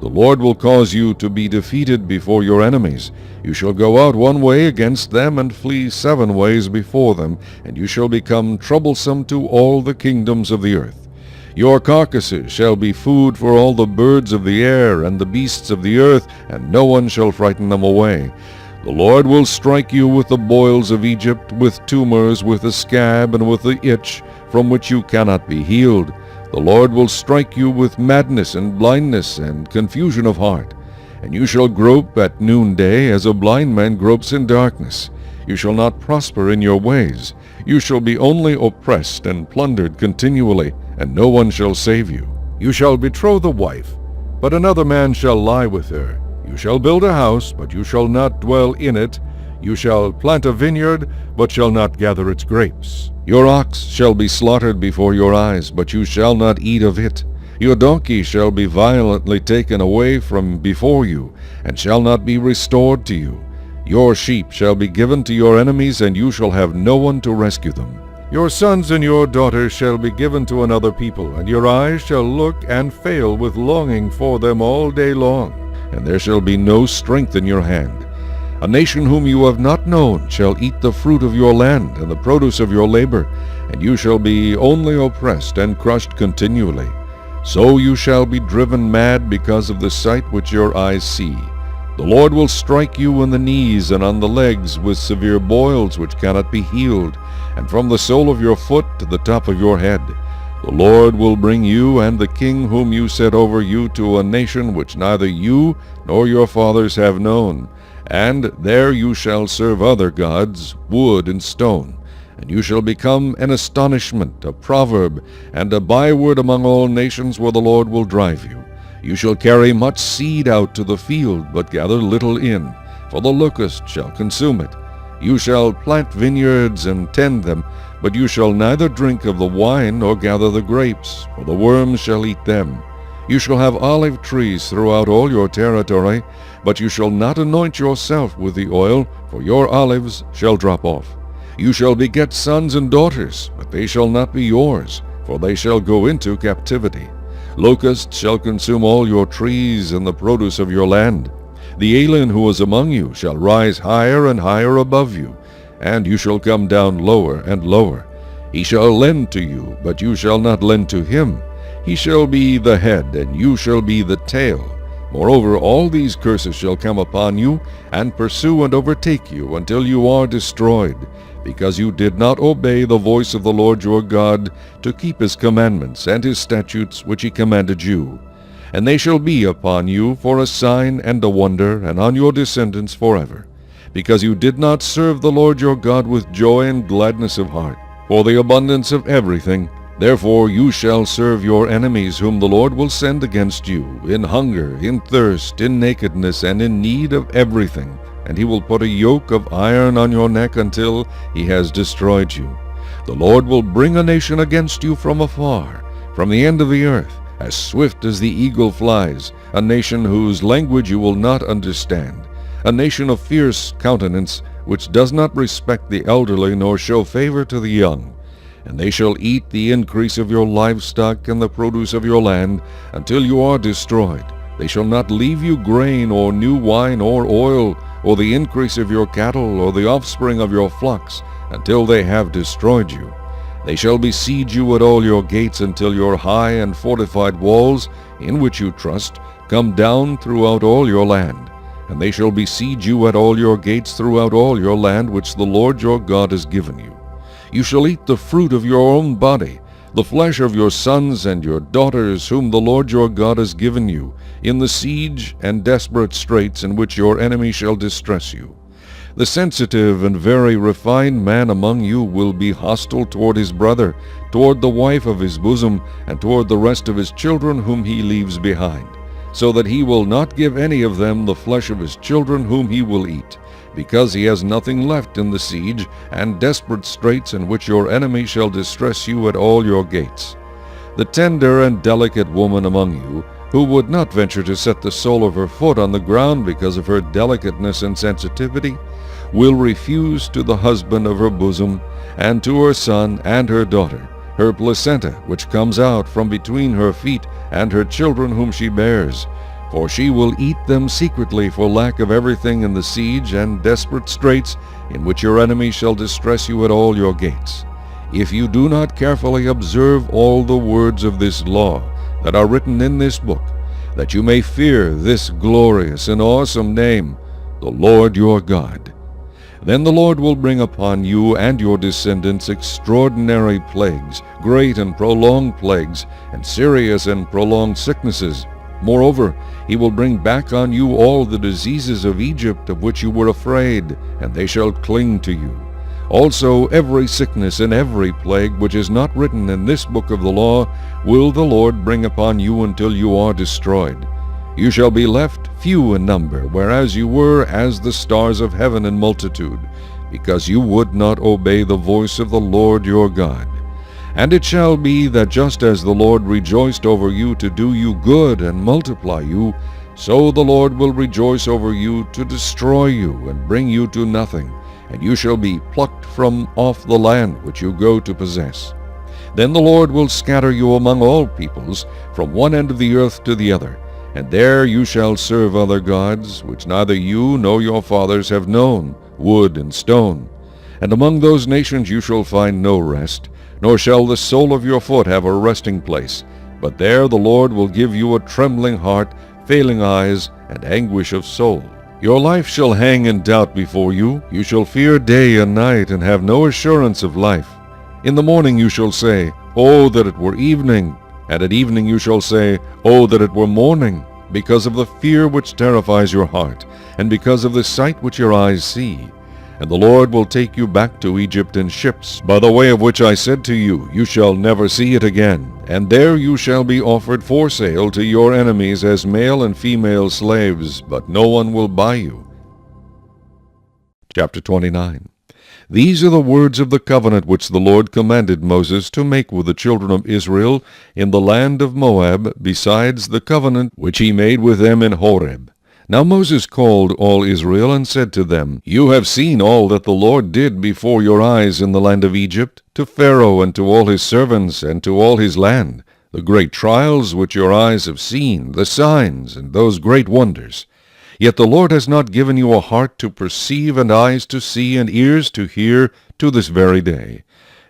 The Lord will cause you to be defeated before your enemies. You shall go out one way against them, and flee 7 ways before them, and you shall become troublesome to all the kingdoms of the earth. Your carcasses shall be food for all the birds of the air and the beasts of the earth, and no one shall frighten them away. The Lord will strike you with the boils of Egypt, with tumors, with the scab, and with the itch, from which you cannot be healed. The Lord will strike you with madness and blindness and confusion of heart. And you shall grope at noonday, as a blind man gropes in darkness. You shall not prosper in your ways. You shall be only oppressed and plundered continually, and no one shall save you. You shall betroth a wife, but another man shall lie with her. You shall build a house, but you shall not dwell in it. You shall plant a vineyard, but shall not gather its grapes. Your ox shall be slaughtered before your eyes, but you shall not eat of it. Your donkey shall be violently taken away from before you, and shall not be restored to you. Your sheep shall be given to your enemies, and you shall have no one to rescue them. Your sons and your daughters shall be given to another people, and your eyes shall look and fail with longing for them all day long, and there shall be no strength in your hand. A nation whom you have not known shall eat the fruit of your land and the produce of your labor, and you shall be only oppressed and crushed continually. So you shall be driven mad because of the sight which your eyes see. The Lord will strike you on the knees and on the legs with severe boils which cannot be healed, and from the sole of your foot to the top of your head. The Lord will bring you and the king whom you set over you to a nation which neither you nor your fathers have known, and there you shall serve other gods, wood and stone. And you shall become an astonishment, a proverb, and a byword among all nations where the Lord will drive you. You shall carry much seed out to the field, but gather little in, for the locust shall consume it. You shall plant vineyards and tend them, but you shall neither drink of the wine nor gather the grapes, for the worms shall eat them. You shall have olive trees throughout all your territory, but you shall not anoint yourself with the oil, for your olives shall drop off. You shall beget sons and daughters, but they shall not be yours, for they shall go into captivity. Locusts shall consume all your trees and the produce of your land. The alien who is among you shall rise higher and higher above you, and you shall come down lower and lower. He shall lend to you, but you shall not lend to him. He shall be the head, and you shall be the tail. Moreover, all these curses shall come upon you, and pursue and overtake you, until you are destroyed, because you did not obey the voice of the Lord your God, to keep his commandments and his statutes which he commanded you. And they shall be upon you for a sign and a wonder, and on your descendants forever, because you did not serve the Lord your God with joy and gladness of heart, for the abundance of everything. Therefore you shall serve your enemies, whom the Lord will send against you, in hunger, in thirst, in nakedness, and in need of everything. And he will put a yoke of iron on your neck until he has destroyed you. The Lord will bring a nation against you from afar, from the end of the earth, as swift as the eagle flies, a nation whose language you will not understand, a nation of fierce countenance, which does not respect the elderly, nor show favor to the young. And they shall eat the increase of your livestock and the produce of your land, until you are destroyed. They shall not leave you grain, or new wine, or oil, or the increase of your cattle, or the offspring of your flocks, until they have destroyed you. They shall besiege you at all your gates, until your high and fortified walls, in which you trust, come down throughout all your land. And they shall besiege you at all your gates throughout all your land, which the Lord your God has given you. You shall eat the fruit of your own body, the flesh of your sons and your daughters, whom the Lord your God has given you, in the siege and desperate straits in which your enemy shall distress you. The sensitive and very refined man among you will be hostile toward his brother, toward the wife of his bosom, and toward the rest of his children whom he leaves behind, so that he will not give any of them the flesh of his children whom he will eat, because he has nothing left in the siege and desperate straits in which your enemy shall distress you at all your gates. The tender and delicate woman among you, who would not venture to set the sole of her foot on the ground because of her delicateness and sensitivity, will refuse to the husband of her bosom, and to her son and her daughter, her placenta which comes out from between her feet, and her children whom she bears. For she will eat them secretly for lack of everything in the siege and desperate straits in which your enemy shall distress you at all your gates. If you do not carefully observe all the words of this law that are written in this book, that you may fear this glorious and awesome name, the Lord your God, then the Lord will bring upon you and your descendants extraordinary plagues, great and prolonged plagues, and serious and prolonged sicknesses. Moreover, he will bring back on you all the diseases of Egypt of which you were afraid, and they shall cling to you. Also every sickness and every plague which is not written in this book of the law will the Lord bring upon you until you are destroyed. You shall be left few in number, whereas you were as the stars of heaven in multitude, because you would not obey the voice of the Lord your God. And it shall be that just as the Lord rejoiced over you to do you good and multiply you, so the Lord will rejoice over you to destroy you and bring you to nothing, and you shall be plucked from off the land which you go to possess. Then the Lord will scatter you among all peoples, from one end of the earth to the other, and there you shall serve other gods, which neither you nor your fathers have known, wood and stone. And among those nations you shall find no rest, nor shall the sole of your foot have a resting place. But there the Lord will give you a trembling heart, failing eyes, and anguish of soul. Your life shall hang in doubt before you. You shall fear day and night, and have no assurance of life. In the morning you shall say, Oh, that it were evening! And at evening you shall say, Oh, that it were morning! Because of the fear which terrifies your heart, and because of the sight which your eyes see. And the Lord will take you back to Egypt in ships, by the way of which I said to you, You shall never see it again. And there you shall be offered for sale to your enemies as male and female slaves, but no one will buy you. Chapter 29. These are the words of the covenant which the Lord commanded Moses to make with the children of Israel in the land of Moab, besides the covenant which he made with them in Horeb. Now Moses called all Israel and said to them, You have seen all that the Lord did before your eyes in the land of Egypt, to Pharaoh and to all his servants and to all his land, the great trials which your eyes have seen, the signs and those great wonders. Yet the Lord has not given you a heart to perceive, and eyes to see, and ears to hear, to this very day.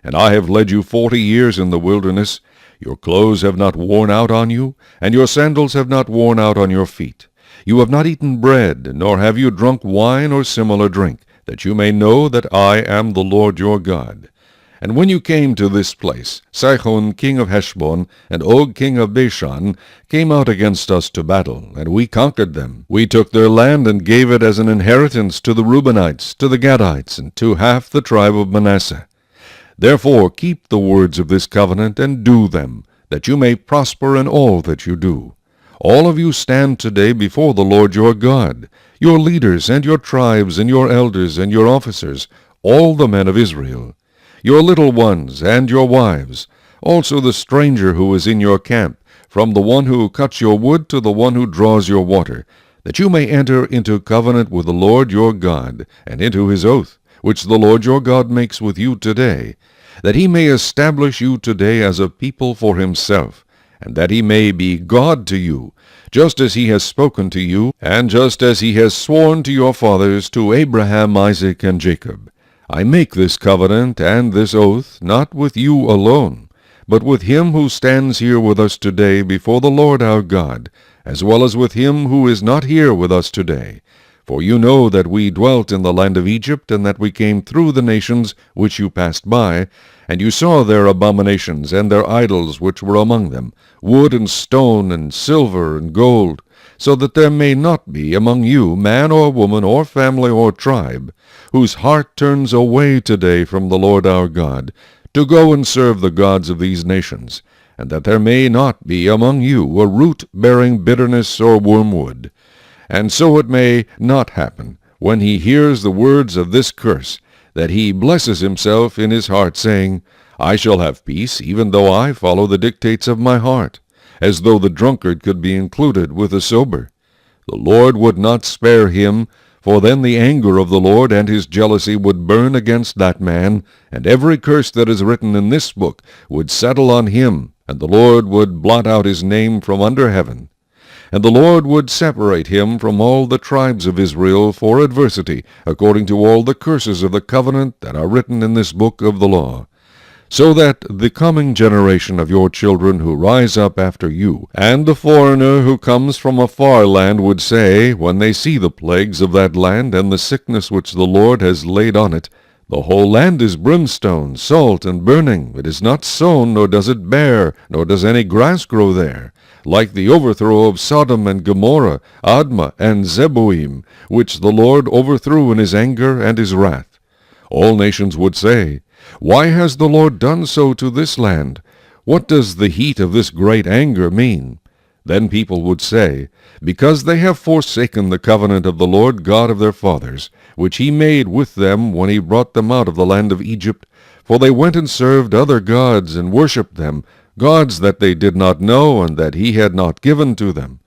And I have led you 40 years in the wilderness. Your clothes have not worn out on you, and your sandals have not worn out on your feet. You have not eaten bread, nor have you drunk wine or similar drink, that you may know that I am the Lord your God. And when you came to this place, Sihon king of Heshbon and Og king of Bashan came out against us to battle, and we conquered them. We took their land and gave it as an inheritance to the Reubenites, to the Gadites, and to half the tribe of Manasseh. Therefore keep the words of this covenant and do them, that you may prosper in all that you do. All of you stand today before the Lord your God, your leaders and your tribes and your elders and your officers, all the men of Israel, your little ones and your wives, also the stranger who is in your camp, from the one who cuts your wood to the one who draws your water, that you may enter into covenant with the Lord your God, and into his oath, which the Lord your God makes with you today, that he may establish you today as a people for himself, and that he may be God to you, just as he has spoken to you, and just as he has sworn to your fathers, to Abraham, Isaac, and Jacob. I make this covenant and this oath not with you alone, but with him who stands here with us today before the Lord our God, as well as with him who is not here with us today. For you know that we dwelt in the land of Egypt, and that we came through the nations which you passed by, and you saw their abominations and their idols which were among them, wood and stone and silver and gold, so that there may not be among you man or woman or family or tribe, whose heart turns away today from the Lord our God, to go and serve the gods of these nations, and that there may not be among you a root bearing bitterness or wormwood. And so it may not happen, when he hears the words of this curse, that he blesses himself in his heart, saying, I shall have peace, even though I follow the dictates of my heart, as though the drunkard could be included with the sober. The Lord would not spare him, for then the anger of the Lord and his jealousy would burn against that man, and every curse that is written in this book would settle on him, and the Lord would blot out his name from under heaven. And the Lord would separate him from all the tribes of Israel for adversity, according to all the curses of the covenant that are written in this book of the law, so that the coming generation of your children who rise up after you, and the foreigner who comes from a far land would say, when they see the plagues of that land and the sickness which the Lord has laid on it, the whole land is brimstone, salt, and burning. It is not sown, nor does it bear, nor does any grass grow there, like the overthrow of Sodom and Gomorrah, Admah and Zeboim, which the Lord overthrew in his anger and his wrath. All nations would say, Why has the Lord done so to this land? What does the heat of this great anger mean? Then people would say, Because they have forsaken the covenant of the Lord God of their fathers, which he made with them when he brought them out of the land of Egypt, for they went and served other gods and worshipped them, gods that they did not know and that he had not given to them.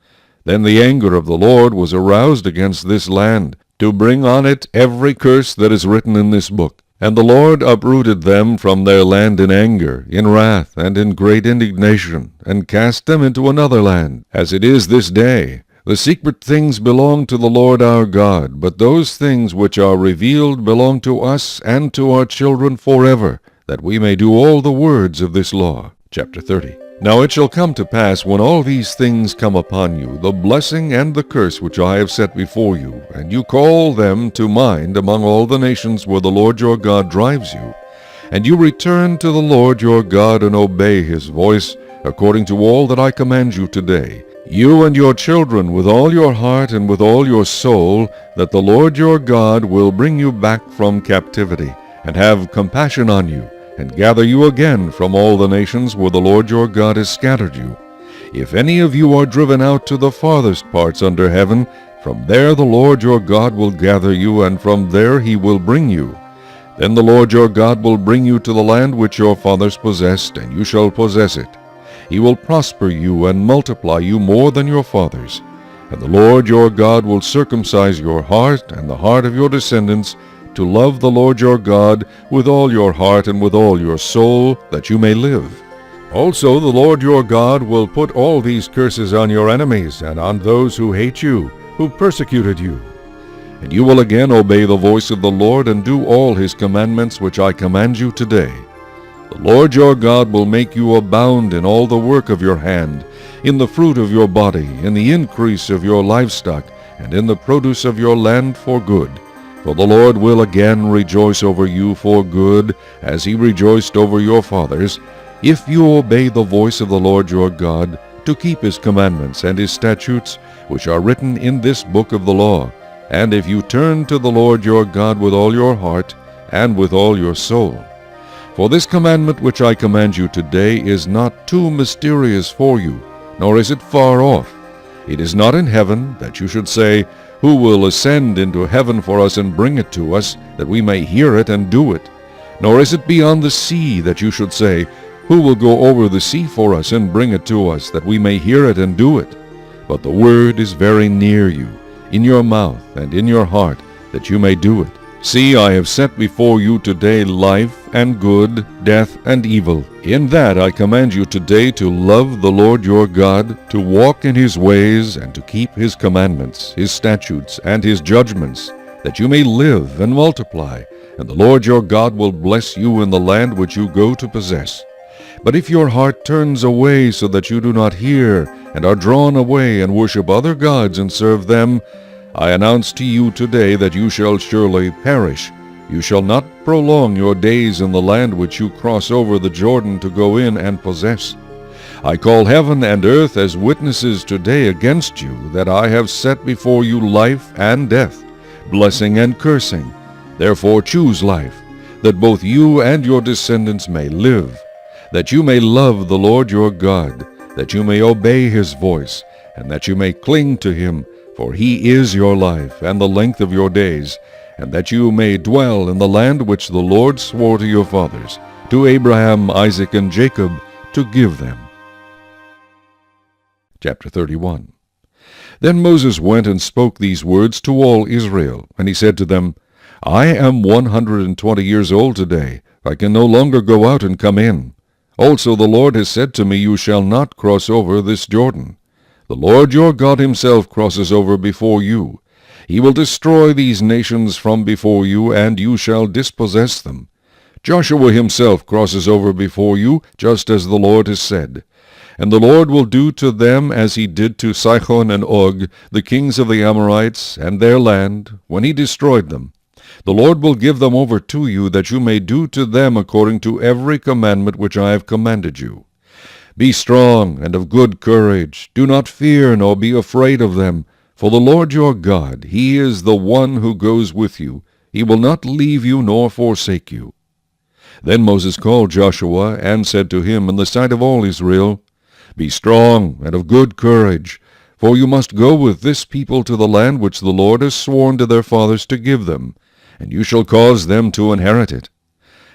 Then the anger of the Lord was aroused against this land, to bring on it every curse that is written in this book. And the Lord uprooted them from their land in anger, in wrath, and in great indignation, and cast them into another land, as it is this day. The secret things belong to the Lord our God, but those things which are revealed belong to us and to our children forever, that we may do all the words of this law. Chapter 30. Now it shall come to pass, when all these things come upon you, the blessing and the curse which I have set before you, and you call them to mind among all the nations where the Lord your God drives you, and you return to the Lord your God and obey his voice, according to all that I command you today, you and your children with all your heart and with all your soul, that the Lord your God will bring you back from captivity, and have compassion on you, and gather you again from all the nations where the Lord your God has scattered you. If any of you are driven out to the farthest parts under heaven, from there the Lord your God will gather you, and from there he will bring you. Then the Lord your God will bring you to the land which your fathers possessed, and you shall possess it. He will prosper you and multiply you more than your fathers. And the Lord your God will circumcise your heart and the heart of your descendants, to love the Lord your God with all your heart and with all your soul, that you may live. Also the Lord your God will put all these curses on your enemies and on those who hate you, who persecuted you. And you will again obey the voice of the Lord and do all his commandments which I command you today. The Lord your God will make you abound in all the work of your hand, in the fruit of your body, in the increase of your livestock, and in the produce of your land for good. For the Lord will again rejoice over you for good, as he rejoiced over your fathers, if you obey the voice of the Lord your God, to keep his commandments and his statutes, which are written in this book of the law, and if you turn to the Lord your God with all your heart and with all your soul. For this commandment which I command you today is not too mysterious for you, nor is it far off. It is not in heaven, that you should say, Who will ascend into heaven for us and bring it to us, that we may hear it and do it? Nor is it beyond the sea, that you should say, Who will go over the sea for us and bring it to us, that we may hear it and do it? But the word is very near you, in your mouth and in your heart, that you may do it. See, I have set before you today life and good, death and evil. In that I command you today to love the Lord your God, to walk in his ways, and to keep his commandments, his statutes, and his judgments, that you may live and multiply, and the Lord your God will bless you in the land which you go to possess. But if your heart turns away so that you do not hear, and are drawn away and worship other gods and serve them, I announce to you today that you shall surely perish. You shall not prolong your days in the land which you cross over the Jordan to go in and possess. I call heaven and earth as witnesses today against you, that I have set before you life and death, blessing and cursing. Therefore choose life, that both you and your descendants may live, that you may love the Lord your God, that you may obey his voice, and that you may cling to him, for he is your life and the length of your days, and that you may dwell in the land which the Lord swore to your fathers, to Abraham, Isaac, and Jacob, to give them. Chapter 31. Then Moses went and spoke these words to all Israel, and he said to them, I am 120 years old today. I can no longer go out and come in. Also the Lord has said to me, You shall not cross over this Jordan. The Lord your God himself crosses over before you. He will destroy these nations from before you, and you shall dispossess them. Joshua himself crosses over before you, just as the Lord has said. And the Lord will do to them as he did to Sihon and Og, the kings of the Amorites, and their land, when he destroyed them. The Lord will give them over to you, that you may do to them according to every commandment which I have commanded you. Be strong and of good courage. Do not fear nor be afraid of them. For the Lord your God, he is the one who goes with you. He will not leave you nor forsake you. Then Moses called Joshua and said to him in the sight of all Israel, Be strong and of good courage, for you must go with this people to the land which the Lord has sworn to their fathers to give them, and you shall cause them to inherit it.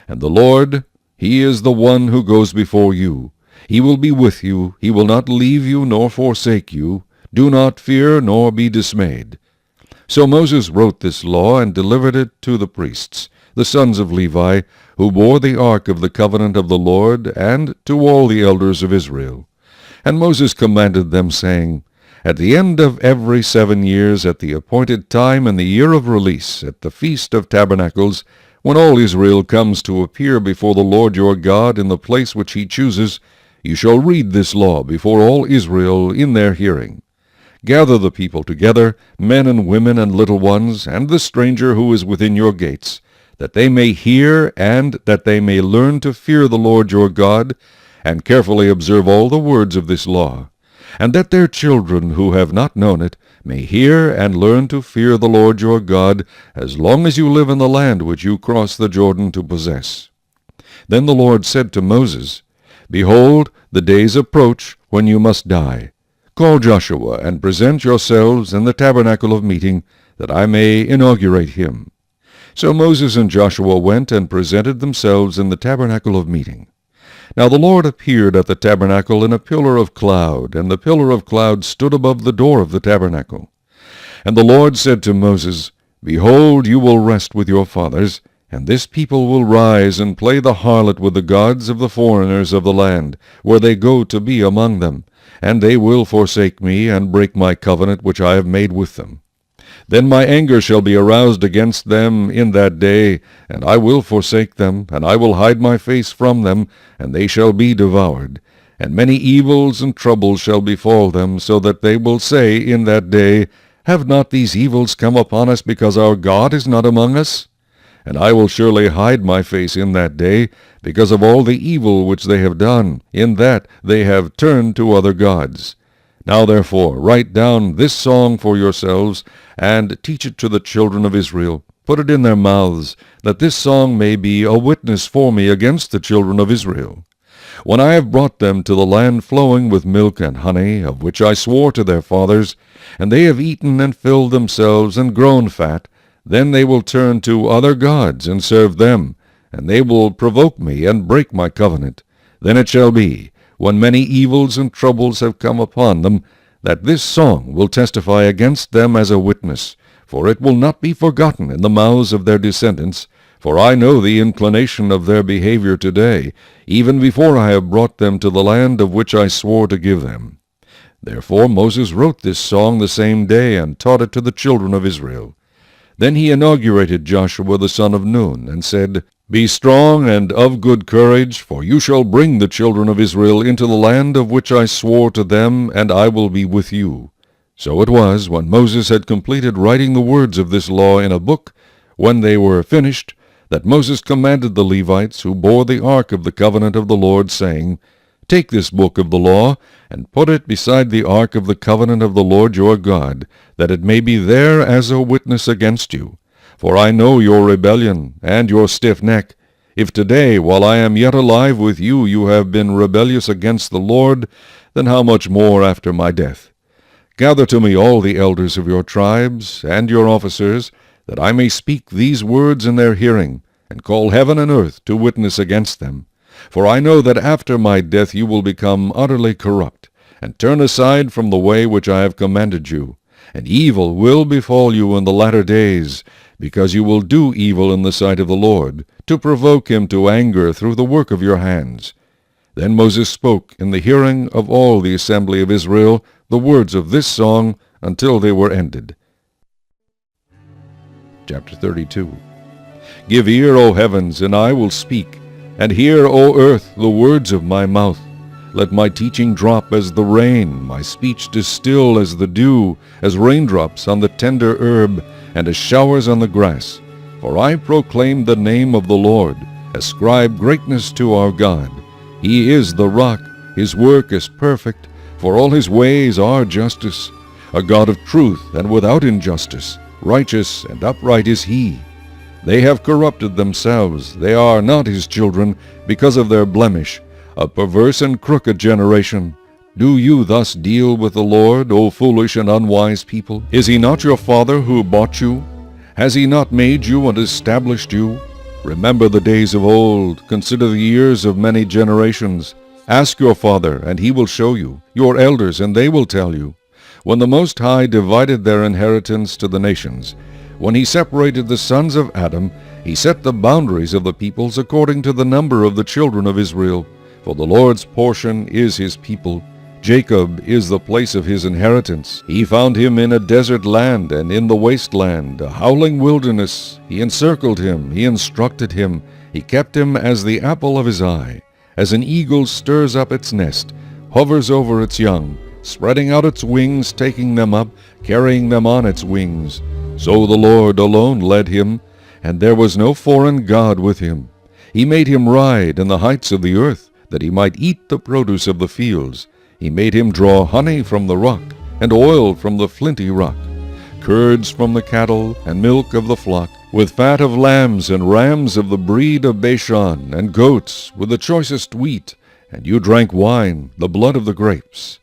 And the Lord, he is the one who goes before you. He will be with you. He will not leave you nor forsake you. Do not fear nor be dismayed. So Moses wrote this law and delivered it to the priests, the sons of Levi, who bore the ark of the covenant of the Lord, and to all the elders of Israel. And Moses commanded them, saying, At the end of every 7 years, at the appointed time in the year of release, at the Feast of Tabernacles, when all Israel comes to appear before the Lord your God in the place which he chooses, you shall read this law before all Israel in their hearing. Gather the people together, men and women and little ones, and the stranger who is within your gates, that they may hear and that they may learn to fear the Lord your God, and carefully observe all the words of this law, and that their children who have not known it may hear and learn to fear the Lord your God, as long as you live in the land which you cross the Jordan to possess. Then the Lord said to Moses, Behold, the days approach when you must die. Call Joshua, and present yourselves in the tabernacle of meeting, that I may inaugurate him. So Moses and Joshua went and presented themselves in the tabernacle of meeting. Now the Lord appeared at the tabernacle in a pillar of cloud, and the pillar of cloud stood above the door of the tabernacle. And the Lord said to Moses, Behold, you will rest with your fathers, and this people will rise and play the harlot with the gods of the foreigners of the land, where they go to be among them, and they will forsake me, and break my covenant which I have made with them. Then my anger shall be aroused against them in that day, and I will forsake them, and I will hide my face from them, and they shall be devoured. And many evils and troubles shall befall them, so that they will say in that day, Have not these evils come upon us because our God is not among us? And I will surely hide my face in that day, because of all the evil which they have done, in that they have turned to other gods. Now therefore write down this song for yourselves, and teach it to the children of Israel. Put it in their mouths, that this song may be a witness for me against the children of Israel. When I have brought them to the land flowing with milk and honey, of which I swore to their fathers, and they have eaten and filled themselves and grown fat, then they will turn to other gods and serve them, and they will provoke me and break my covenant. Then it shall be, when many evils and troubles have come upon them, that this song will testify against them as a witness, for it will not be forgotten in the mouths of their descendants. For I know the inclination of their behavior today, even before I have brought them to the land of which I swore to give them. Therefore Moses wrote this song the same day, and taught it to the children of Israel. Then he inaugurated Joshua the son of Nun, and said, Be strong and of good courage, for you shall bring the children of Israel into the land of which I swore to them, and I will be with you. So it was, when Moses had completed writing the words of this law in a book, when they were finished, that Moses commanded the Levites, who bore the ark of the covenant of the Lord, saying, Take this book of the law, and put it beside the ark of the covenant of the Lord your God, that it may be there as a witness against you. For I know your rebellion, and your stiff neck. If today, while I am yet alive with you, you have been rebellious against the Lord, then how much more after my death? Gather to me all the elders of your tribes, and your officers, that I may speak these words in their hearing, and call heaven and earth to witness against them. For I know that after my death you will become utterly corrupt, and turn aside from the way which I have commanded you. And evil will befall you in the latter days, because you will do evil in the sight of the Lord, to provoke him to anger through the work of your hands. Then Moses spoke in the hearing of all the assembly of Israel the words of this song until they were ended. Chapter 32. Give ear, O heavens, and I will speak, and hear, O earth, the words of my mouth. Let my teaching drop as the rain, my speech distill as the dew, as raindrops on the tender herb, and as showers on the grass. For I proclaim the name of the Lord, ascribe greatness to our God. He is the rock, his work is perfect, for all his ways are justice. A God of truth and without injustice, righteous and upright is he. They have corrupted themselves, they are not his children, because of their blemish, a perverse and crooked generation. Do you thus deal with the Lord, O foolish and unwise people? Is he not your father who bought you? Has he not made you and established you? Remember the days of old, consider the years of many generations. Ask your father, and he will show you, your elders, and they will tell you. When the Most High divided their inheritance to the nations, when he separated the sons of Adam, he set the boundaries of the peoples according to the number of the children of Israel. For the Lord's portion is his people. Jacob is the place of his inheritance. He found him in a desert land and in the wasteland, a howling wilderness. He encircled him, he instructed him, he kept him as the apple of his eye. As an eagle stirs up its nest, hovers over its young, spreading out its wings, taking them up, carrying them on its wings. So the Lord alone led him, and there was no foreign god with him. He made him ride in the heights of the earth, that he might eat the produce of the fields. He made him draw honey from the rock, and oil from the flinty rock, curds from the cattle, and milk of the flock, with fat of lambs and rams of the breed of Bashan, and goats, with the choicest wheat. And you drank wine, the blood of the grapes.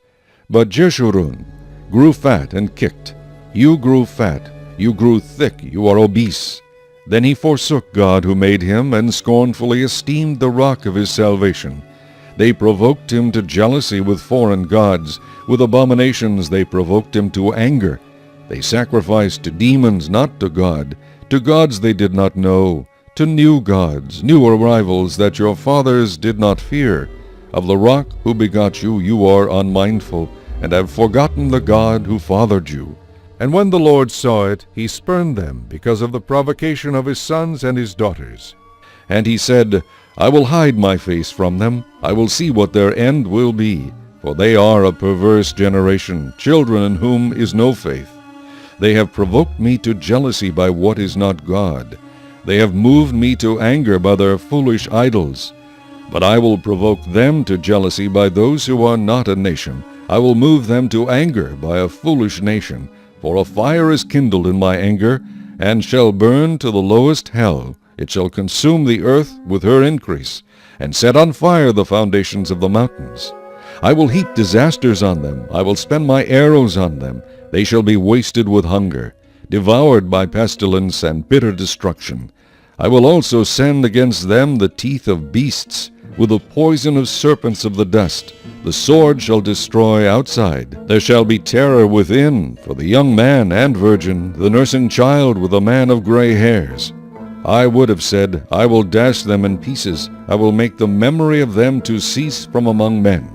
But Jeshurun grew fat and kicked. You grew fat, you grew thick, you are obese. Then he forsook God who made him, and scornfully esteemed the rock of his salvation. They provoked him to jealousy with foreign gods. With abominations they provoked him to anger. They sacrificed to demons, not to God, to gods they did not know, to new gods, new arrivals that your fathers did not fear. Of the rock who begot you, you are unmindful, and have forgotten the God who fathered you. And when the Lord saw it, he spurned them because of the provocation of his sons and his daughters. And he said, I will hide my face from them. I will see what their end will be. For they are a perverse generation, children in whom is no faith. They have provoked me to jealousy by what is not God. They have moved me to anger by their foolish idols. But I will provoke them to jealousy by those who are not a nation. I will move them to anger by a foolish nation. For a fire is kindled in my anger, and shall burn to the lowest hell. It shall consume the earth with her increase, and set on fire the foundations of the mountains. I will heap disasters on them. I will spend my arrows on them. They shall be wasted with hunger, devoured by pestilence and bitter destruction. I will also send against them the teeth of beasts, with the poison of serpents of the dust. The sword shall destroy outside. There shall be terror within, for the young man and virgin, the nursing child with a man of gray hairs. I would have said, I will dash them in pieces. I will make the memory of them to cease from among men.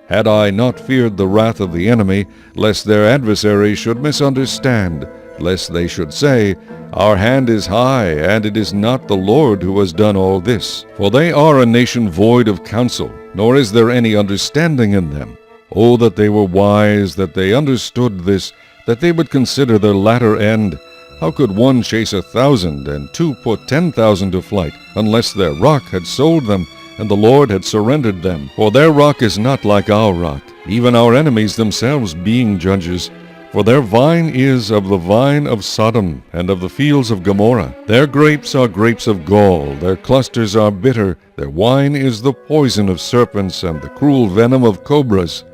Had I not feared the wrath of the enemy, lest their adversaries should misunderstand, lest they should say, Our hand is high, and it is not the Lord who has done all this. For they are a nation void of counsel, nor is there any understanding in them. Oh, that they were wise, that they understood this, that they would consider their latter end. How could one chase 1,000, and two put 10,000 to flight, unless their rock had sold them, and the Lord had surrendered them? For their rock is not like our rock, even our enemies themselves being judges. For their vine is of the vine of Sodom, and of the fields of Gomorrah. Their grapes are grapes of gall, their clusters are bitter, their wine is the poison of serpents, and the cruel venom of cobras.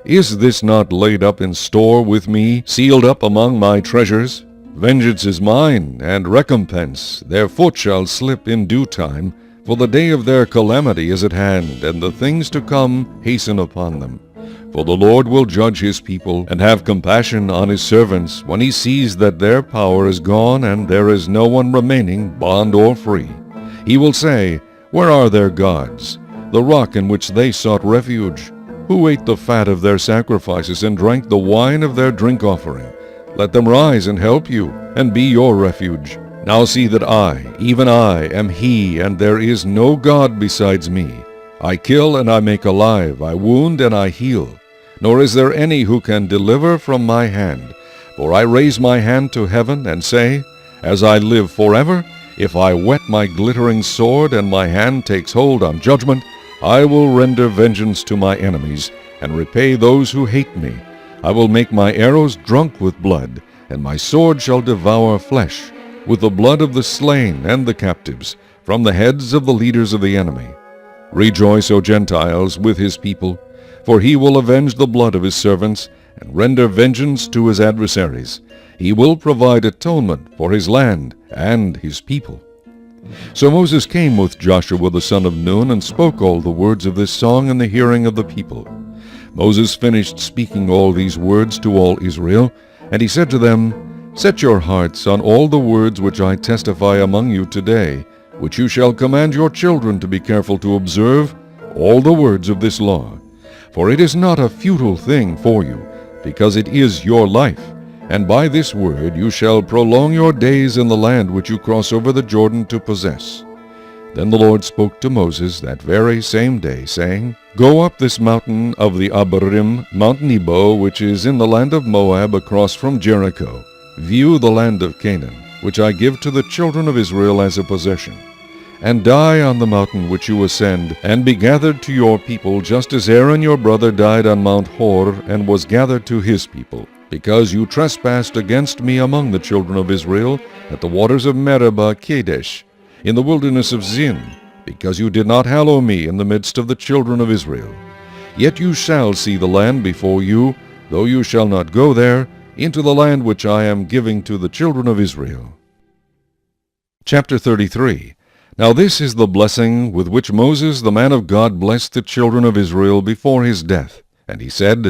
Is this not laid up in store with me, sealed up among my treasures? Vengeance is mine, and recompense. Their foot shall slip in due time. For the day of their calamity is at hand, and the things to come hasten upon them. For the Lord will judge his people, and have compassion on his servants, when he sees that their power is gone, and there is no one remaining, bond or free. He will say, Where are their gods, the rock in which they sought refuge? Who ate the fat of their sacrifices, and drank the wine of their drink offering? Let them rise and help you, and be your refuge. Now see that I, even I, am he, and there is no God besides me. I kill and I make alive, I wound and I heal. Nor is there any who can deliver from my hand. For I raise my hand to heaven, and say, As I live forever, if I whet my glittering sword, and my hand takes hold on judgment, I will render vengeance to my enemies, and repay those who hate me. I will make my arrows drunk with blood, and my sword shall devour flesh, with the blood of the slain and the captives, from the heads of the leaders of the enemy. Rejoice, O Gentiles, with his people, for he will avenge the blood of his servants, and render vengeance to his adversaries. He will provide atonement for his land and his people. So Moses came with Joshua the son of Nun, and spoke all the words of this song in the hearing of the people. Moses finished speaking all these words to all Israel, and he said to them, Set your hearts on all the words which I testify among you today, which you shall command your children to be careful to observe, all the words of this law. For it is not a futile thing for you, because it is your life. And by this word you shall prolong your days in the land which you cross over the Jordan to possess. Then the Lord spoke to Moses that very same day, saying, Go up this mountain of the Abarim, Mount Nebo, which is in the land of Moab across from Jericho. View the land of Canaan, which I give to the children of Israel as a possession. And die on the mountain which you ascend, and be gathered to your people, just as Aaron your brother died on Mount Hor, and was gathered to his people, because you trespassed against me among the children of Israel, at the waters of Meribah Kadesh, in the wilderness of Zin, because you did not hallow me in the midst of the children of Israel. Yet you shall see the land before you, though you shall not go there, into the land which I am giving to the children of Israel. Chapter 33. Now this is the blessing with which Moses the man of God blessed the children of Israel before his death. And he said,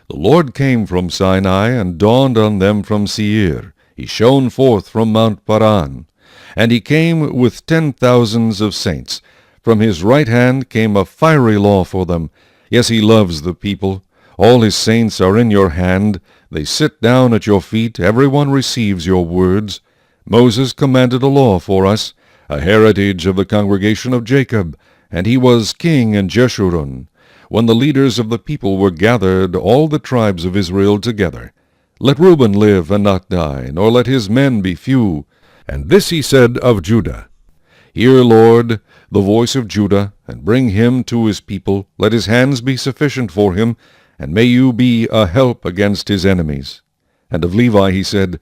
The Lord came from Sinai, and dawned on them from Seir. He shone forth from Mount Paran. And he came with 10,000s of saints. From his right hand came a fiery law for them. Yes, he loves the people. All his saints are in your hand. They sit down at your feet. Every one receives your words. Moses commanded a law for us, a heritage of the congregation of Jacob, and he was king in Jeshurun, when the leaders of the people were gathered, all the tribes of Israel together. Let Reuben live and not die, nor let his men be few. And this he said of Judah, Hear, Lord, the voice of Judah, and bring him to his people. Let his hands be sufficient for him, and may you be a help against his enemies. And of Levi he said,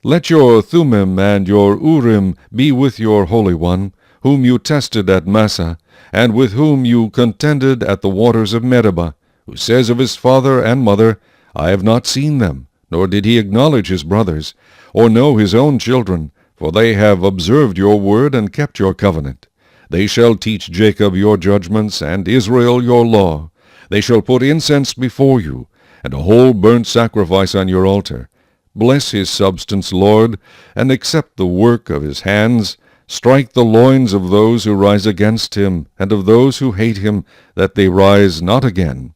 Let your Thummim and your Urim be with your Holy One, whom you tested at Massah, and with whom you contended at the waters of Meribah, who says of his father and mother, I have not seen them, nor did he acknowledge his brothers, or know his own children, for they have observed your word and kept your covenant. They shall teach Jacob your judgments, and Israel your law. They shall put incense before you, and a whole burnt sacrifice on your altar. Bless his substance, Lord, and accept the work of his hands. Strike the loins of those who rise against him, and of those who hate him, that they rise not again.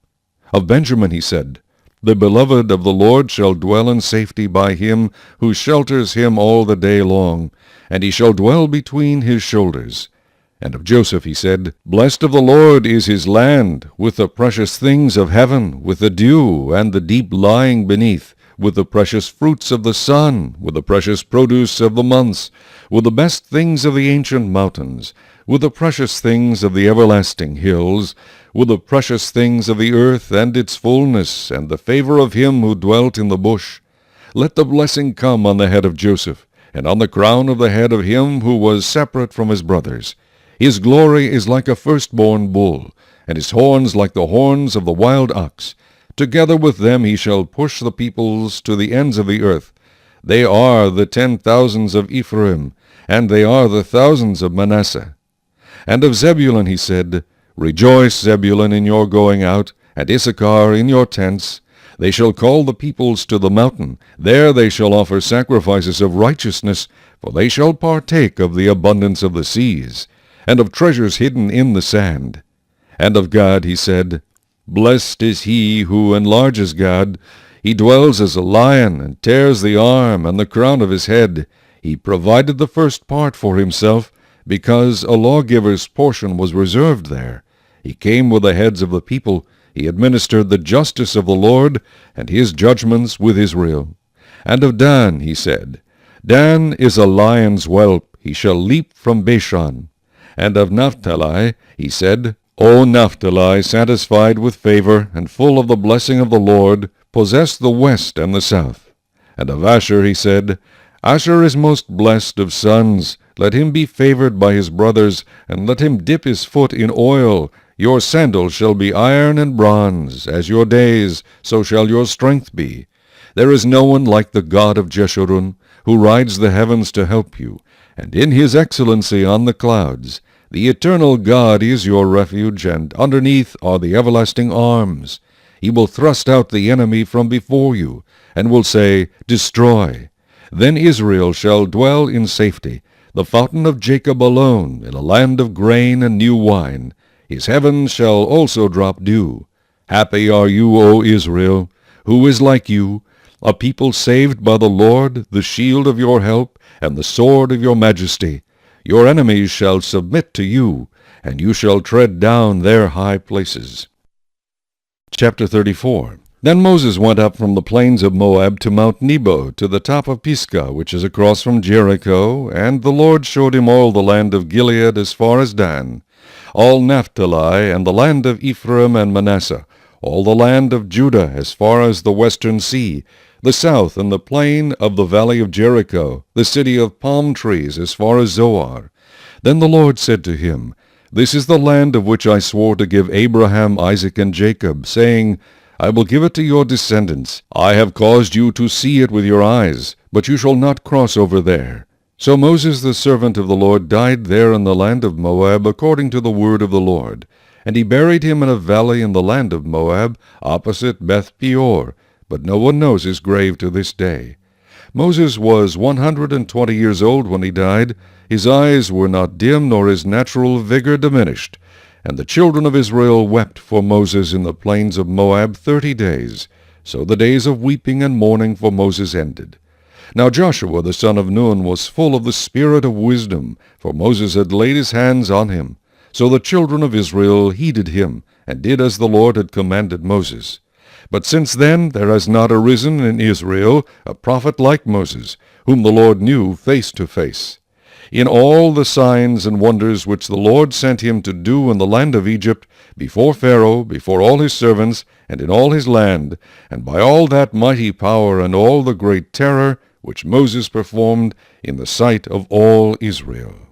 Of Benjamin he said, The beloved of the Lord shall dwell in safety by him who shelters him all the day long, and he shall dwell between his shoulders. And of Joseph he said, Blessed of the Lord is his land, with the precious things of heaven, with the dew and the deep lying beneath, with the precious fruits of the sun, with the precious produce of the months, with the best things of the ancient mountains, with the precious things of the everlasting hills, with the precious things of the earth and its fullness, and the favor of him who dwelt in the bush. Let the blessing come on the head of Joseph, and on the crown of the head of him who was separate from his brothers. His glory is like a firstborn bull, and his horns like the horns of the wild ox. Together with them he shall push the peoples to the ends of the earth. They are the 10,000s of Ephraim, and they are the thousands of Manasseh. And of Zebulun he said, Rejoice, Zebulun, in your going out, and Issachar in your tents. They shall call the peoples to the mountain. There they shall offer sacrifices of righteousness, for they shall partake of the abundance of the seas, and of treasures hidden in the sand. And of Gad he said, Blessed is he who enlarges Gad. He dwells as a lion, and tears the arm and the crown of his head. He provided the first part for himself, because a lawgiver's portion was reserved there. He came with the heads of the people. He administered the justice of the Lord, and his judgments with Israel. And of Dan he said, Dan is a lion's whelp. He shall leap from Bashan. And of Naphtali he said, O Naphtali, satisfied with favor, and full of the blessing of the Lord, possess the west and the south. And of Asher he said, Asher is most blessed of sons. Let him be favored by his brothers, and let him dip his foot in oil. Your sandals shall be iron and bronze. As your days, so shall your strength be. There is no one like the God of Jeshurun, who rides the heavens to help you, and in his excellency on the clouds. The eternal God is your refuge, and underneath are the everlasting arms. He will thrust out the enemy from before you, and will say, Destroy. Then Israel shall dwell in safety, the fountain of Jacob alone, in a land of grain and new wine. His heavens shall also drop dew. Happy are you, O Israel! Who is like you? A people saved by the Lord, the shield of your help, and the sword of your majesty. Your enemies shall submit to you, and you shall tread down their high places. Chapter 34. Then Moses went up from the plains of Moab to Mount Nebo, to the top of Pisgah, which is across from Jericho, and the Lord showed him all the land of Gilead as far as Dan, all Naphtali, and the land of Ephraim and Manasseh, all the land of Judah as far as the western sea, the south and the plain of the valley of Jericho, the city of palm trees as far as Zoar. Then the Lord said to him, This is the land of which I swore to give Abraham, Isaac, and Jacob, saying, I will give it to your descendants. I have caused you to see it with your eyes, but you shall not cross over there. So Moses the servant of the Lord died there in the land of Moab according to the word of the Lord. And he buried him in a valley in the land of Moab, opposite Beth Peor, but no one knows his grave to this day. Moses was 120 years old when he died. His eyes were not dim, nor his natural vigor diminished. And the children of Israel wept for Moses in the plains of Moab 30 days. So the days of weeping and mourning for Moses ended. Now Joshua the son of Nun was full of the spirit of wisdom, for Moses had laid his hands on him. So the children of Israel heeded him, and did as the Lord had commanded Moses. But since then there has not arisen in Israel a prophet like Moses, whom the Lord knew face to face. In all the signs and wonders which the Lord sent him to do in the land of Egypt, before Pharaoh, before all his servants, and in all his land, and by all that mighty power and all the great terror which Moses performed in the sight of all Israel.